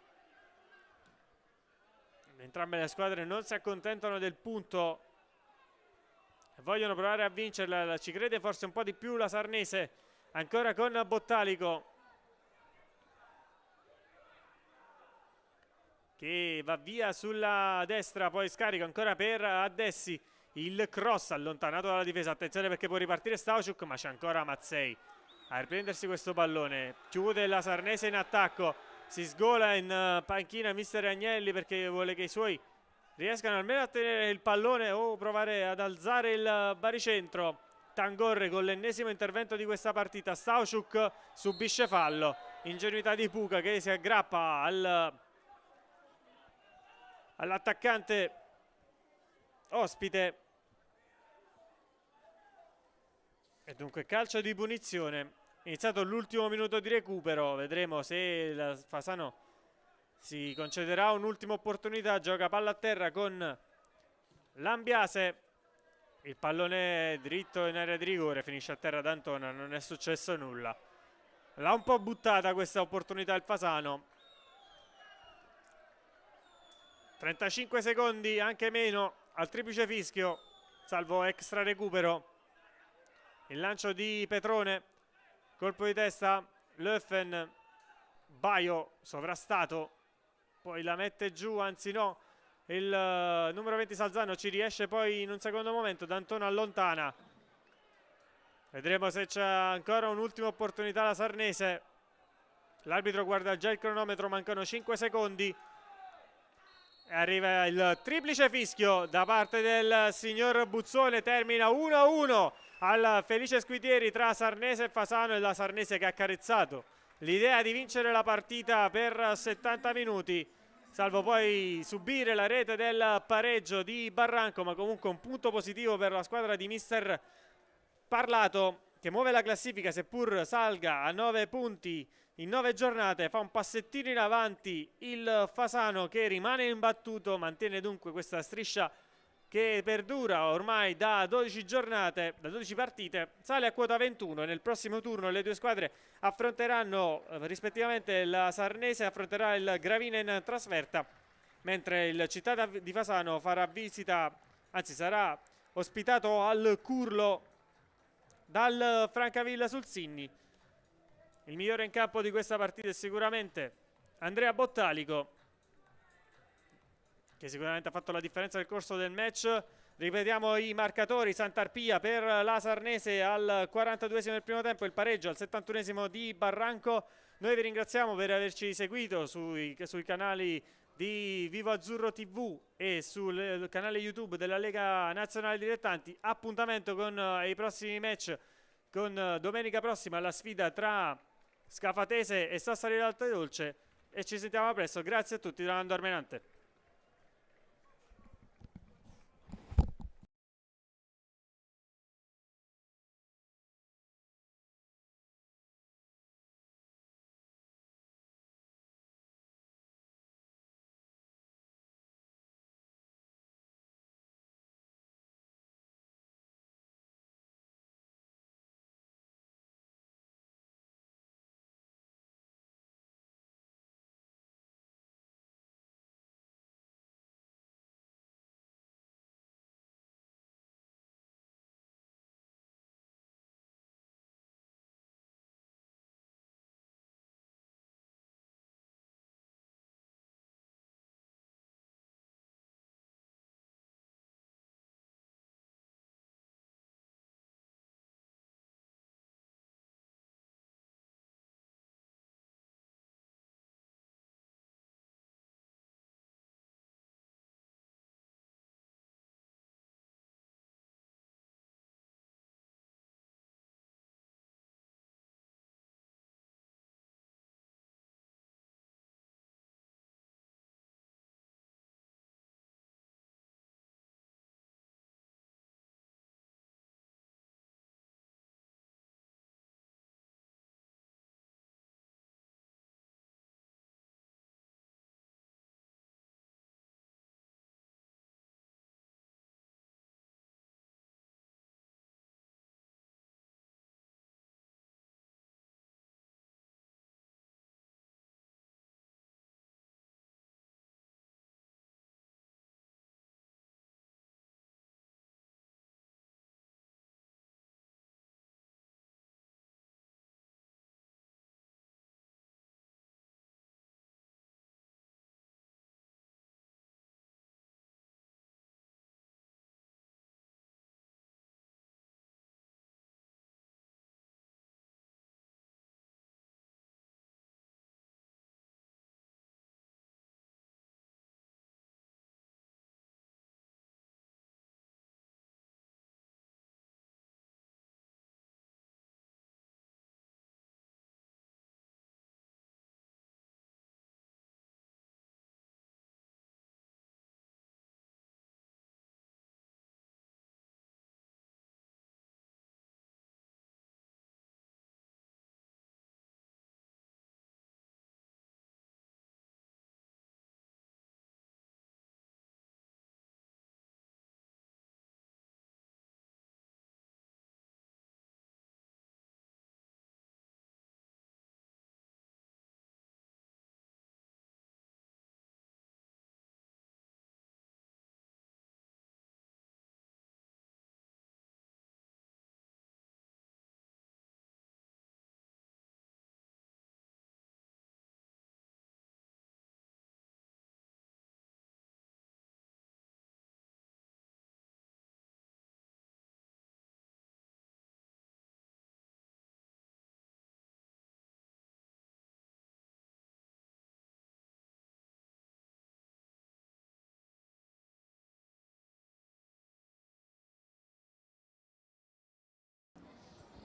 Entrambe le squadre non si accontentano del punto vogliono provare a vincerla, ci crede forse un po' di più la Sarnese, ancora con Bottalico che va via sulla destra, poi scarica ancora per Addessi, il cross allontanato dalla difesa, attenzione perché può ripartire Stauciuk, ma c'è ancora Mazzei a riprendersi questo pallone, chiude la Sarnese in attacco, si sgola in panchina mister Agnelli perché vuole che i suoi riescano almeno a tenere il pallone o provare ad alzare il baricentro. Tangorre con l'ennesimo intervento di questa partita, Stauciuk subisce fallo, ingenuità di Puca che si aggrappa all'attaccante ospite e dunque calcio di punizione. Iniziato l'ultimo minuto di recupero, vedremo se il Fasano si concederà un'ultima opportunità. Gioca palla a terra con Lambiase, il pallone dritto in area di rigore, finisce a terra D'Antona, non è successo nulla. L'ha un po' buttata questa opportunità il Fasano. 35 secondi, anche meno, al triplice fischio, salvo extra recupero. Il lancio di Petrone, colpo di testa, Löffen, Baio sovrastato, poi la mette giù, anzi no, il numero 20 Salzano ci riesce poi in un secondo momento, D'Antona allontana. Vedremo se c'è ancora un'ultima opportunità la Sarnese. L'arbitro guarda già il cronometro, mancano 5 secondi. Arriva il triplice fischio da parte del signor Buzzone, termina 1-1 al Felice Squitieri tra Sarnese e Fasano, e la Sarnese che ha carezzato l'idea di vincere la partita per 70 minuti, salvo poi subire la rete del pareggio di Barranco, ma comunque un punto positivo per la squadra di mister Parlato, che muove la classifica, seppur salga a 9 punti in 9 giornate. Fa un passettino in avanti il Fasano, che rimane imbattuto, mantiene dunque questa striscia che perdura ormai da 12 giornate, da 12 partite, sale a quota 21 e nel prossimo turno le due squadre affronteranno rispettivamente la Sarnese affronterà il Gravina in trasferta, mentre il Città di Fasano farà visita, anzi sarà ospitato al Curlo dal Francavilla sul Sinni. Il migliore in campo di questa partita è sicuramente Andrea Bottalico, che sicuramente ha fatto la differenza nel corso del match. Ripetiamo i marcatori: Sant'Arpia per la Sarnese al 42esimo del primo tempo, il pareggio al 71esimo di Barranco. Noi vi ringraziamo per averci seguito sui canali di Vivo Azzurro TV e sul canale YouTube della Lega Nazionale Dilettanti. Appuntamento con i prossimi match, con domenica prossima la sfida tra Scafatese e Sassari d'Alta Dolce, e ci sentiamo presto. Grazie a tutti da Nando Armenante.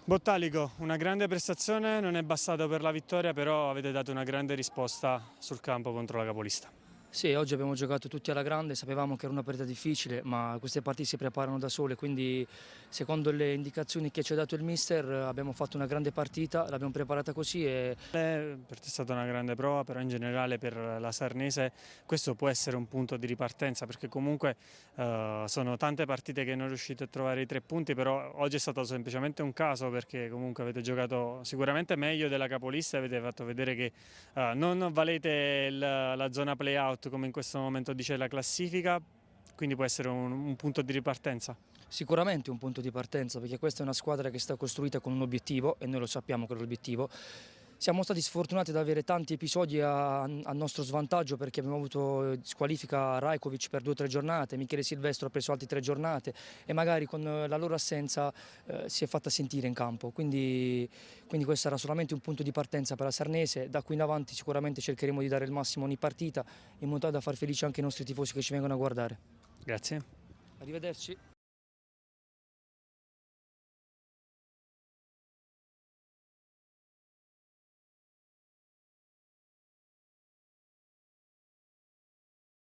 Bottalico, una grande prestazione, non è bastato per la vittoria, però avete dato una grande risposta sul campo contro la capolista. Sì, oggi abbiamo giocato tutti alla grande, sapevamo che era una partita difficile, ma queste partite si preparano da sole, quindi secondo le indicazioni che ci ha dato il mister abbiamo fatto una grande partita, l'abbiamo preparata così e... Per te è stata una grande prova, però in generale per la Sarnese questo può essere un punto di ripartenza, perché comunque sono tante partite che non riuscite a trovare i 3 punti, però oggi è stato semplicemente un caso, perché comunque avete giocato sicuramente meglio della capolista e avete fatto vedere che non valete la zona play-out come in questo momento dice la classifica, quindi può essere un punto di ripartenza. Sicuramente un punto di partenza, perché questa è una squadra che sta costruita con un obiettivo e noi lo sappiamo che è l'obiettivo. Siamo stati sfortunati ad avere tanti episodi a nostro svantaggio, perché abbiamo avuto squalifica Rajkovic per 2 o 3 giornate, Michele Silvestro ha preso altre 3 giornate e magari con la loro assenza si è fatta sentire in campo. Quindi questo era solamente un punto di partenza per la Sarnese. Da qui in avanti sicuramente cercheremo di dare il massimo ogni partita in modo da far felici anche i nostri tifosi che ci vengono a guardare. Grazie. Arrivederci.